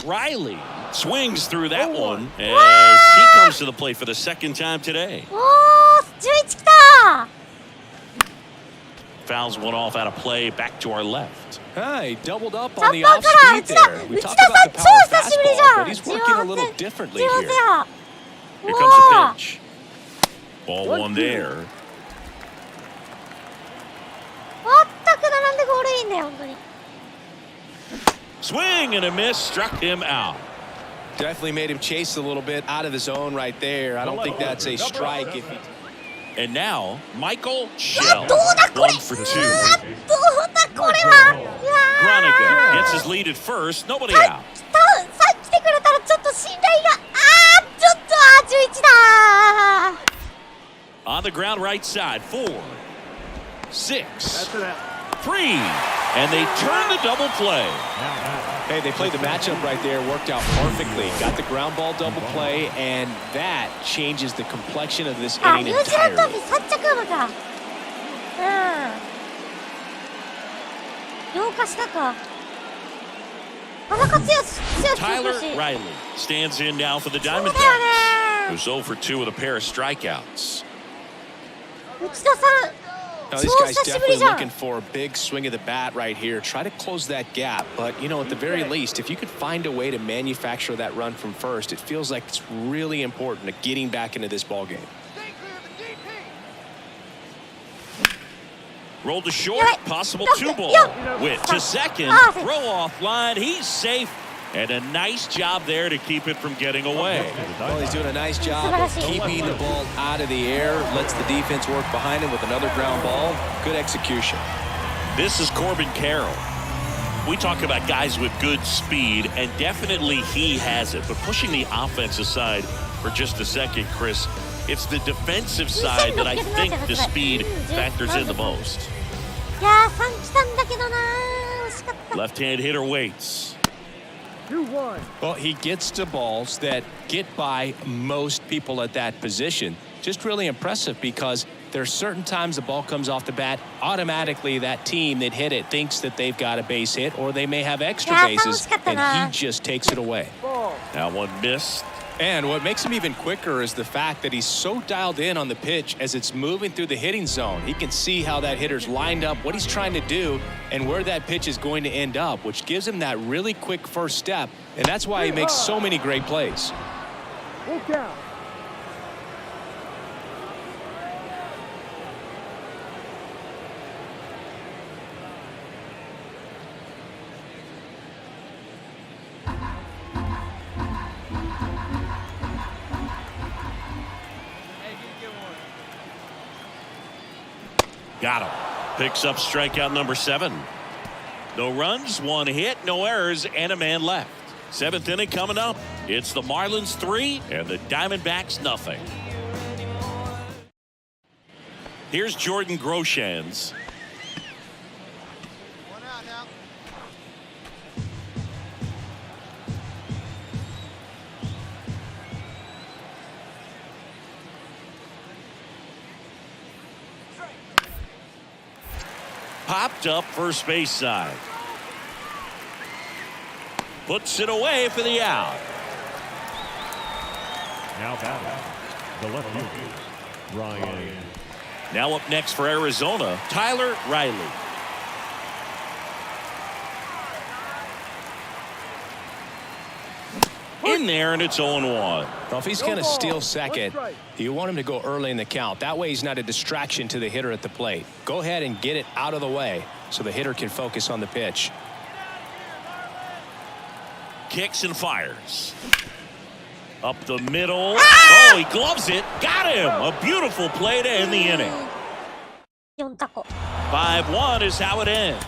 Riley swings through that one as he comes to the plate for the second time today. Fouls one off out of play back to our left. He doubled up on the off speed there. We talked about the power fastball, but he's working a little differently here. Here comes the pitch. Ball one there. Swing and a miss, struck him out. Definitely made him chase a little bit out of the zone right there. I don't think that's a strike. And now, Michael Shell, 1 for 2. Gronica gets his lead at first, nobody out. On the ground right side, 4, 6, 3, and they turn the double play. Hey, they played the matchup right there, worked out perfectly. Got the ground ball double play, and that changes the complexion of this inning entirely. Tyler Riley stands in now for the Diamondbacks, who's 0 for 2 with a pair of strikeouts. Now, this guy's definitely looking for a big swing of the bat right here. Try to close that gap. But, you know, at the very least, if you could find a way to manufacture that run from first, it feels like it's really important to getting back into this ball game. Rolled to short, possible 2-ball. Witt to second, throw off line, he's safe. And a nice job there to keep it from getting away. Well, he's doing a nice job of keeping the ball out of the air, lets the defense work behind him with another ground ball. Good execution. This is Corbin Carroll. We talk about guys with good speed, and definitely he has it. But pushing the offense aside for just a second, Chris, it's the defensive side that I think the speed factors in the most. Left-hand hitter waits. Well, he gets to balls that get by most people at that position. Just really impressive because there's certain times the ball comes off the bat, automatically that team that hit it thinks that they've got a base hit or they may have extra bases, and he just takes it away. Now one missed. And what makes him even quicker is the fact that he's so dialed in on the pitch as it's moving through the hitting zone. He can see how that hitter's lined up, what he's trying to do, and where that pitch is going to end up, which gives him that really quick first step, and that's why he makes so many great plays. Got him. Picks up strikeout number 7. No runs, 1 hit, no errors, and a man left. 7th inning coming up. It's the Marlins 3 and the Diamondbacks nothing. Here's Jordan Groshans. Popped up first base side. Puts it away for the out. Now batting, the left fielder, Ryan. Now up next for Arizona, Tyler Riley. in there, and it's 0-1. Well, if he's going to steal second, you want him to go early in the count. That way he's not a distraction to the hitter at the plate. Go ahead and get it out of the way so the hitter can focus on the pitch. Kicks and fires. Up the middle. Oh, he gloves it. Got him. A beautiful play to end the inning. 4タコ。 5-1 is how it ends.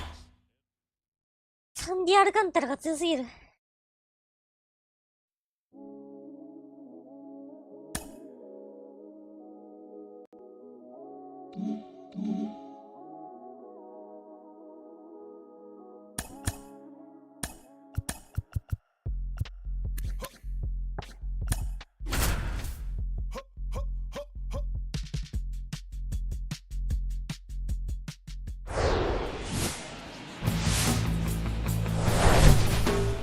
サンディ・アルカンタラが強すぎる。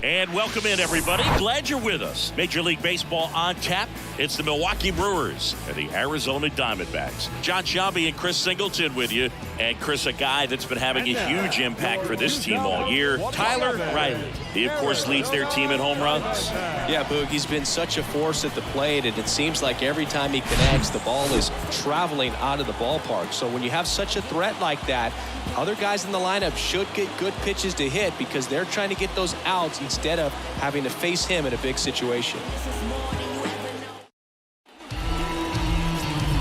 And welcome in, everybody. Glad you're with us. Major League Baseball on tap. It's the Milwaukee Brewers and the Arizona Diamondbacks. John Sciambi and Chris Singleton with you. And Chris, a guy that's been having a huge impact for this team all year, Tyler Riley. He, of course, leads their team in home runs. Yeah, Boog, he's been such a force at the plate, and it seems like every time he connects, the ball is traveling out of the ballpark. So when you have such a threat like that, other guys in the lineup should get good pitches to hit because they're trying to get those outs instead of having to face him in a big situation.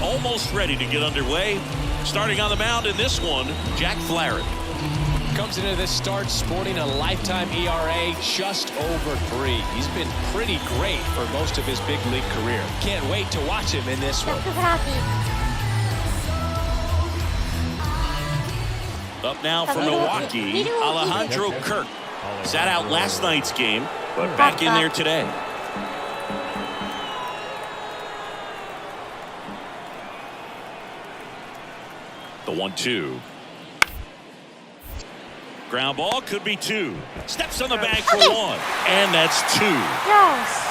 Almost ready to get underway. Starting on the mound in this one, Jack Flaherty. Comes into this start sporting a lifetime ERA just over 3. He's been pretty great for most of his big league career. Can't wait to watch him in this one. Up now for Milwaukee, Alejandro Kirk. Sat out last night's game, but back in there today. The 1-2. Ground ball could be 2. Steps on the bag for 1. And that's 2. Yes.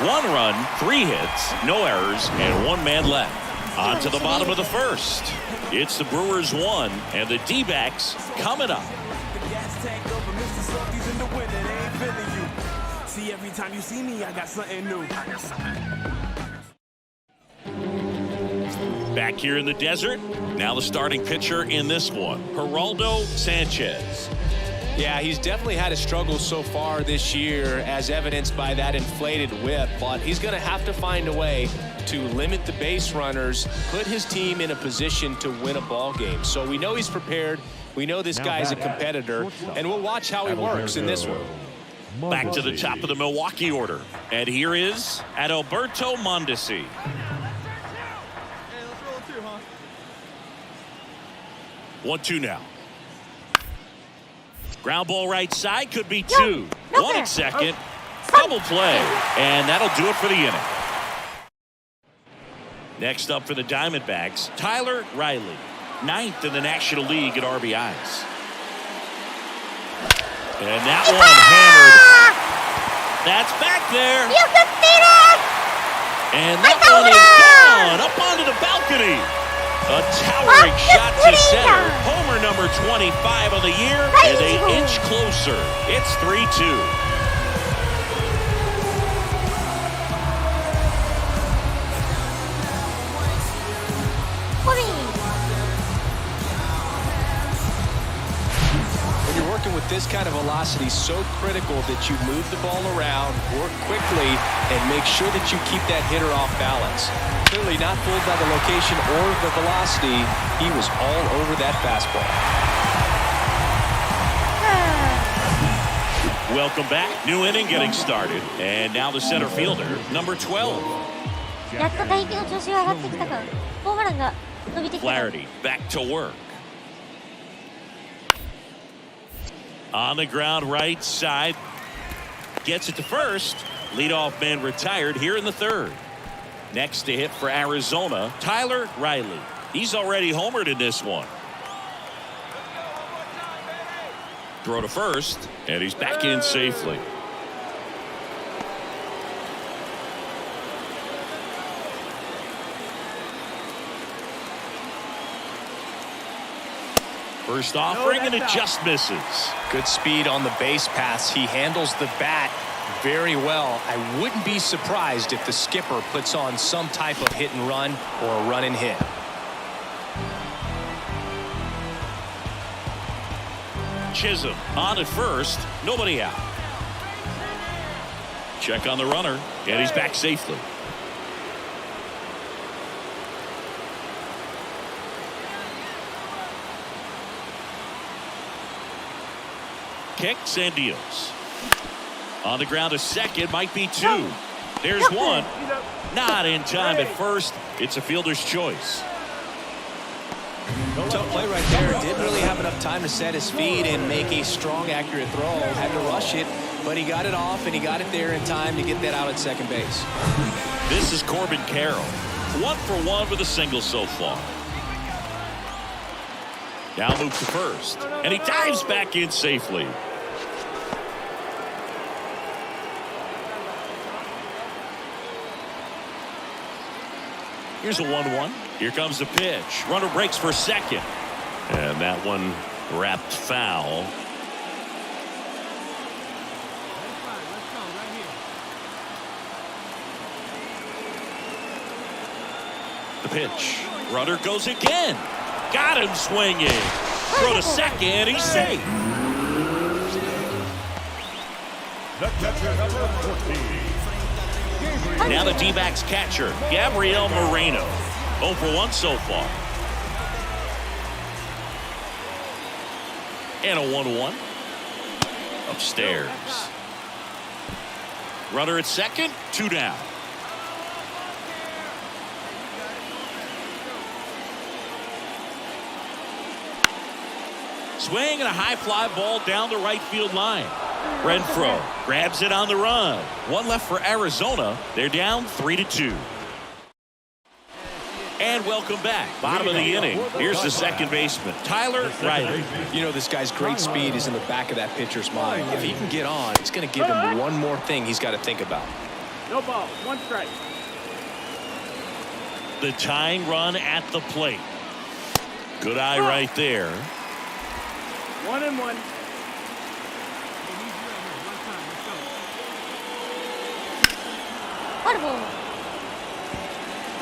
1 run, 3 hits, no errors, and 1 man left. On to the bottom of the first. It's the Brewers 1 and the D-backs coming up. See, every time you see me, I got something new. Back here in the desert, now the starting pitcher in this one, Geraldo Sanchez. Yeah, he's definitely had a struggle so far this year, as evidenced by that inflated whip, but he's going to have to find a way to limit the base runners, put his team in a position to win a ball game. So we know he's prepared. We know this guy's a competitor, and we'll watch how he works in this one. Back to the top of the Milwaukee order. And here is Adalberto Mondesi. 1-2 now. Ground ball right side could be 2. 1 at second. Double play. And that'll do it for the inning. Next up for the Diamondbacks, Tyler Riley. 9th in the National League at RBIs. And that one hammered. That's back there. And that one is gone up onto the balcony. A towering shot to center. Homer number 25 of the year, and they inch closer. It's 3-2. With this kind of velocity, so critical that you move the ball around, work quickly, and make sure that you keep that hitter off balance. Clearly not fooled by the location or the velocity. He was all over that fastball. Welcome back. New inning getting started. And now the center fielder, number 12. Flaherty back to work. On the ground right side. Gets it to first. Leadoff man retired here in the 3rd. Next to hit for Arizona, Tyler Riley. He's already homered in this one. Throw to first, and he's back in safely. First offering, and it just misses. Good speed on the base pass. He handles the bat very well. I wouldn't be surprised if the skipper puts on some type of hit and run or a run and hit. Chisholm on at first, nobody out. Check on the runner, and he's back safely. Kicks and deals. On the ground to second, might be two. There's one. Not in time at first. It's a fielder's choice. Tough play right there. Didn't really have enough time to set his feet and make a strong, accurate throw. Had to rush it, but he got it off, and he got it there in time to get that out at second base. This is Corbin Carroll. 1 for 1 with a single so far. Now move to first, and he dives back in safely. Here's a 1-1. Here comes the pitch. Runner breaks for second. And that one wrapped foul. The pitch. Runner goes again. Got him swinging. Throw to second. He's safe. The catcher, number 14. Now the D-backs catcher, Gabriel Moreno. 0 for 1 so far. And a 1-1. Upstairs. Runner at second, 2 down. Swing and a high fly ball down the right field line. Renfroe grabs it on the run. 1 left for Arizona. They're down 3-2. And welcome back. Bottom of the inning. Here's the second baseman, Tyler Riley. You know, this guy's great speed is in the back of that pitcher's mind. If he can get on, it's going to give him one more thing he's got to think about. No ball, 1 strike. The tying run at the plate. Good eye right there. 1-1.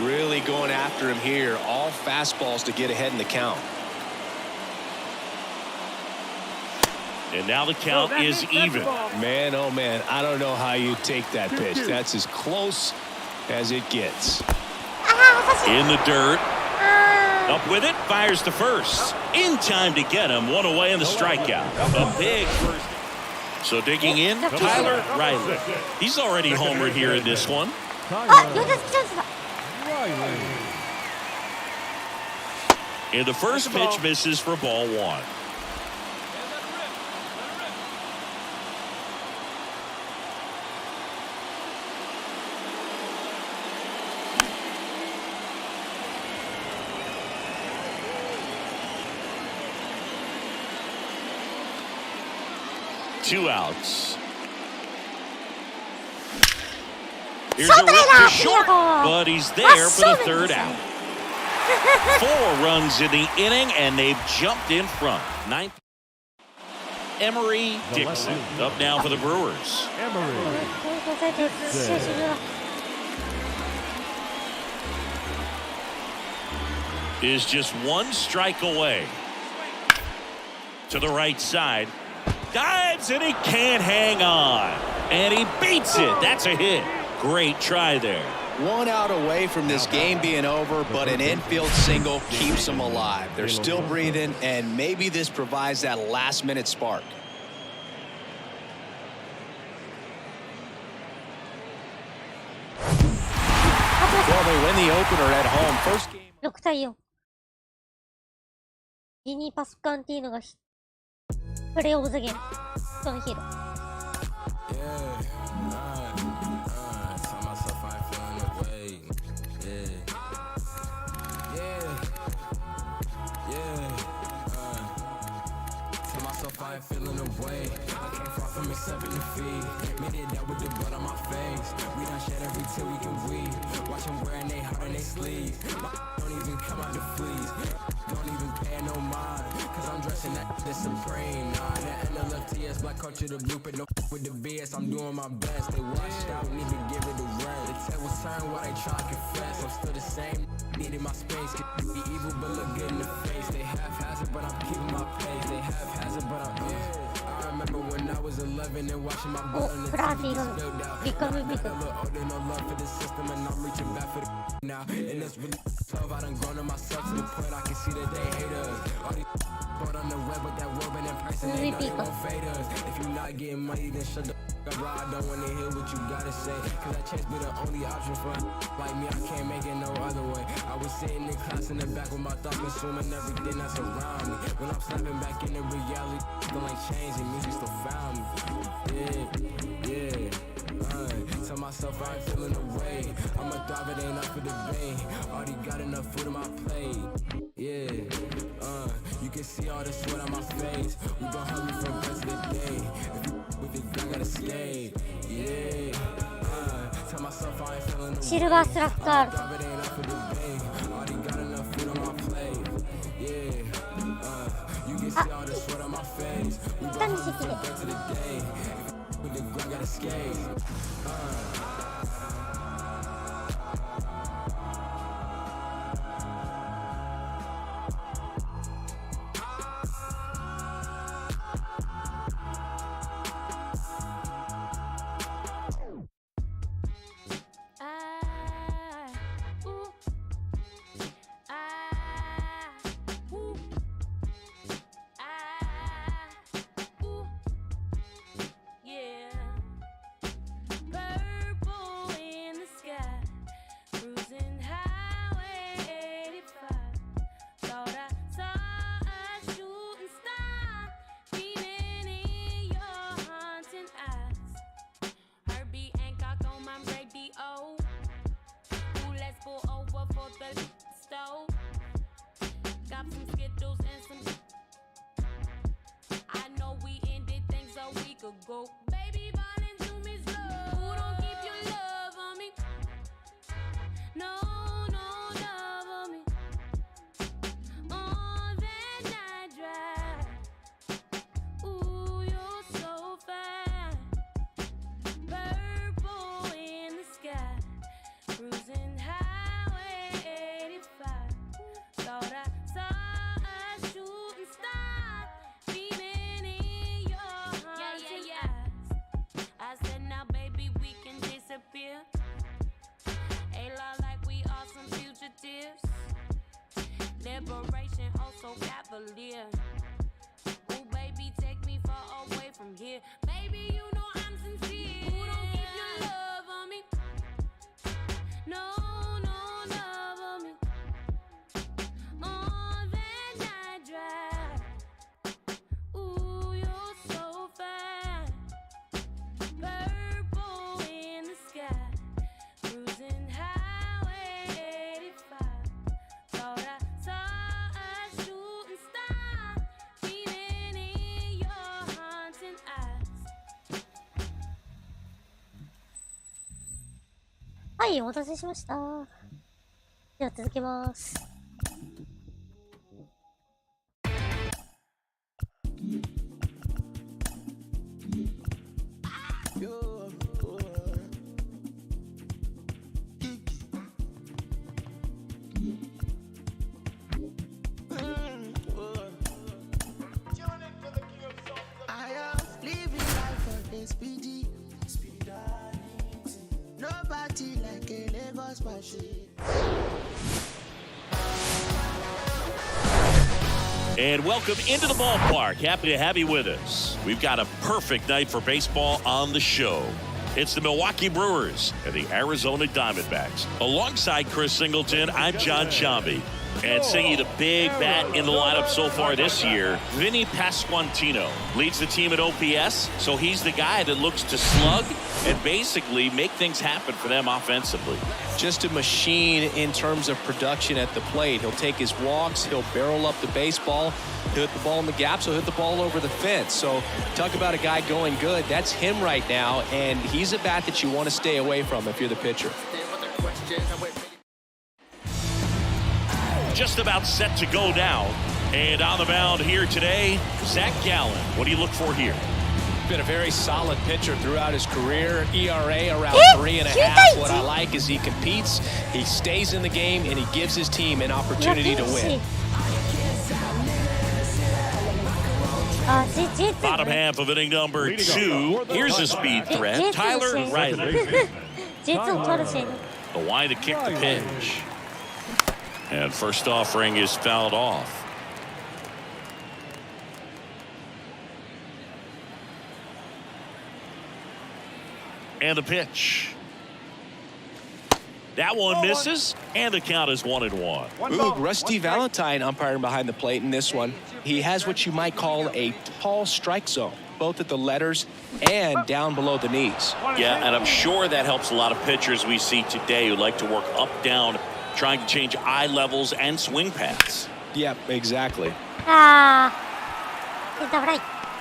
Really going after him here. All fastballs to get ahead in the count. And now the count is even. Man, oh man, I don't know how you take that pitch. That's as close as it gets. In the dirt. Up with it, fires to first. In time to get him. 1 away in the strikeout. A big first. So digging in, Tyler Riley. He's already homered here in this one. And the first pitch misses for ball 1. Two outs. Here's a rip to short, but he's there for the third out. 4 runs in the inning, and they've jumped in front. 9th. Emery Dixon up now for the Brewers. Is just 1 strike away. To the right side. Dives, and he can't hang on. And he beats it. That's a hit. Great try there. 1 out away from this game being over, but an infield single keeps them alive. They're still breathing, and maybe this provides that last-minute spark. Well, they win the opener at home. First game. 6対4。ギニーパスカンティーノがプレーオブザゲーム。そのヒーロー。I ain't feeling away. I came far from accepting defeat. Made it out with the blood on my face. We done shed every tear we can weep. Watch them wearing they heart and they sleeves. Don't even come out the fleas. Don't even pay no mind. Cause I'm dressing that this supreme. Nah, that NLFTS, black culture, the blueprint. No with the BS, I'm doing my best. They washed out, need to give it a rest. The table turn while they try to confess. I'm still the same. Needed my space. Could be evil, but look good in the face. They haphazard, but I'm keeping my pace. They haphazard, but I'm I remember when I was 11 and watching my butt on the TV get spilled out. I got a little older, no love for the system, and I'm reaching back for the now. And it's really tough. I done grown on myself to the point I can see that they hate us. All these bought on the web with that woman in person, they know they won't fade us. If you're not getting money, then shut the up. I don't wanna hear what you gotta say. Cause that chance be the only option for like me. I can't make it no other way. I was sitting in class in the back with my thoughts consuming everything that's around me. When I'm snapping back into reality, still ain't changing. Music still found me. Yeah. Tell myself I ain't feeling the way. I'ma thrive, it ain't up for debate. Already got enough food on my plate. Yeah. You can see all the sweat on my face. We gon' help me from rest of the day. If you with it, I gotta stay. Yeah. Tell myself I ain't feeling the way. シルバースラッガー Thrive, it ain't up for debate. Already got enough food on my plate. Yeah. You can see all the sweat on my face. We gon' help me from rest of the day. With it, I gotta skate. Go, baby, falling to me slow. Who don't keep your love on me? No love on me. On that night drive, ooh, you're so fine. Purple in the sky, cruising highway 85. Thought I saw a shooting star beaming in your haunting eyes. I said, now baby, we can disappear. A lot like we are some fugitives. Liberation, oh so cavalier. Ooh, baby, take me far away from here. Baby, you know I'm sincere. Who don't keep your love on me? No love on me. On that night drive, ooh, you're so fine. Purple in the sky, cruising highway 85. Thought I saw a shooting star beaming in your haunting eyes. はい、お待たせしました。では続けます。I am living life on SPD. Nobody like a Lagos machine. And welcome into the ballpark. Happy to have you with us. We've got a perfect night for baseball on the show. It's the Milwaukee Brewers and the Arizona Diamondbacks. Alongside Chris Singleton, I'm John Shambi. And singing the big bat in the lineup so far this year, Vinny Pasquantino leads the team at OPS, so he's the guy that looks to slug and basically make things happen for them offensively. Just a machine in terms of production at the plate. He'll take his walks, he'll barrel up the baseball, he'll hit the ball in the gaps, he'll hit the ball over the fence. So talk about a guy going good. That's him right now, and he's a bat that you want to stay away from if you're the pitcher. just about set to go now. And on the mound here today, Zach Gallen. What do you look for here? Been a very solid pitcher throughout his career. ERA around 3.5. What I like is he competes, he stays in the game, and he gives his team an opportunity to win. Bottom half of inning number 2. Here's a speed threat. Tyler Riley. The wide to kick the pitch. And first offering is fouled off. And the pitch. That one misses, and the count is 1-1. Ooh, Rusty Valentine umpiring behind the plate in this one. He has what you might call a tall strike zone, both at the letters and down below the knees. Yeah, and I'm sure that helps a lot of pitchers we see today who like to work up, down, trying to change eye levels and swing paths. Yep, exactly.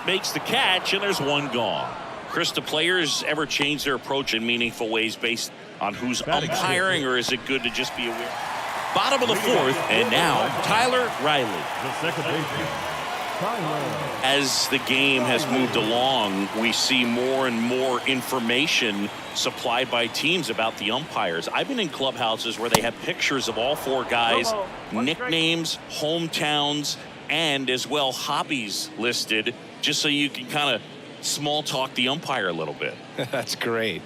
Makes the catch, and there's one gone. Chris, do players ever change their approach in meaningful ways based on who's umpiring, or is it good to just be aware? Bottom of the 4th, and now Tyler Riley. The second baseman, Tyler. As the game has moved along, we see more and more information supplied by teams about the umpires. I've been in clubhouses where they have pictures of all 4 guys, nicknames, hometowns, and as well hobbies listed, just so you can kind of small talk the umpire a little bit. That's great.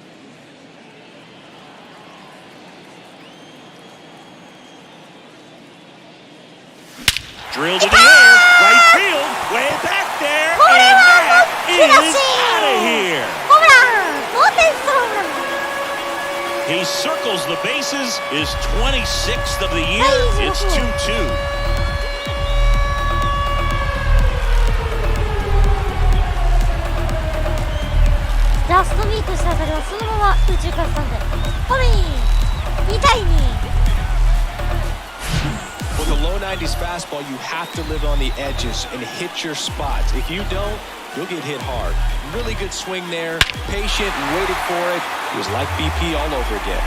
Drilled in the air, right field, way back there, and that is out of here. He circles the bases, his 26th of the year. It's 2-2. With a low 90s fastball, you have to live on the edges and hit your spots. If you don't, you'll get hit hard. Really good swing there, patient, waited for it. It was like BP all over again.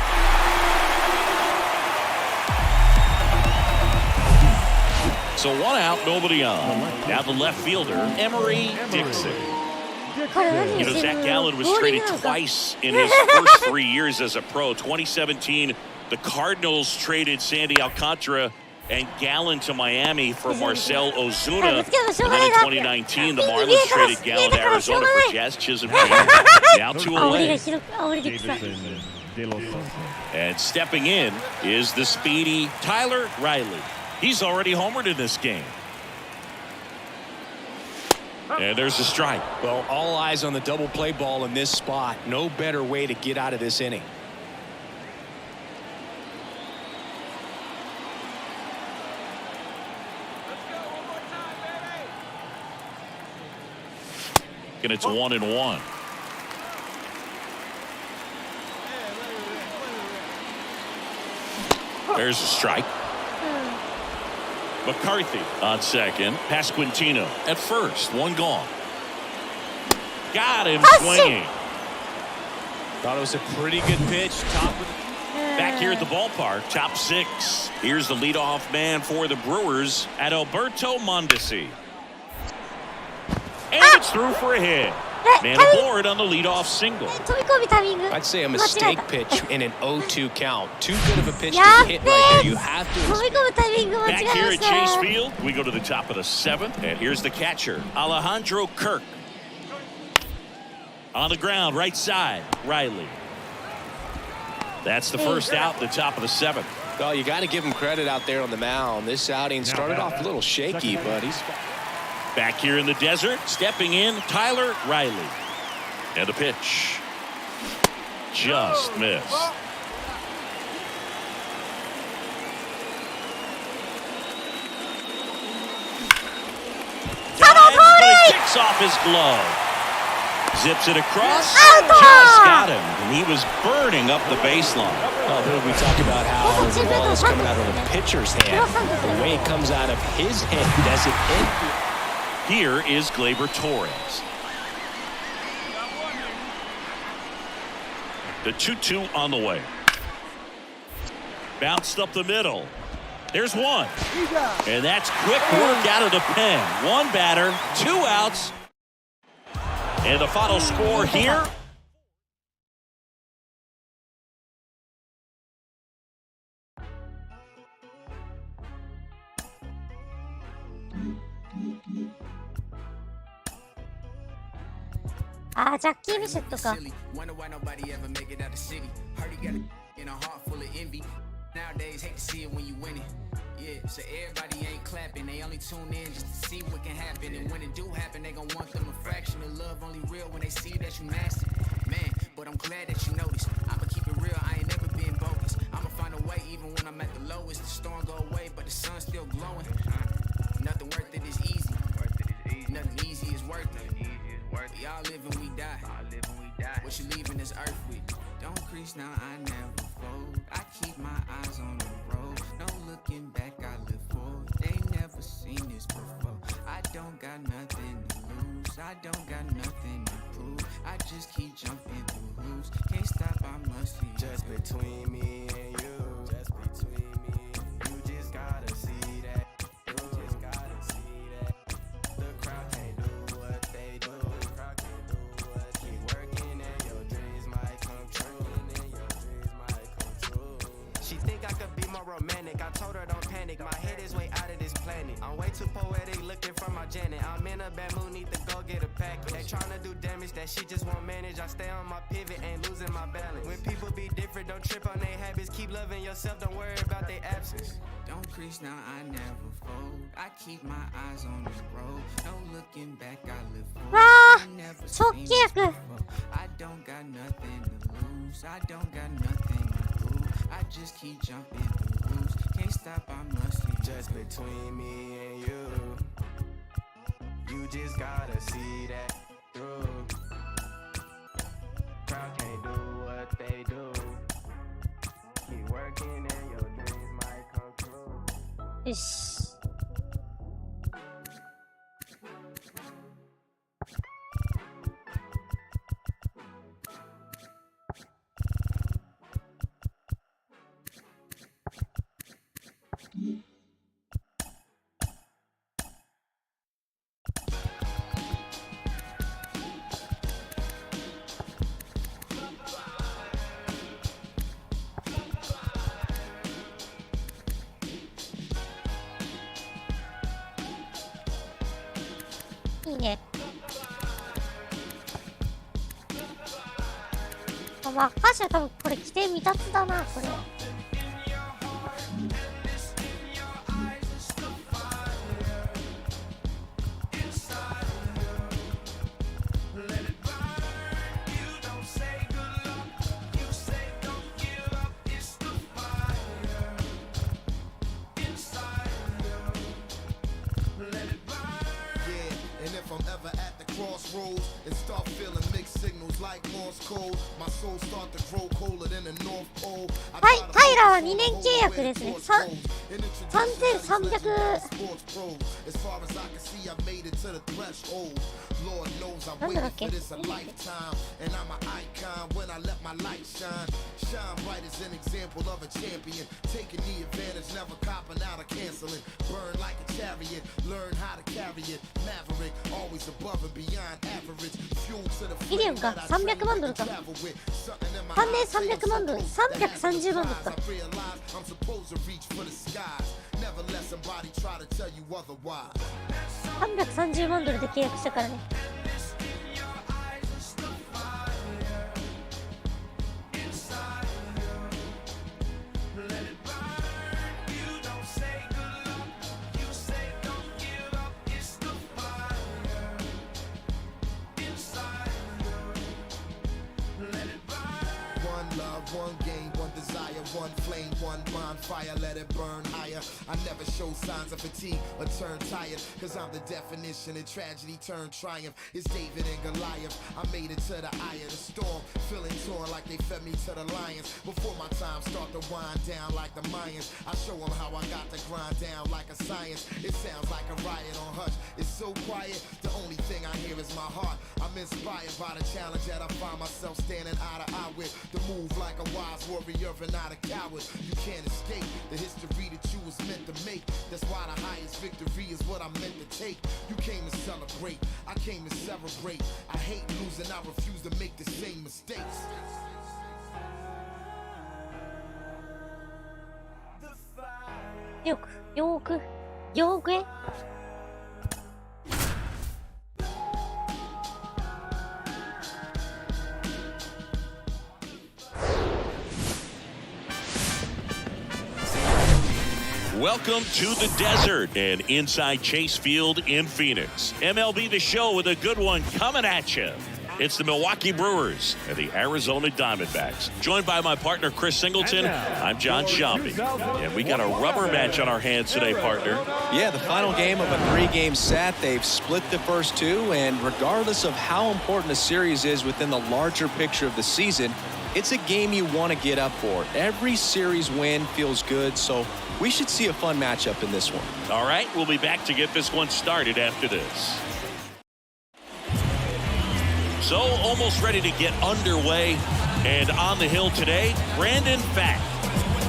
So 1 out, nobody on. Now the left fielder, Emery Dixon. You know, Zach Gallen was traded twice in his first 3 years as a pro. 2017, the Cardinals traded Sandy Alcantara and Gallen to Miami for Marcel Ozuna. And then in 2019, the Marlins traded Gallen to Arizona for Jazz Chisholm. Now to LA. And stepping in is the speedy Tyler Riley. He's already homered in this game. And there's a strike. Well, all eyes on the double play ball in this spot. No better way to get out of this inning. And it's 1-1. There's a strike. McCarthy on second. Pasquantino at first. 1 gone. Got him swinging. Thought it was a pretty good pitch. Back here at the ballpark, top 6. Here's the leadoff man for the Brewers, Adalberto Mondesi. And it's through for a hit. Man aboard on the leadoff single. I'd say a mistake pitch in an 0-2 count. Too good of a pitch to hit right there. You have to. Back here at Chase Field, we go to the top of the 7th, and here's the catcher, Alejandro Kirk. On the ground, right side, Riley. That's the first out, the top of the 7th. Well, you got to give him credit out there on the mound. This outing started off a little shaky, but he's back here in the desert, stepping in, Tyler Riley. And the pitch. Just missed. Dives, but he kicks off his glove. Zips it across. Just got him. And he was burning up the baseline. Oh, there we talk about how the ball is coming out of the pitcher's hand. The way it comes out of his hand as it hit. Here is Gleyber Torres. The 2-2 on the way. Bounced up the middle. There's one. And that's quick work out of the pen. One batter, 2 outs. And the final score here. Ah, ジャッキー・ビシェットか。 Wonder why nobody ever make it out the city. Heard he got in a heart full of envy. Nowadays, hate to see it when you win it. Yeah, so everybody ain't clapping. They only tune in just to see what can happen. And when it do happen, they gon' want them a fraction of love. Only real when they see that you nasty. Man, but I'm glad that you noticed. I'ma keep it real, I ain't never been bogus. I'ma find a way even when I'm at the lowest. The storm go away, but the sun's still glowing. Nothing worth it is easy. Nothing easy is worth it. We all live and we die. What you leaving this earth with? Don't crease now, I never fold. I keep my eyes on the road. No looking back, I live forward. They never seen this before. I don't got nothing to lose. I don't got nothing to prove. I just keep jumping through hoops. Can't stop, I must see. Just between me and you. Just between me. You just gotta see that. You just gotta see that. The crowd can't do what they do. The crowd can't do what keep working and your dreams might come true. She think I could be more romantic. I told her don't panic. My head is way out of this planet. I'm way too poetic looking for my Janet. I'm in a bad mood, need to go get a package. They tryna do damage that she just won't manage. I stay on my pivot, ain't losing my balance. When people be different, don't trip on their habits. Keep loving yourself, don't worry about their absence. Don't crease now, I never fold. I keep my eyes on the road. No looking back, I live forward. わあ、 長期契約。 I don't got nothing to lose. I don't got nothing to prove. I just keep jumping through hoops. Can't stop, I must see. Just between me and you. You just gotta see that through. Crowd can't do what they do. Keep working and your dreams might come true. よし。いいね。まあ、歌詞は多分これ規定未達だな、これ。はい、タイラーは2年契約ですね。3300。なんだっけ。ミリオンか、300万ドルか。3年300万ドル、330万ドルか。330万ドルで契約したからね。One game, one desire, one flame, one bonfire, let it burn higher. I never show signs of fatigue or turn tired, cause I'm the definition of tragedy turned triumph. It's David and Goliath. I made it to the eye of the storm, feeling torn like they fed me to the lions. Before my time start to wind down like the Mayans, I show them how I got to grind down like a science. It sounds like a riot on hush. It's so quiet, the only thing I hear is my heart. I'm inspired by the challenge that I find myself standing eye to eye with. The move like a wise warrior and not a coward. You can't escape the history that you was meant to make. That's why the highest victory is what I'm meant to take. You came to celebrate, I came to celebrate. I hate losing, I refuse to make the same mistakes. Welcome to the desert and inside Chase Field in Phoenix. MLB The Show with a good one coming at you. It's the Milwaukee Brewers and the Arizona Diamondbacks. Joined by my partner, Chris Singleton. I'm John Shambi. And we got a rubber match on our hands today, partner. Yeah, the final game of a 3-game set. They've split the first two, and regardless of how important a series is within the larger picture of the season, it's a game you want to get up for. Every series win feels good, so we should see a fun matchup in this one. All right, we'll be back to get this one started after this. So, almost ready to get underway. And on the hill today, Brandon Fack.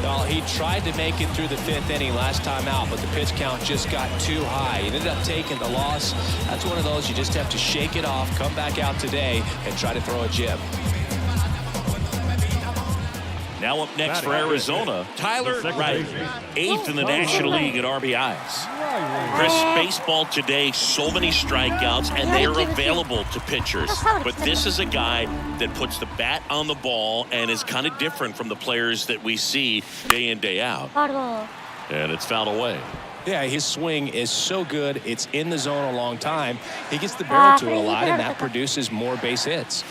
Well, he tried to make it through the 5th inning last time out, but the pitch count just got too high. He ended up taking the loss. That's one of those you just have to shake it off, come back out today, and try to throw a jib. Now up next for Arizona, Tyler Riley, 8th in the National League at RBIs. Chris, baseball today, so many strikeouts, and they are available to pitchers. But this is a guy that puts the bat on the ball and is kind of different from the players that we see day in, day out. And it's fouled away. Yeah, his swing is so good. It's in the zone a long time. He gets the barrel to it a lot, and that produces more base hits.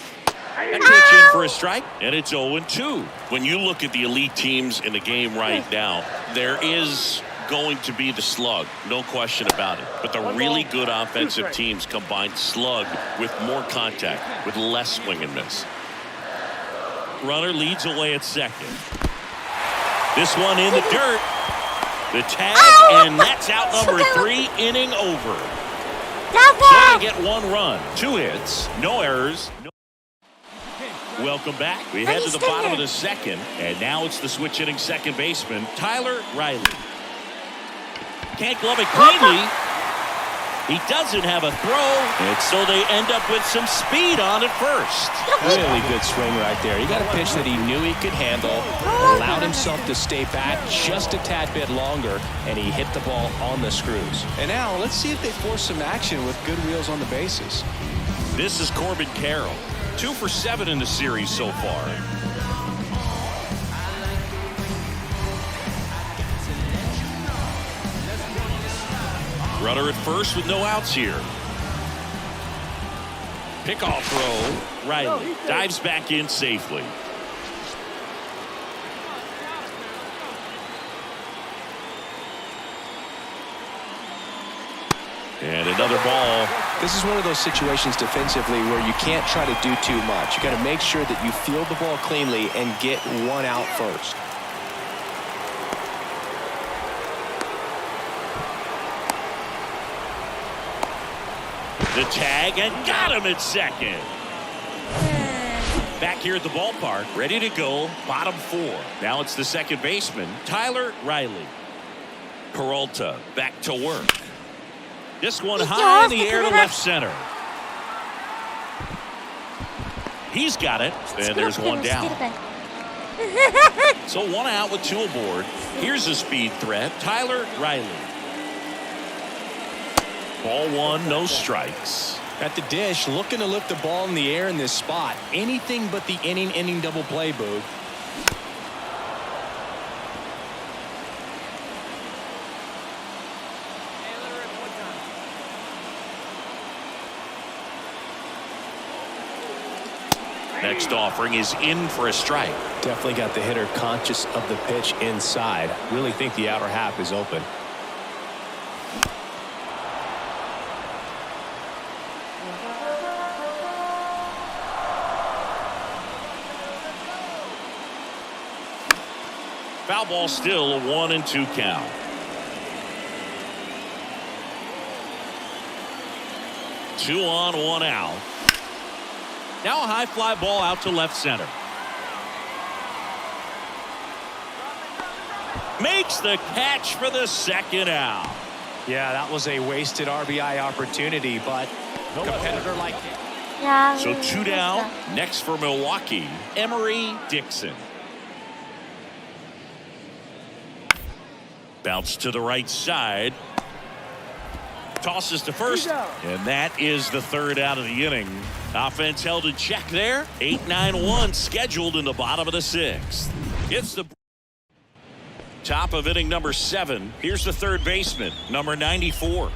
That pitch in for a strike, and it's 0-2. When you look at the elite teams in the game right now, there is going to be the slug, no question about it. But the really good offensive teams combine slug with more contact, with less swing and miss. Runner leads away at second. This one in the dirt. The tag, and that's out number 3, inning over. So they get 1 run, 2 hits, no errors. Welcome back. We head to the bottom of the 2nd, and now it's the switch-hitting second baseman, Tyler Riley. Can't glove it cleanly. He doesn't have a throw, and so they end up with some speed on at first. Really good swing right there. He got a pitch that he knew he could handle, allowed himself to stay back just a tad bit longer, and he hit the ball on the screws. And now let's see if they force some action with good wheels on the bases. This is Corbin Carroll. 2 for 7 in the series so far. Runner at first with no outs here. Pickoff throw. Riley dives back in safely. And another ball. This is one of those situations defensively where you can't try to do too much. You got to make sure that you field the ball cleanly and get 1 out first. The tag, and got him at second. Back here at the ballpark, ready to go, bottom 4. Now it's the second baseman, Tyler Riley. Peralta back to work. This one high in the air to left center. He's got it, and there's 1 down. So 1 out with 2 aboard. Here's a speed threat, Tyler Riley. Ball 1, no strikes. At the dish, looking to lift the ball in the air in this spot. Anything but the inning double play, Boog. Next offering is in for a strike. Definitely got the hitter conscious of the pitch inside. Really think the outer half is open. Foul ball still, a 1-2 count. Two on, 1 out. Now a high fly ball out to left center. makes the catch for the second out. Yeah, that was a wasted RBI opportunity, but no competitor like it. いやー So 2 down. Next for Milwaukee, Emery Dixon. Bounce to the right side. Tosses to first, and that is the third out of the inning. Offense held in check there. 8-9-1 scheduled in the bottom of the sixth. It's the top of inning number 7. Here's the third baseman, number 94.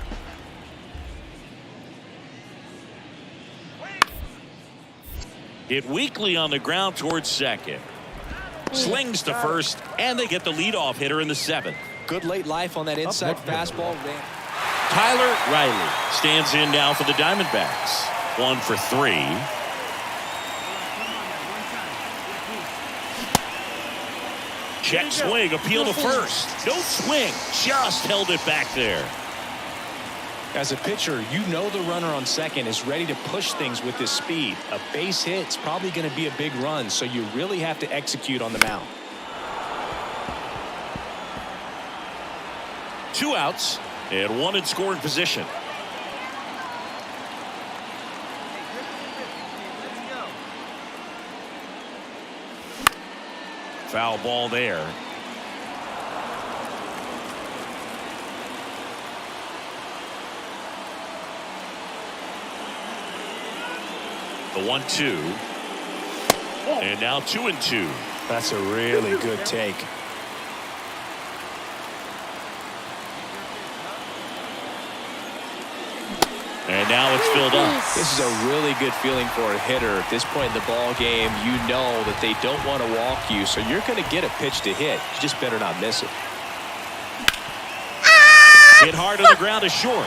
Hit weakly on the ground towards second. Slings to first, and they get the leadoff hitter in the 7th. Good late life on that inside fastball. Tyler Riley stands in now for the Diamondbacks. 1 for 3. Check swing, appeal to first. No swing, just held it back there. As a pitcher, you know the runner on second is ready to push things with his speed. A base hit's probably going to be a big run, so you really have to execute on the mound. 2 outs and 1 in scoring position. Foul ball there. The 1-2. And now 2-2. That's a really good take. And now it's filled up. This is a really good feeling for a hitter at this point in the ball game. You know that they don't want to walk you, so you're going to get a pitch to hit. You just better not miss it. Hit hard on the ground to short.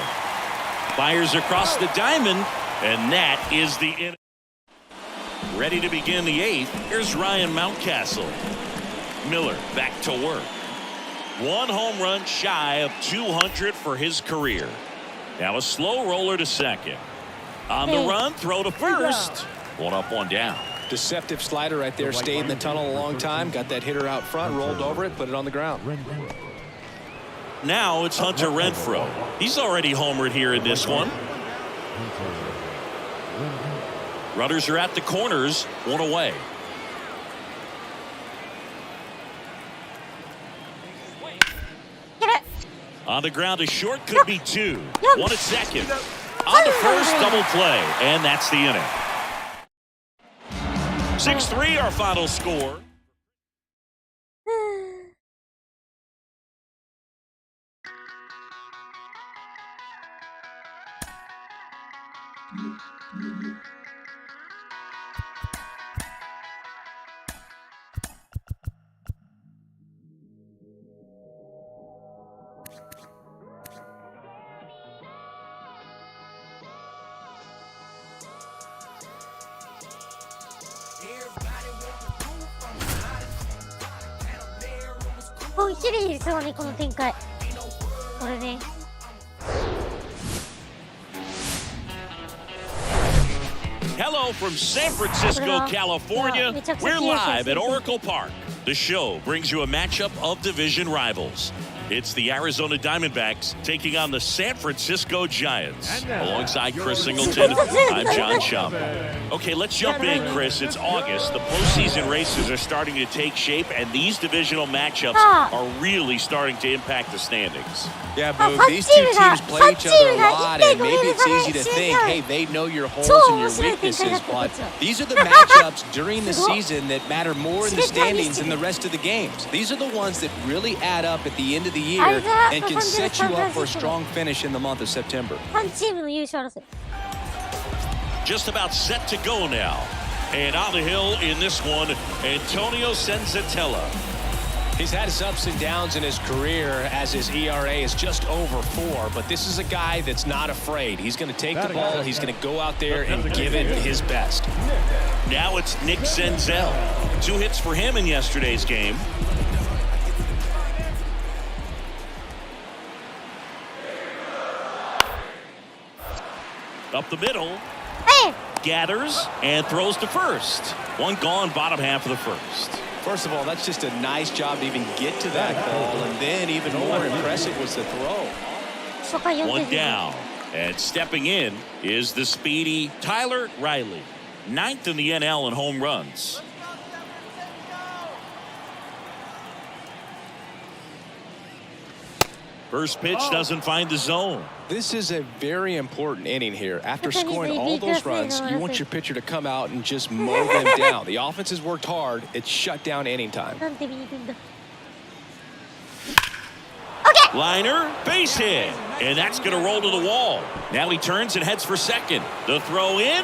Fires across the diamond, and that is the inning. Ready to begin the 8th. Here's Ryan Mountcastle. Miller back to work. 1 home run shy of 200 for his career. Now a slow roller to second. On the run, throw to first. 1 up, 1 down. Deceptive slider right there. Stayed in the tunnel a long time. Got that hitter out front, rolled over it, put it on the ground. Now it's Hunter Renfroe. He's already homered here in this one. Runners are at the corners, 1 away. On the ground to short, could be 2. 1 at second. On to first, double play, and that's the inning. 6-3 our final score.もう綺麗ですよね、この展開。これね。Hello from San Francisco, California. We're live at Oracle Park. The show brings you a matchup of division rivals. It's the Arizona Diamondbacks taking on the San Francisco Giants. Alongside Chris Singleton, I'm John Chum. Okay, let's jump in, Chris. It's August. The postseason races are starting to take shape, and these divisional matchups are really starting to impact the standings. Yeah, Boog, these two teams play each other a lot, and maybe it's easy to think, hey, they know your holes and your weaknesses, but these are the matchups during the season that matter more in the standings than the rest of the games. These are the ones that really add up at the end of the year and can set you up for a strong finish in the month of September. Just about set to go now. And on the hill in this one, Antonio Senzatella. He's had his ups and downs in his career as his ERA is just over 4, but this is a guy that's not afraid. He's going to take the ball, he's going to go out there and give it his best. Now it's Nick Senzel. 2 hits for him in yesterday's game. Up the middle. Gathers and throws to first. 1 gone, bottom half of the first. First of all, that's just a nice job to even get to that ball, and then even more impressive was the throw. 初回4 One 点 down. And stepping in is the speedy Tyler Riley. 9th in the NL in home runs. First pitch doesn't find the zone. This is a very important inning here. After scoring all those runs, you want your pitcher to come out and just mow them down. The offense has worked hard. It's shut down inning time. なんて見に行くんだ。 Liner, base hit. And that's going to roll to the wall. Now he turns and heads for second. The throw in,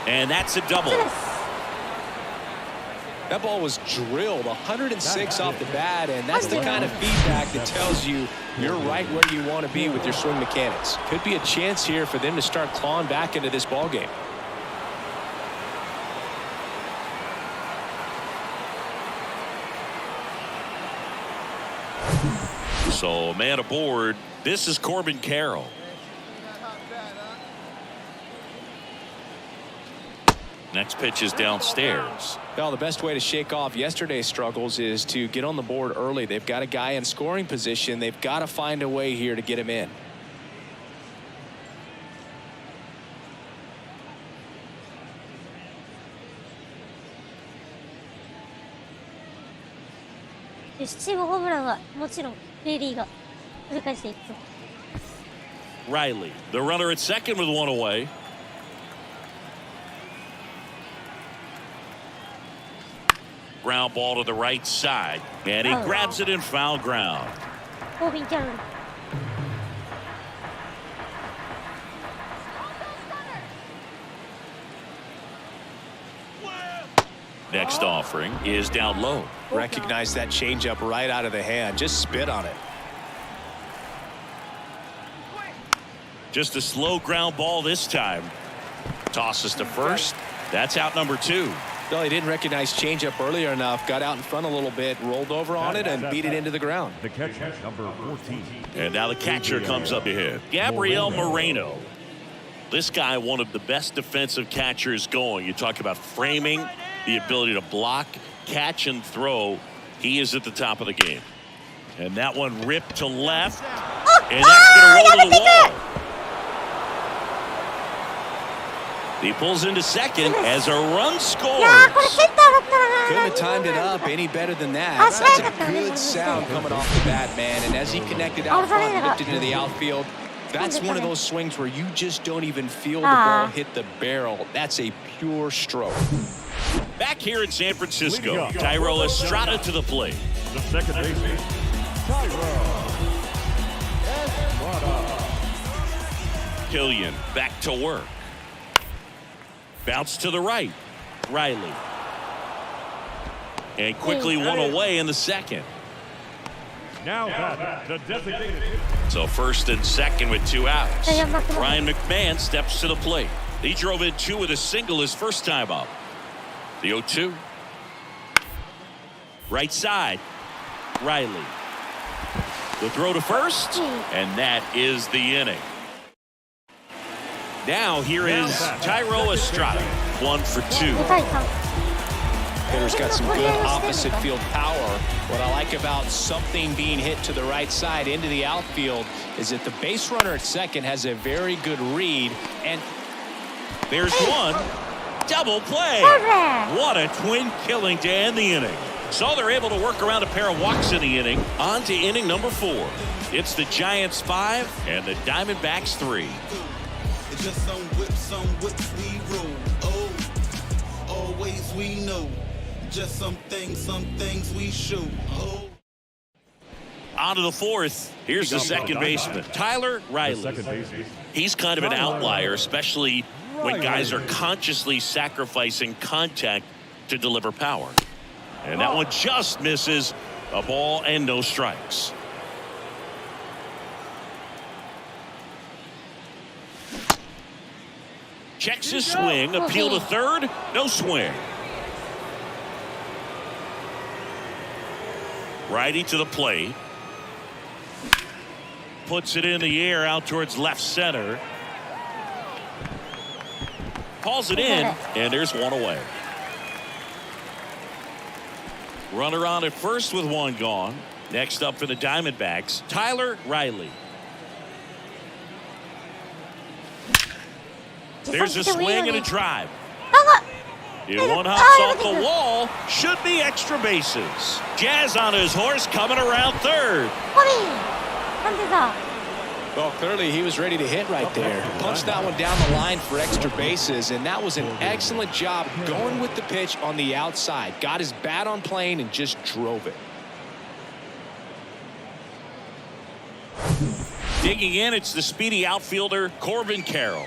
and that's a double. That ball was drilled 106 off the bat, and that's the kind of feedback that tells you you're right where you want to be with your swing mechanics. Could be a chance here for them to start clawing back into this ball game. So, man aboard. This is Corbin Carroll. Next pitch is downstairs. Well, the best way to shake off yesterday's struggles is to get on the board early. They've got a guy in scoring position. They've got to find a way here to get him in.チームホームランはもちろんレイリーが繰り返していく。 Riley, the runner at second with one away. Ground ball to the right side, and he grabs it in foul ground. コービン・キャロル。 Next offering is down low. Recognize that changeup right out of the hand. Just spit on it. Just a slow ground ball this time. Tosses to first. That's out number 2. Well, he didn't recognize changeup earlier enough. Got out in front a little bit, rolled over on it, and beat it into the ground. The catcher, number 14. And now the catcher comes up ahead. Gabriel Moreno. This guy, one of the best defensive catchers going. You talk about framing, the ability to block, catch, and throw. He is at the top of the game. And that one ripped to left. And that's going to roll to the wall. He pulls into second as a run scores. Couldn't have timed it up any better than that. That's a good sound coming off the bat, man. And as he connected out front and lifted into the outfield, that's one of those swings where you just don't even feel the ball hit the barrel. That's a pure stroke. Back here in San Francisco, Thairo Estrada to the plate. The second baseman, Thairo Estrada. Killian back to work. Bounce to the right. Riley. And quickly one away in the second. Now that the designated. So first and second with 2 outs. Ryan McMahon steps to the plate. He drove in 2 with a single his first time up. The 0-2. Right side. Riley. The throw to first. And that is the inning. Now here is Thairo Estrada. 1 for 2. Hitter's got some good opposite field power. What I like about something being hit to the right side into the outfield is that the base runner at second has a very good read. And there's one. Double play. What a twin killing to end the inning. So they're able to work around a pair of walks in the inning. On to inning number 4. It's the Giants 5 and the Diamondbacks 3. Just some whips we roll. Oh, always we know. Just some things we show. Oh. On to the 4th. Here's the second baseman, Tyler Riley. He's kind of an outlier, especially when guys are consciously sacrificing contact to deliver power. And that one just misses. A ball and no strikes. Checks his swing, appeal to third, no swing. Righty to the plate. Puts it in the air out towards left center. Calls it in, and there's one away. Runner on at first with one gone. Next up for the Diamondbacks, Tyler Riley. There's a swing and a drive. If one hops off the wall, should be extra bases. Jazz on his horse coming around third. Well, clearly he was ready to hit right there. Punched that one down the line for extra bases, and that was an excellent job going with the pitch on the outside. Got his bat on plane and just drove it. Digging in, it's the speedy outfielder, Corbin Carroll.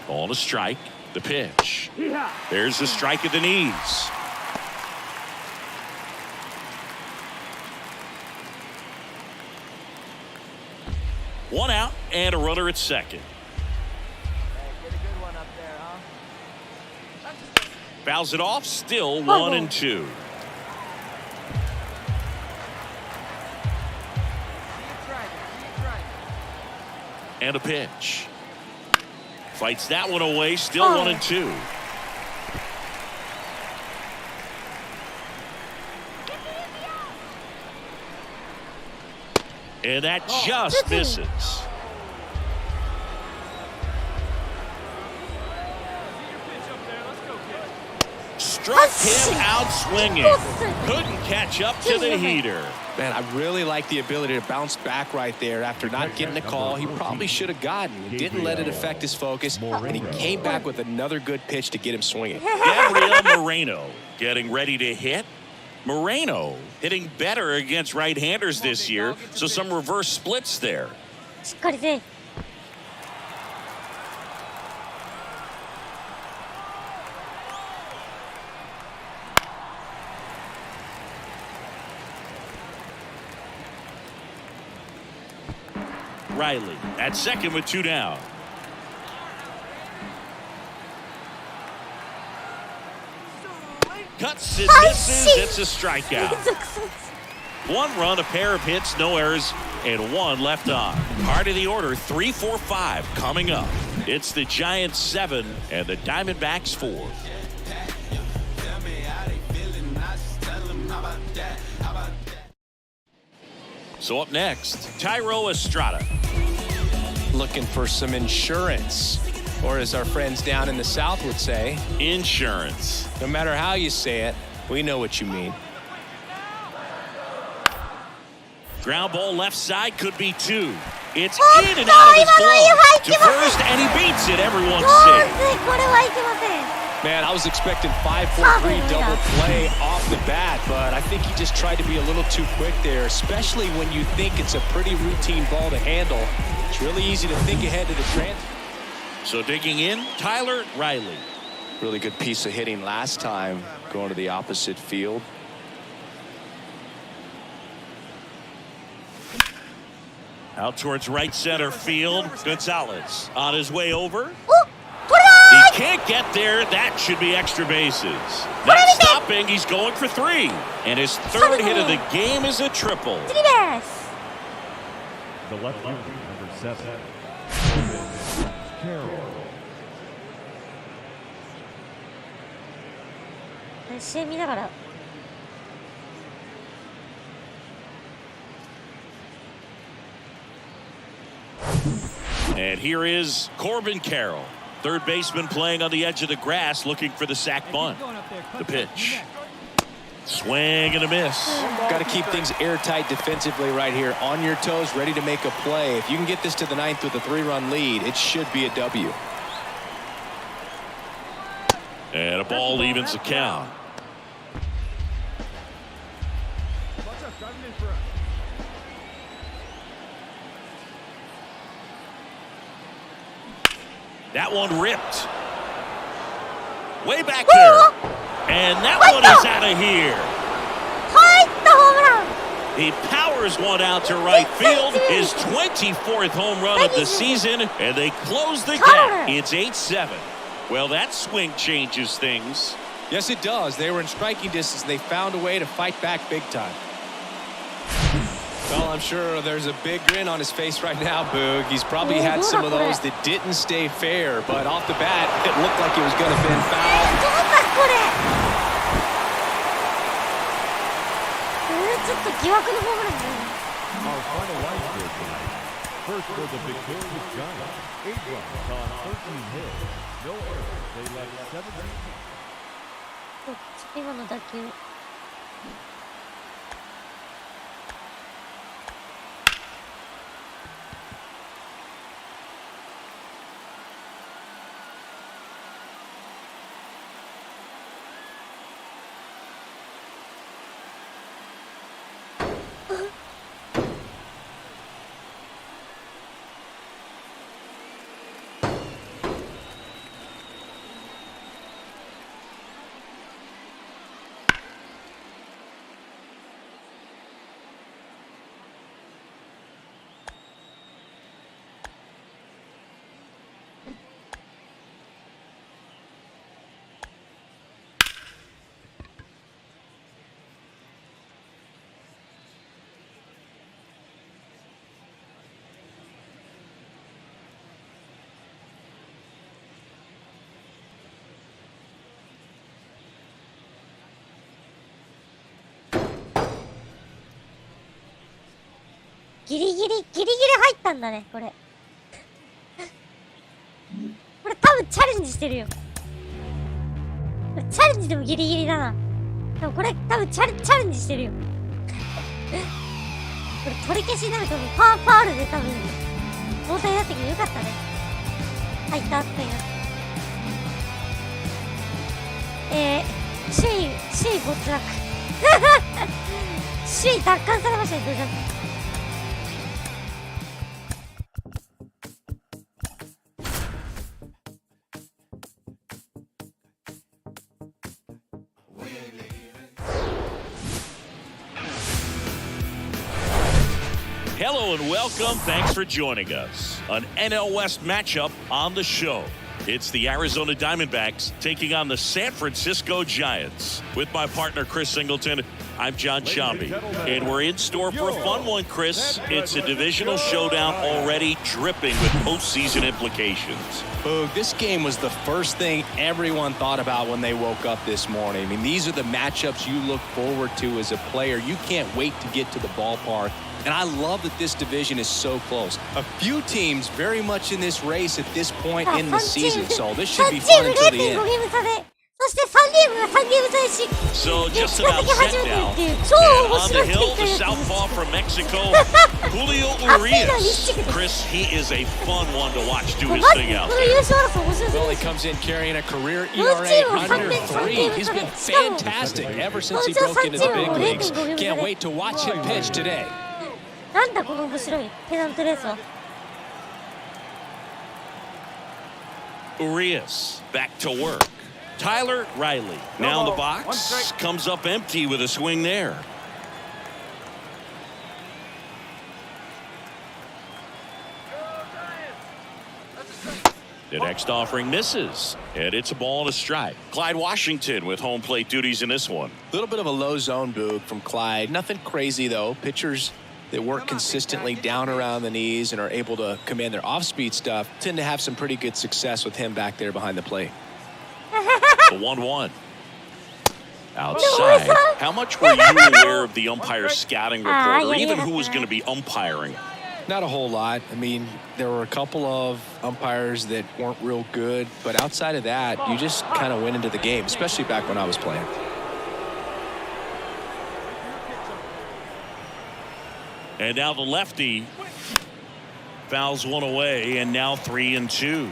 Ball to strike. The pitch. There's the strike at the knees. One out and a runner at second. Fouls it off. Still 1-2. And a pitch. Fights that one away. Still 1-2. And that just misses. Struck him out swinging. Couldn't catch up to the heater. Man, I really like the ability to bounce back right there after not getting a call he probably should have gotten. He didn't let it affect his focus, and he came back with another good pitch to get him swinging. Gabriel Moreno getting ready to hit. Moreno hitting better against right-handers this year, so some reverse splits there. Riley at second with two down. Cuts and misses. It's a strikeout. One run, a pair of hits, no errors, and one left on. Part of the order, 3, 4, 5 coming up. It's the Giants 7 and the Diamondbacks 4. So up next, Tyro Estrada. Looking for some insurance, or as our friends down in the South would say, insurance. No matter how you say it, we know what you mean. Ground ball left side, could be two. It's in and out of his glove. To first, and he beats it. Everyone's safe. Man, I was expecting 5-4-3 double play off the bat, but I think he just tried to be a little too quick there, especially when you think it's a pretty routine ball to handle. It's really easy to think ahead to the transfer. So digging in, Tyler Riley. Really good piece of hitting last time, going to the opposite field. Out towards right center field. Gonzalez on his way over. He can't get there. That should be extra bases. Not stopping. He's going for 3. And his third hit of the game is a triple. The left fielder, number 7, Carroll. And here is Corbin Carroll. Third baseman playing on the edge of the grass, looking for the sac bunt. The pitch. Swing and a miss. Got to keep things airtight defensively right here. On your toes, ready to make a play. If you can get this to the 9th with a 3-run lead, it should be a W. And a ball evens the count. That one ripped. Way back there. And that one is out of here. He powers one out to right field. His 24th home run of the season. And they close the gap. It's 8-7. Well, that swing changes things. Yes, it does. They were in striking distance. They found a way to fight back big time. Well, I'm sure there's a big grin on his face right now, Boog. He's probably had some of those that didn't stay fair, but off the bat, it looked like it was going to have been fouled. ちょっと疑惑のホームランだよね。 Our final line score tonight. First for the victorious Giants, 8 runs on 13 hits. No errors. They left 7 runs. 今の打球。ギリギリ入ったんだね、これ。これ多分チャレンジしてるよ。チャレンジでもギリギリだな。でもこれ多分チャレンジしてるよ。これ取り消しになるとファールで多分問題になってくる。よかったね。入ったっていう。首位没落。首位奪還されましたね、どうだって。Hello and welcome. Thanks for joining us. An NL West matchup on the show. It's the Arizona Diamondbacks taking on the San Francisco Giants. With my partner, Chris Singleton, I'm John Shambi. And we're in store for a fun one, Chris. It's a divisional showdown already dripping with postseason implications. Boog, this game was the first thing everyone thought about when they woke up this morning. I mean, these are the matchups you look forward to as a player. You can't wait to get to the ballpark. And I love that this division is so close. A few teams very much in this race at this point in the season, so this should be fun until the end. So just about set now. And on the hill, the southpaw from Mexico, Julio Urias. Chris, he is a fun one to watch do his thing out there. Well, he comes in carrying a career ERA under 3. He's been fantastic ever since he broke into the big leagues. Can't wait to watch him pitch today. なんだこの面白いペナントレースは。Urias back to work. Tyler Riley now in the box, comes up empty with a swing there. The next offering misses, and it's a ball and a strike. Clyde Washington with home plate duties in this one. A little bit of a low zone, Boog, from Clyde. Nothing crazy, though. Pitchers that work consistently down around the knees and are able to command their off-speed stuff tend to have some pretty good success with him back there behind the plate. The 1-1. Outside. How much were you aware of the umpire scouting report, or even who was going to be umpiring? Not a whole lot. I mean, there were a couple of umpires that weren't real good, but outside of that, you just kind of went into the game, especially back when I was playing. And now the lefty fouls one away, and now 3-2.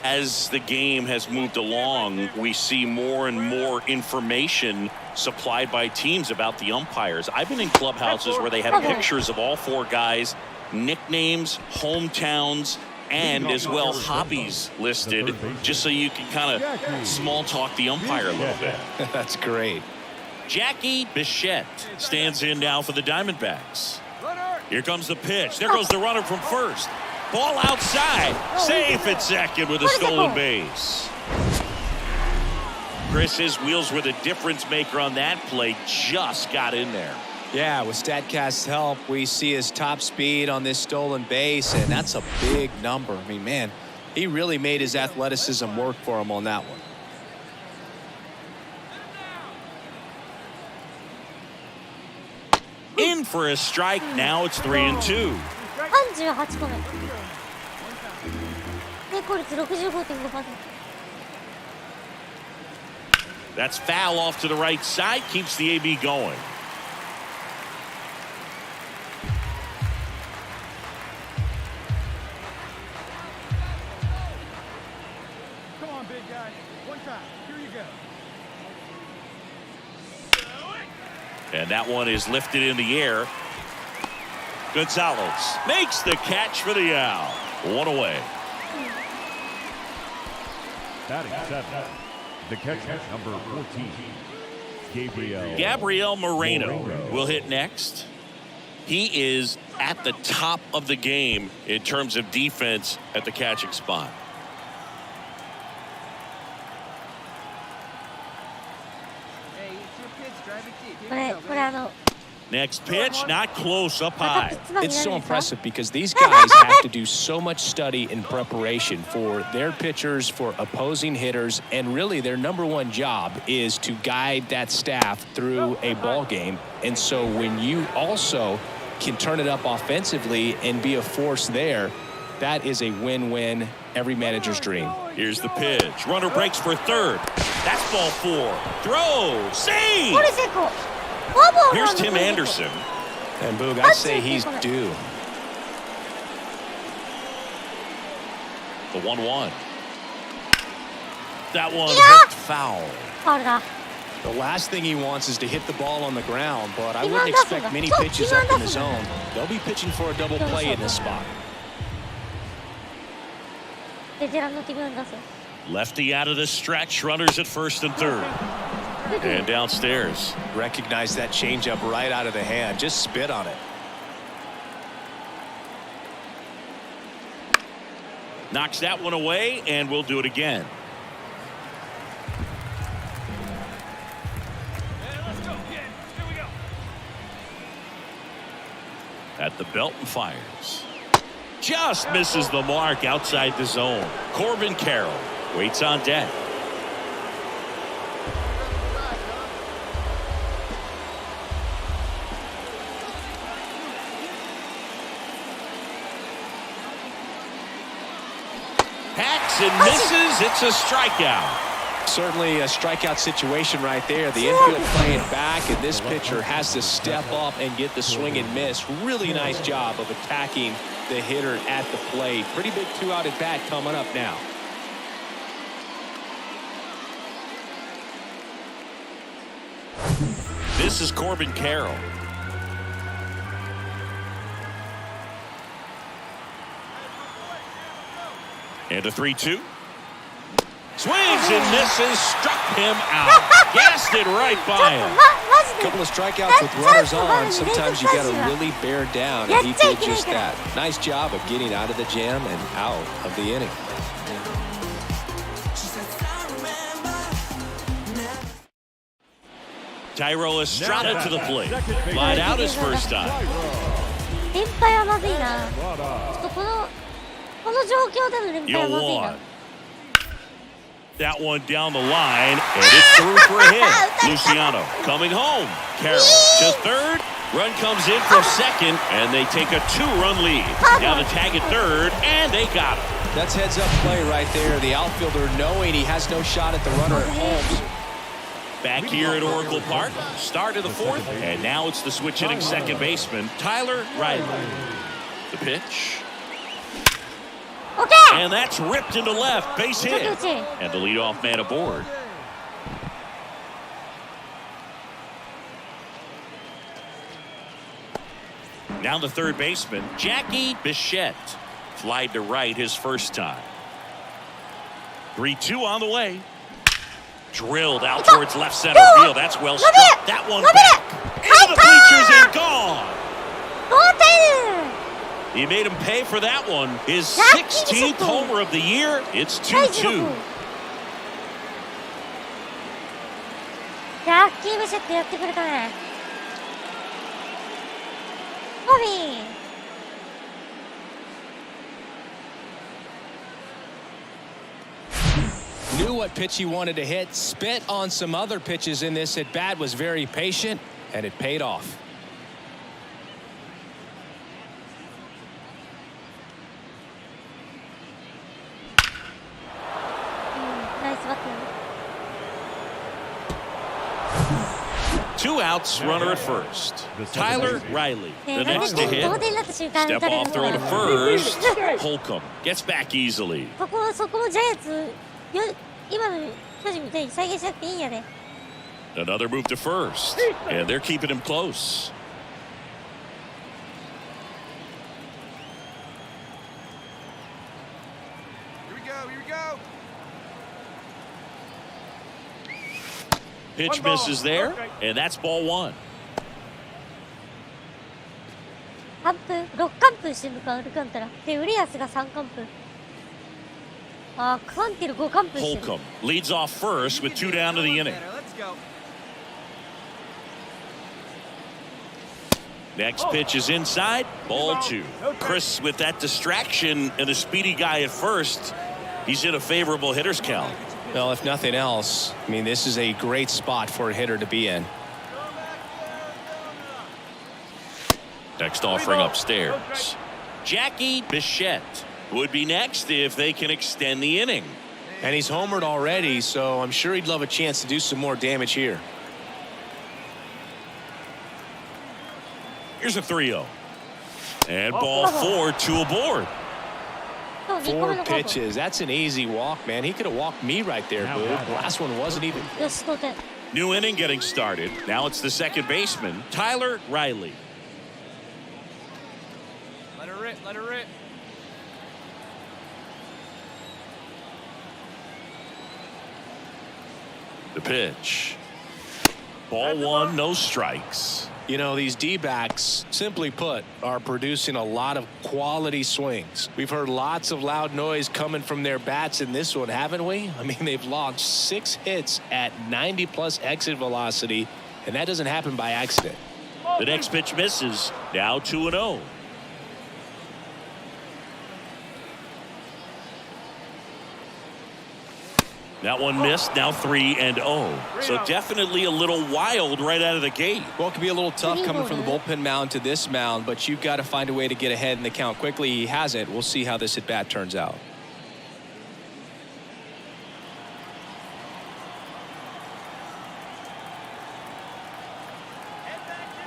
As the game has moved along, we see more and more information supplied by teams about the umpires. I've been in clubhouses where they have pictures of all four guys, nicknames, hometowns, and as well hobbies listed, just so you can kind of small talk the umpire a little bit. That's great. Jackie Bichette stands in now for the Diamondbacks. Here comes the pitch. There goes the runner from first. Ball outside. Safe at second with a stolen base. Chris, his wheels were the difference maker on that play. Just got in there. Yeah, with StatCast's help, we see his top speed on this stolen base, and that's a big number. I mean, man, he really made his athleticism work for him on that one. In for a strike. Now it's 3-2. 38個目。成功率 65.5%。That's foul off to the right side. Keeps the AB going. Come on, big guy. One time. Here you go. And that one is lifted in the air. Gonzalez makes the catch for the out. One away. Batting seventh, the catcher, number 14, Gabriel Moreno will hit next. He is at the top of the game in terms of defense at the catching spot. Next pitch, not close, up high. It's so impressive because these guys have to do so much study and preparation for their pitchers, for opposing hitters, and really their number one job is to guide that staff through a ball game. And so when you also can turn it up offensively and be a force there, that is a win-win, every manager's dream. Here's the pitch. Runner breaks for third. That's ball four. Throw. See. Here's Tim Anderson. And Boog, I say he's due. The 1-1. That one hooked foul. The last thing he wants is to hit the ball on the ground, but I wouldn't expect many pitches up in the zone. They'll be pitching for a double play in this spot. Lefty out of the stretch. Runners at first and third. And downstairs. Recognize that changeup right out of the hand. Just spit on it. Knocks that one away, and we'll do it again. Let's go, kid. Here we go. At the belt and fires. Just misses the mark outside the zone. Corbin Carroll waits on deck. Hacks and misses. It's a strikeout. Certainly a strikeout situation right there. The infield playing back, and this pitcher has to step up and get the swing and miss. Really nice job of attacking the hitter at the plate. Pretty big two-out at bat coming up now. This is Corbin Carroll. And a 3-2. Swings and misses. Struck him out. Gassed it right by him. A couple of strikeouts with runners on. Sometimes you got to really bear down, and he did just that. Nice job of getting out of the jam and out of the inning. Tyro Estrada to the plate. Lied out his first time. 連敗はまずいな。ちょっとこの状況での連敗はまずいな。 That one down the line, and it's through for a hit. Luciano coming home. Carroll to third. Run comes in from second, and they take a two-run lead. Now the tag at third, and they got him. That's heads-up play right there. The outfielder knowing he has no shot at the runner at home. Back here at Oracle Park, start of the fourth, and now it's the switch-hitting second baseman, Tyler Riley. The pitch. Okay. And that's ripped into left, base hit. And the leadoff man aboard. Now the third baseman, Jackie Bichette. Flied to right his first time. 3-2 on the way. Drilled out towards left center field. That's well struck. That one back. Into the bleachers and gone. He made him pay for that one. His 16th homer of the year. It's 2-2. ジャッキー・ビシェットやってくれたね。ホビー。 Knew what pitch he wanted to hit, spit on some other pitches in this at bat, was very patient, and it paid off. 2 outs, runner at first. Tyler Riley, the next to hit. 同点になった瞬間 Step 打たれ off る throw to の first. Holcomb gets back easily. そこのジャイアンツ今の巨人みたいに再現しなくていいんやね。 Another move to first, and they're keeping him close. Here we go, here we go. Pitch misses there, and that's ball 1. 完封6完封してるのか、アルカンタラでウリアスが3完封。あー、クワンティル5完封してる。 Holcomb leads off first with 2 down to the inning. Let's go. Next pitch is inside, ball 2. Chris with that distraction and a speedy guy at first. He's in a favorable hitter's count. Well, if nothing else, I mean, this is a great spot for a hitter to be in. Next offering upstairs. Jackie Bichette would be next if they can extend the inning. And he's homered already, so I'm sure he'd love a chance to do some more damage here. Here's a 3-0. And ball 4, 2 aboard. 4 pitches. That's an easy walk, man. He could have walked me right there, boo. The last one wasn't even. よし、同点。 New inning getting started. Now it's the second baseman, Tyler Riley. Let her rip, let her rip. The pitch. Ball 1, no strikes. You know, these D-backs, simply put, are producing a lot of quality swings. We've heard lots of loud noise coming from their bats in this one, haven't we? I mean, they've launched 6 hits at 90-plus exit velocity, and that doesn't happen by accident. The next pitch misses. Now 2-0. That one missed. Now 3-0. So definitely a little wild right out of the gate. Well, it can be a little tough coming from the bullpen mound to this mound, but you've got to find a way to get ahead in the count quickly. He hasn't. We'll see how this at-bat turns out.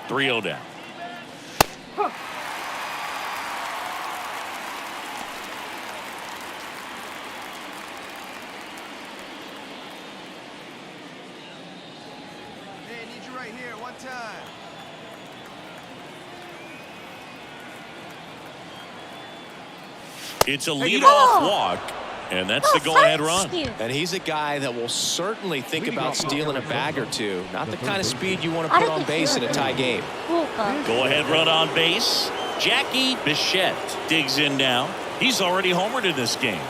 Three-0 down. Hey, I need you right here, one time. It's a leadoff walk, and that's the go-ahead run. And he's a guy that will certainly think about stealing a bag or two. Not the kind of speed you want to put on base in a tie game. Go-ahead run on base. Jackie Bichette digs in now. He's already homered in this game.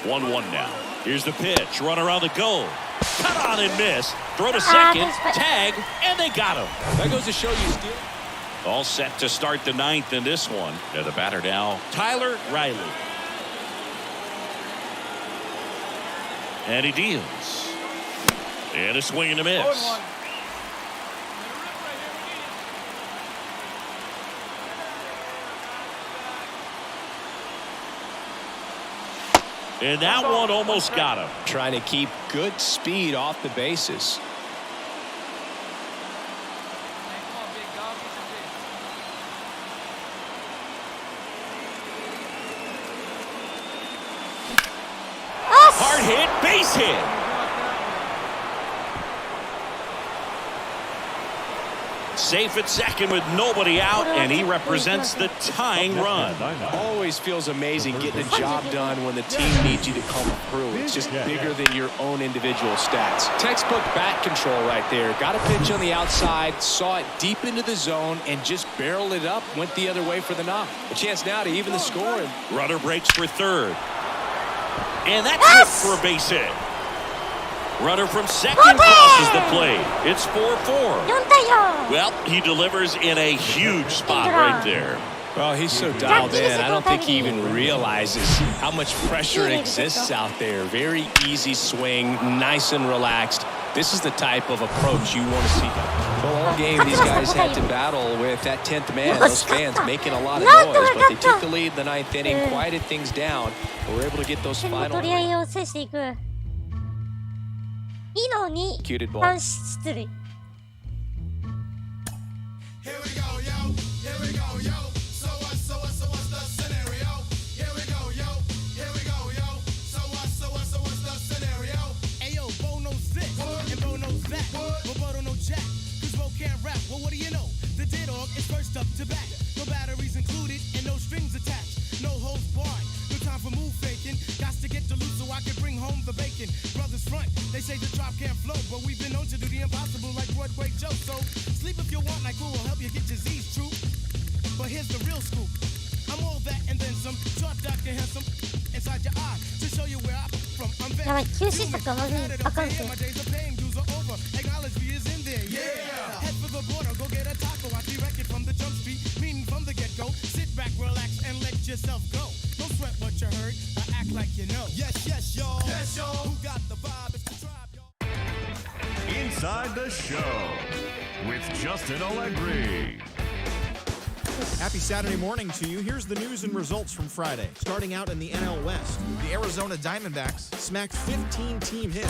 1-1 now. Here's the pitch. Runner on the go. Cut on and miss. Throw to second. Tag, and they got him. That goes to show you steal. All set to start the 9th in this one. And the batter now, Tyler Riley. And he deals. And a swing and a miss. And that one almost got him. Trying to keep good speed off the bases. Hard hit, base hit. Safe at second with nobody out, and he represents the tying run. Always feels amazing getting a job done when the team needs you to come through. It's just bigger than your own individual stats. Textbook bat control right there. Got a pitch on the outside, saw it deep into the zone, and just barreled it up, went the other way for the knock. A chance now to even the score. Runner breaks for third. And that's it for a base hit. Runner from second crosses the plate. It's 4-4. Well, he delivers in a huge spot right there. Well, he's so dialed in, I don't think he even realizes how much pressure exists out there. Very easy swing, nice and relaxed. This is the type of approach you want to see. Well, all game, these guys had to battle with that 10th man. Those fans making a lot of noise, but they took the lead in the 9th inning, quieted things down, and were able to get those final. いのに Executed ball. 3出塁。Here we go, yo. Here we go, yo. So what's the scenario? Here we go, yo. Here we go, yo. So what's the scenario? Ayo, Bo knows this, and Bo knows that. But Bo don't know jack, cause Bo can't rap. Well, what do you know? The D-Dog is first up to bat. No batteries included, and no strings attached. No holds barred. No time for move faking. Got to get the loot so I can bring home the bacon. Brothers front, they say the drop can't flow, but we've been known to do the impossible like Broadway Joe. So sleep if you want, like who will help you get your Z's true. But here's the real scoop. I'm all that and then some. Short, dark, and handsome. Inside your eye to show you where I'm from. I'm very やばい、休止とかまずい。あかんて。 my days of pain, dues are over. Acknowledge me is in there. Yeah. Head for the border, go get a taco. I direct it from the jump street, meaning from the get-go. Sit back, relax, and let yourself go. Don't sweat what you heard. I act like you know. Yes, yes, y'all. Yes, y'all. Who got the vibe? It's the tribe, y'all. Inside the Show with Justin Allegri. Happy Saturday morning to you. Here's the news and results from Friday. Starting out in the NL West, the Arizona Diamondbacks smacked 15-team hit.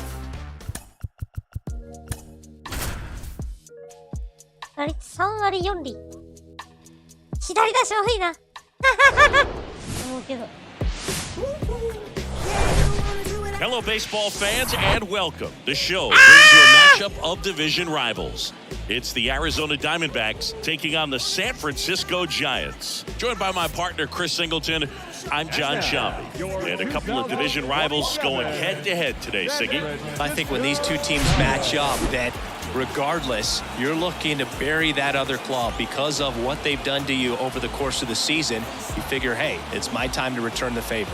打率3割4厘。左打者多いな。思うけど。 Hello, baseball fans, and welcome. The show brings you a matchup of division rivals. It's the Arizona Diamondbacks taking on the San Francisco Giants. Joined by my partner, Chris Singleton, I'm John Shambi. And a couple of division rivals going head-to-head today, Siggy. I think when these two teams match up, that regardless, you're looking to bury that other club because of what they've done to you over the course of the season. You figure, hey, it's my time to return the favor.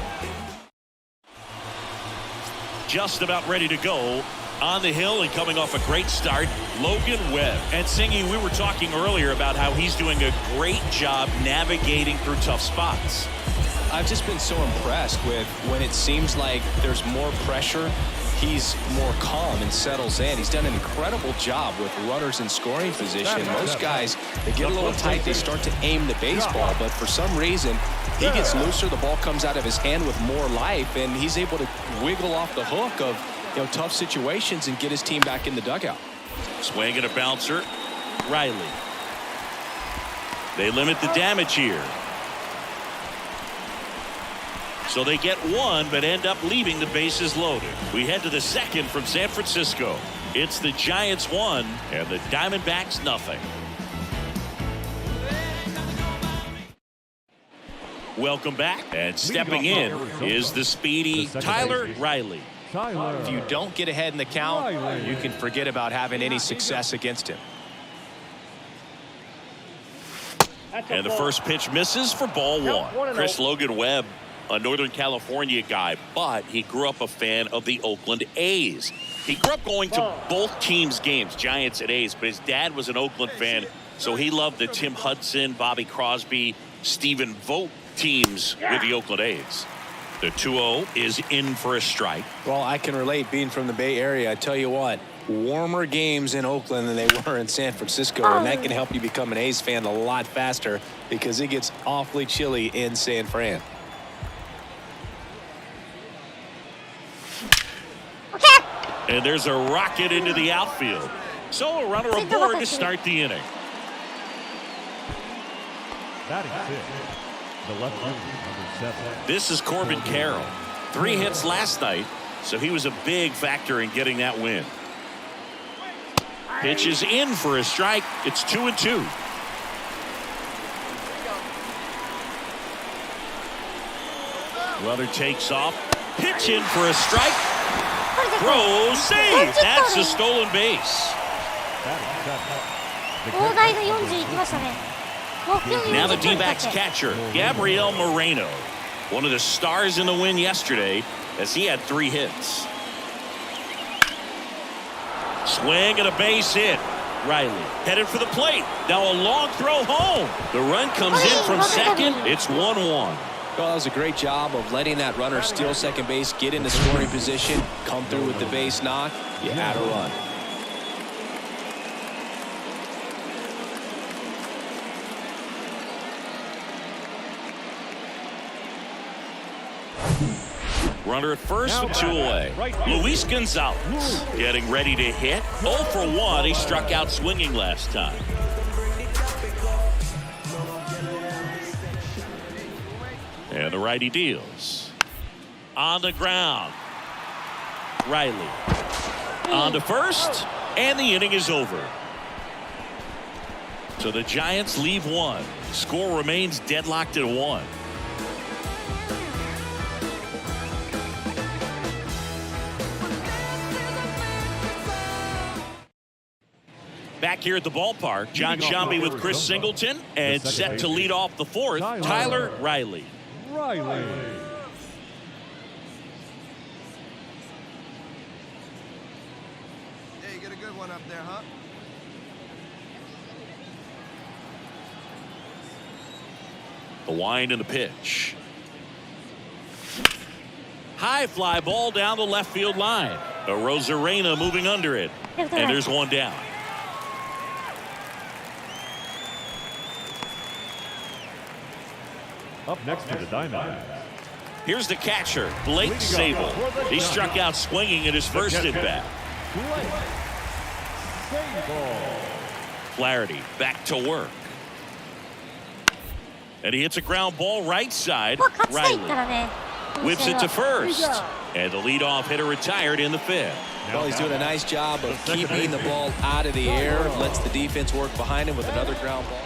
Just about ready to go on the hill and coming off a great start, Logan Webb. And Singy, we were talking earlier about how he's doing a great job navigating through tough spots. I've just been so impressed with when it seems like there's more pressure, he's more calm and settles in. He's done an incredible job with runners in scoring position. Most guys, they get a little tight, they start to aim the baseball, but for some reason, he gets looser, the ball comes out of his hand with more life, and he's able to wiggle off the hook of tough situations and get his team back in the dugout. Swing and a bouncer, Riley. They limit the damage here. So they get one, but end up leaving the bases loaded. We head to the second from San Francisco. It's the Giants 1 and the Diamondbacks nothing. Welcome back, and stepping in is the speedy Tyler Riley. If you don't get ahead in the count, you can forget about having any success against him. And the first pitch misses for ball one. Chris Logan Webb, a Northern California guy, but he grew up a fan of the Oakland A's. He grew up going to both teams' games, Giants and A's, but his dad was an Oakland fan, so he loved the Tim Hudson, Bobby Crosby, Stephen Vogt teams with the Oakland A's. The 2-0 is in for a strike. Well, I can relate being from the Bay Area. I tell you what, warmer games in Oakland than they were in San Francisco, and that can help you become an A's fan a lot faster because it gets awfully chilly in San Fran. And there's a rocket into the outfield. So a runner aboard to start the inning. Batting fifth, the left-hander, number 7. This is Corbin Carroll. 3 hits last night, so he was a big factor in getting that win. Pitch is in for a strike. It's 2-2. Runner takes off. Pitch in for a strike. Throw save. That's a stolen base. Now the D-backs catcher, Gabriel Moreno. One of the stars in the win yesterday as he had 3 hits. Swing and a base hit. Riley headed for the plate. Now a long throw home. The run comes in from second. It's 1-1. Well, that was a great job of letting that runner steal second base, get into scoring position, come through with the base knock. You had a run. Runner at first with 2 away. Luis Gonzalez getting ready to hit. 0 for 1. He struck out swinging last time. And the righty deals. On the ground. Riley. On to first. And the inning is over. So the Giants leave 1. Score remains deadlocked at 1. Back here at the ballpark, John Shambi with Chris Singleton, and set to lead off the 4th, Tyler Riley. Yeah, you get a good one up there, huh? The wind and the pitch. High fly ball down the left field line. Rosarena moving under it. And there's one down. Up next to the Diamondbacks. Here's the catcher, Blake Sable. He struck out swinging at his first at bat. Flaherty back to work. And he hits a ground ball right side. Riley whips it to first. And the leadoff hitter retired in the 5th. Well, he's doing a nice job of keeping the ball out of the air. Lets the defense work behind him with another ground ball.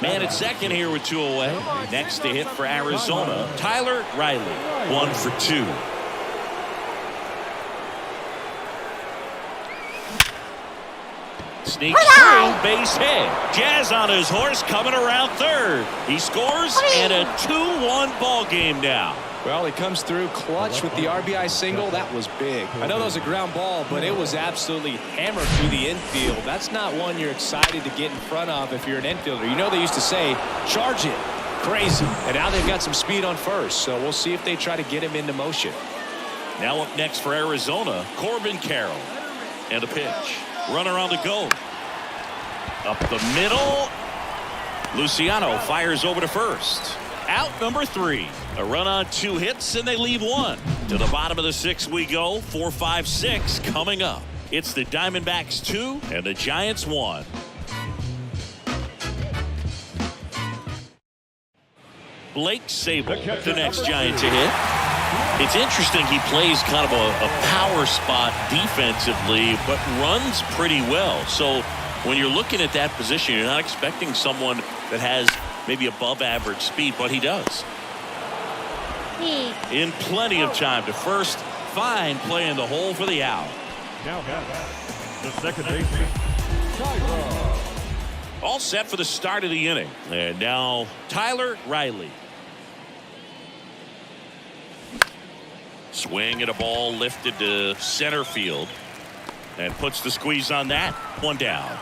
Man at second here with 2 away. Next to hit for Arizona, Tyler Riley. 1 for 2. Sneaks through, base hit. Jazz on his horse coming around third. He scores and a 2-1 ball game now. Well, he comes through clutch with the RBI single. That was big. I know that was a ground ball, but it was absolutely hammered through the infield. That's not one you're excited to get in front of if you're an infielder. You know they used to say, charge it. Crazy. And now they've got some speed on first, so we'll see if they try to get him into motion. Now up next for Arizona, Corbin Carroll. And the pitch. Runner on the go. Up the middle. Luciano fires over to first. Out number 3. A run on 2 hits, and they leave 1. To the bottom of the 6th we go. 4, 5, 6 coming up. It's the Diamondbacks 2 and the Giants 1. Blake Sable, the next Giant to hit. It's interesting, he plays kind of a power spot defensively, but runs pretty well. So when you're looking at that position, you're not expecting someone that has maybe above average speed, but he does. In plenty of time to first. Fine play in the hole for the out. Now the second baseman, Tyler. All set for the start of the inning. And now Tyler Riley. Swing at a ball lifted to center field. And puts the squeeze on that. 1 down.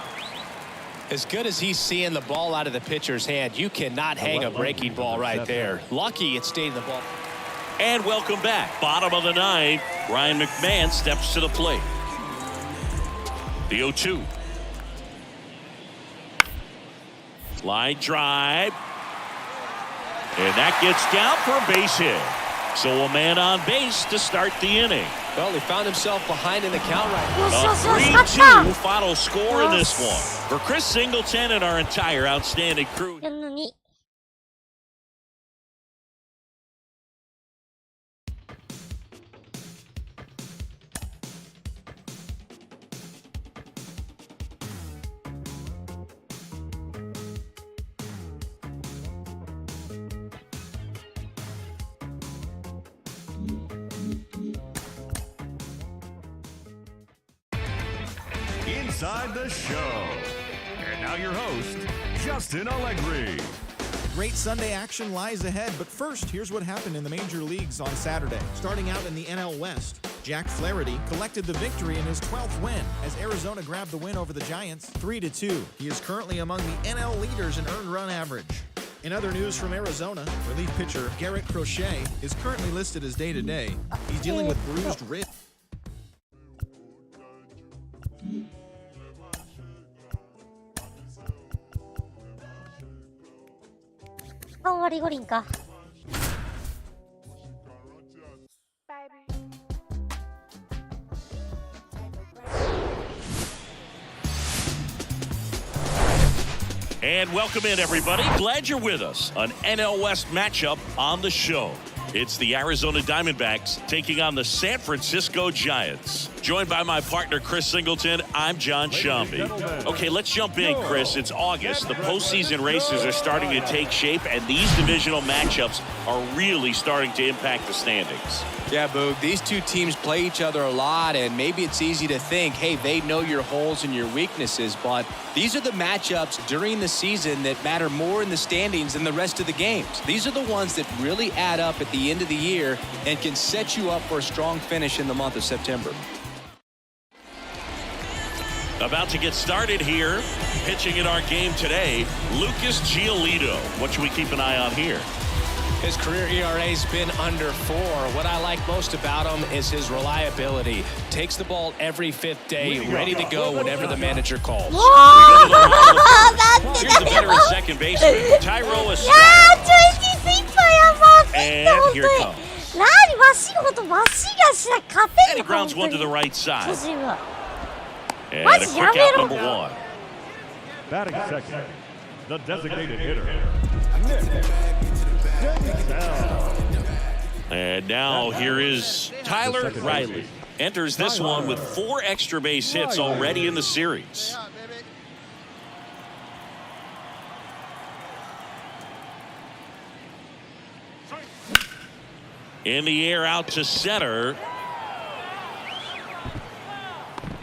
As good as he's seeing the ball out of the pitcher's hand, you cannot hang a breaking ball right there. Lucky it stayed in the ball. And welcome back. Bottom of the 9th. Ryan McMahon steps to the plate. The 0-2. Line drive. And that gets down for a base hit. So a man on base to start the inning. Well, he found himself behind in the count right now. A 3-2 final score in this one. For Chris Singleton and our entire outstanding crew. Inside the Show. And now your host, Justin Allegri. Great Sunday action lies ahead, but first, here's what happened in the major leagues on Saturday. Starting out in the NL West, Jack Flaherty collected the victory in his 12th win as Arizona grabbed the win over the Giants 3-2. He is currently among the NL leaders in earned run average. In other news from Arizona, relief pitcher Garrett Crochet is currently listed as day-to-day. He's dealing with bruised ribs.3割5厘か。Bye And welcome in, everybody. Glad you're with us. An NL West matchup on the show. It's the Arizona Diamondbacks taking on the San Francisco Giants. Joined by my partner, Chris Singleton, I'm John Shambi. Okay, let's jump in, Chris. It's August. The postseason races are starting to take shape, and these divisional matchups are really starting to impact the standings. Yeah, Boog, these two teams play each other a lot, and maybe it's easy to think, hey, they know your holes and your weaknesses, but these are the matchups during the season that matter more in the standings than the rest of the games. These are the ones that really add up at the end of the year and can set you up for a strong finish in the month of September. About to get started here, pitching in our game today, Lucas Giolito. What should we keep an eye on here? His career ERA's been under 4. What I like most about him is his reliability. Takes the ball every 5th day, ready to go whenever the manager calls. Here's the veteran second baseman, Tyro Estrada. And here it comes. And he grounds one to the right side. And a quick out number 1. Batting second, the designated hitter. And now here is Tyler Riley. Enters this one with 4 extra base hits already in the series. In the air out to center.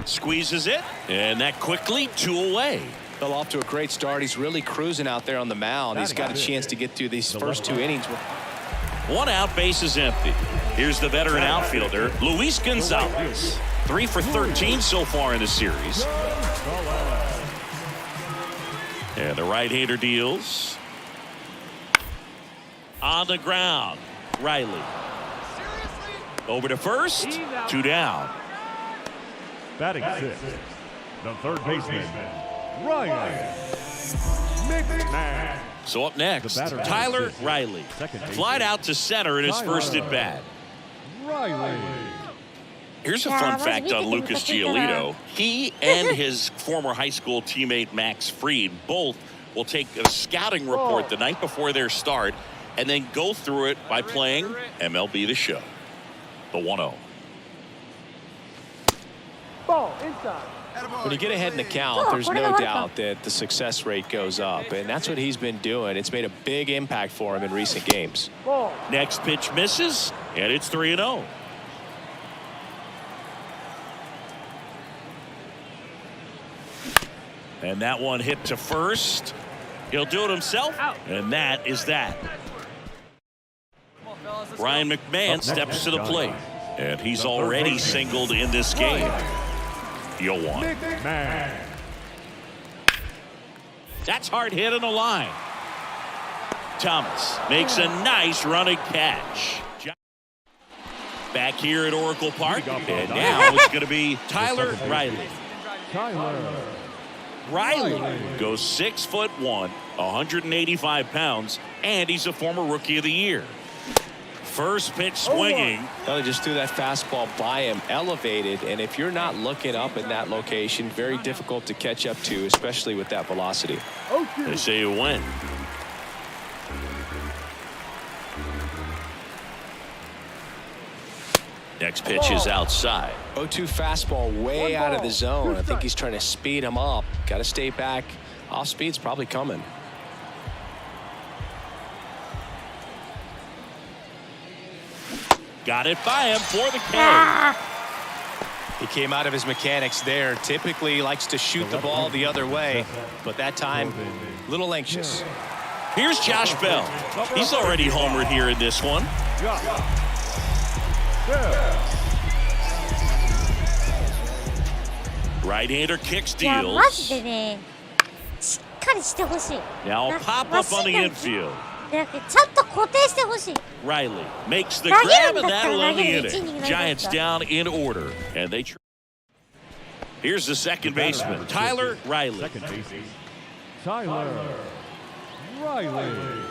Squeezes it, and that quickly 2 away. Fell off to a great start. He's really cruising out there on the mound. He's got a chance to get through these first 2 innings. 1 out, base is empty. Here's the veteran outfielder, Luis Gonzalez. 3 for 13 so far in the series. And the right-hander deals. On the ground, Riley. Over to first, 2 down. Batting sixth, the third baseman, Ryan McMahon. So up next, Tyler Riley. Flied out to center in his first at bat. Riley. Here's a fun fact on Lucas Giolito. He and his former high school teammate Max Fried both will take a scouting report the night before their start and then go through it by playing MLB The Show. The 1-0. When you get ahead in the count, there's no doubt that the success rate goes up, and that's what he's been doing. It's made a big impact for him in recent games. Next pitch misses, and it's 3-0. And that one hit to first. He'll do it himself, and that is that. Ryan McMahon steps to the plate, and he's already singled in this game. 0-1. That's hard hit on the line. Thomas makes a nice running catch. Back here at Oracle Park, and now it's going to be Tyler Riley. Riley goes 6'1", 185 pounds, and he's a former Rookie of the Year. First pitch swinging. They just threw that fastball by him, elevated, and if you're not looking up in that location, very difficult to catch up to, especially with that velocity. They say you win. Next pitch is outside. 0-2 fastball way out of the zone. I think he's trying to speed him up. Got to stay back. Off speed's probably coming. Got it by him for the K. He came out of his mechanics there. Typically he likes to shoot the ball the other way, but that time, a little anxious. Here's Josh Bell. He's already homered here in this one. Right-hander kicks, deals. Now pop up on the infield. Riley makes the grab, and that'll end the inning. Giants down in order, and they. Here's the second baseman, Tyler Riley. Second baseman, Tyler Riley.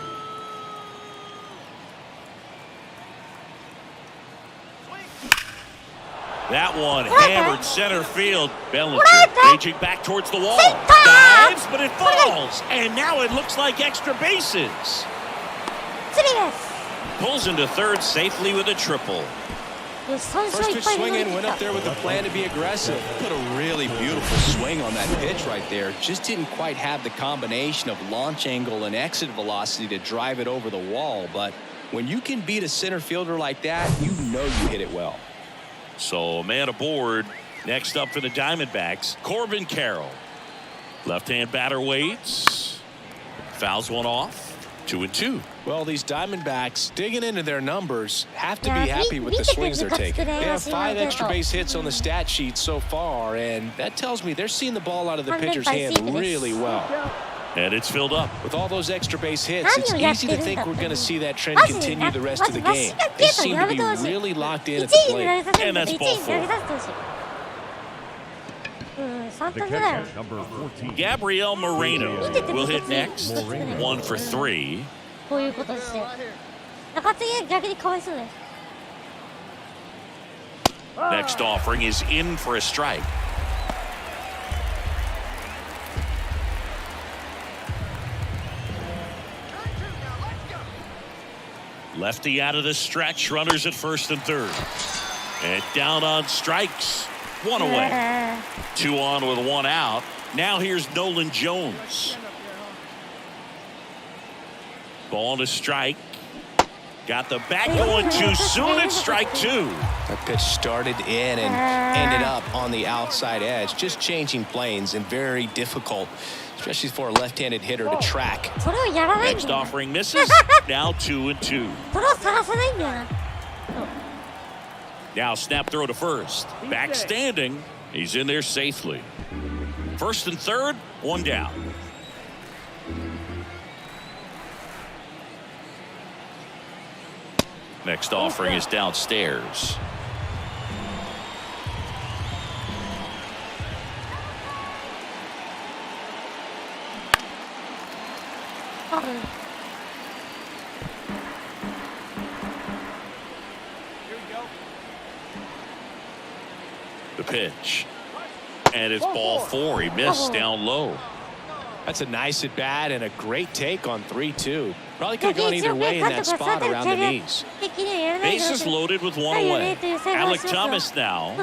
That one 捉えた hammered center field. Bellinger 捉えた reaching back towards the wall. センター Dives, but it falls. And now it looks like extra bases. スリーです Pulls into third safely with a triple. よし3勝 First 1 pitch 敗で乗り swinging, 切っ went た up there with a plan to be aggressive. Put a really beautiful swing on that pitch right there. Just didn't quite have the combination of launch angle and exit velocity to drive it over the wall. But when you can beat a center fielder like that, you know you hit it well. So a man aboard. Next up for the Diamondbacks, Corbin Carroll. Left-hand batter waits. Fouls one off. 2-2. Well, these Diamondbacks digging into their numbers have to Yeah, be happy with the we swings they're taking. today, They have let's see 5 what extra they base hits on the stat sheet so far, and that tells me they're seeing the ball out of the pitcher's hand really well. And it's filled up. With all those extra base hits, it's easy to think we're going to see that trend continue the rest of the game. They seem to be really locked in at the 1位に投げ plate. させるん And だ that's 1位 ball に投げさせてほしい3 The 択だよ catcher, number 14. Gabriel Moreno will hit next. 1 for 3. こういうことして中継ぎ逆にかわいそうだよ Next offering is in for a strike. Lefty out of the stretch. Runners at first and third. And down on strikes. 1 away. 2 on with 1 out. Now here's Nolan Jones. Ball to strike. Got the bat going too soon. It's strike 2. That pitch started in and ended up on the outside edge. Just changing planes and very difficult, especially for a left-handed hitter to track. それをやらないん Next だよ offering misses. Now 2-2. それを探さないんだよな Now snap throw to first. Back standing. He's in there safely. First and third. 1 down. Next offering is downstairs. The pitch. And it's ball 4. He missed down low. That's a nice at bat and a great take on 3-2. Probably could have gone either way in that spot around the knees. Bases loaded with 1 away. Alec Thomas now.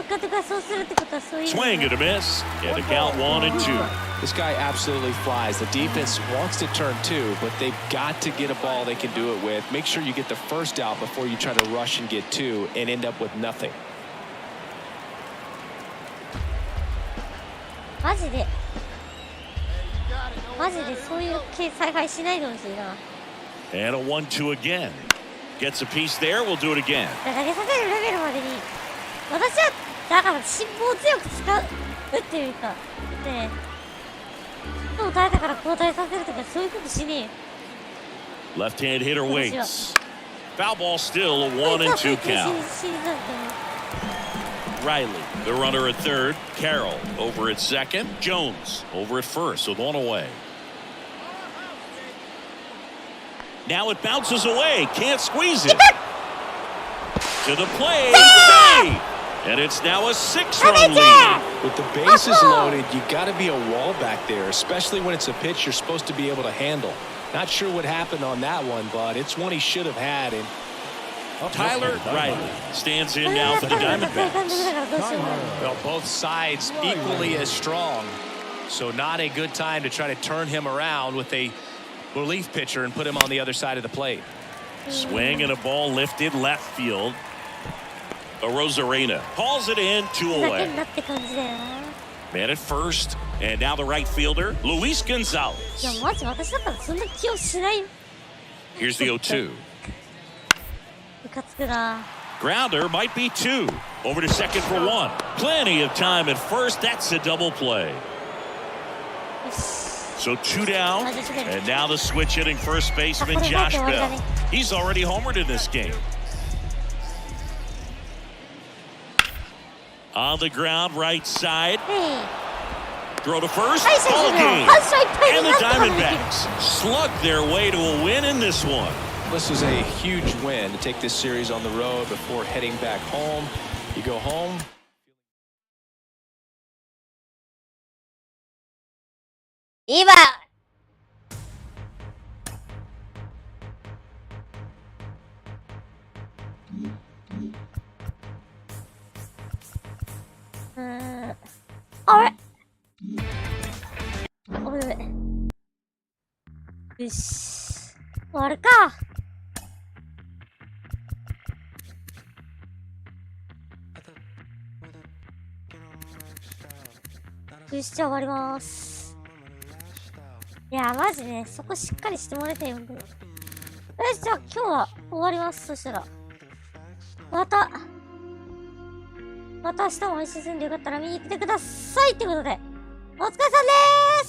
Swing and a miss. And the count 1-2. This guy absolutely flies. The defense wants to turn 2, but they've got to get a ball they can do it with. Make sure you get the first out before you try to rush and get 2 and end up with nothing. マジでそういう采配しないでほしいな And a 1-2 again. Gets a piece there. We'll do it again. 投げさせるレベルまでに私はだから辛抱強く使うっていうかねヒットを打たれたから交代させるとかそういうことしねえよ Left-hand hitter waits. Foul ball still. A 1-2 count. Riley, the runner at third. Carroll over at second. Jones over at first with 1 away. Now it bounces away. Can't squeeze it. To the plate. Save! And it's now a 6-run lead. With the bases loaded, you got to be a wall back there, especially when it's a pitch you're supposed to be able to handle. Not sure what happened on that one, but it's one he should have had. And Tyler Riley stands in now for the Diamondbacks. well, both sides equally as strong. So not a good time to try to turn him around with a relief pitcher and put him on the other side of the plate. Swing and a ball lifted left field. Rosarena hauls it in 2 away. Man at first, and now the right fielder, Luis Gonzalez. Here's the 0-2. Grounder might be 2. Over to second for 1. Plenty of time at first. That's a double play. So 2 down, and now the switch hitting first baseman Josh Bell. He's already homered in this game. On the ground, right side. Throw to first. Ball game. And the Diamondbacks slug their way to a win in this one. This was a huge win to take this series on the road before heading back home. You go home, 今あれごめんごめん。よし。終わるか。よし、じゃあ終わりまーす。いや、マジね、そこしっかりしてもらいたいよ。よし、じゃあ今日は終わります。そしたら。また明日も配信するんでよかったら見に来てくださいってことで、お疲れさんでーす。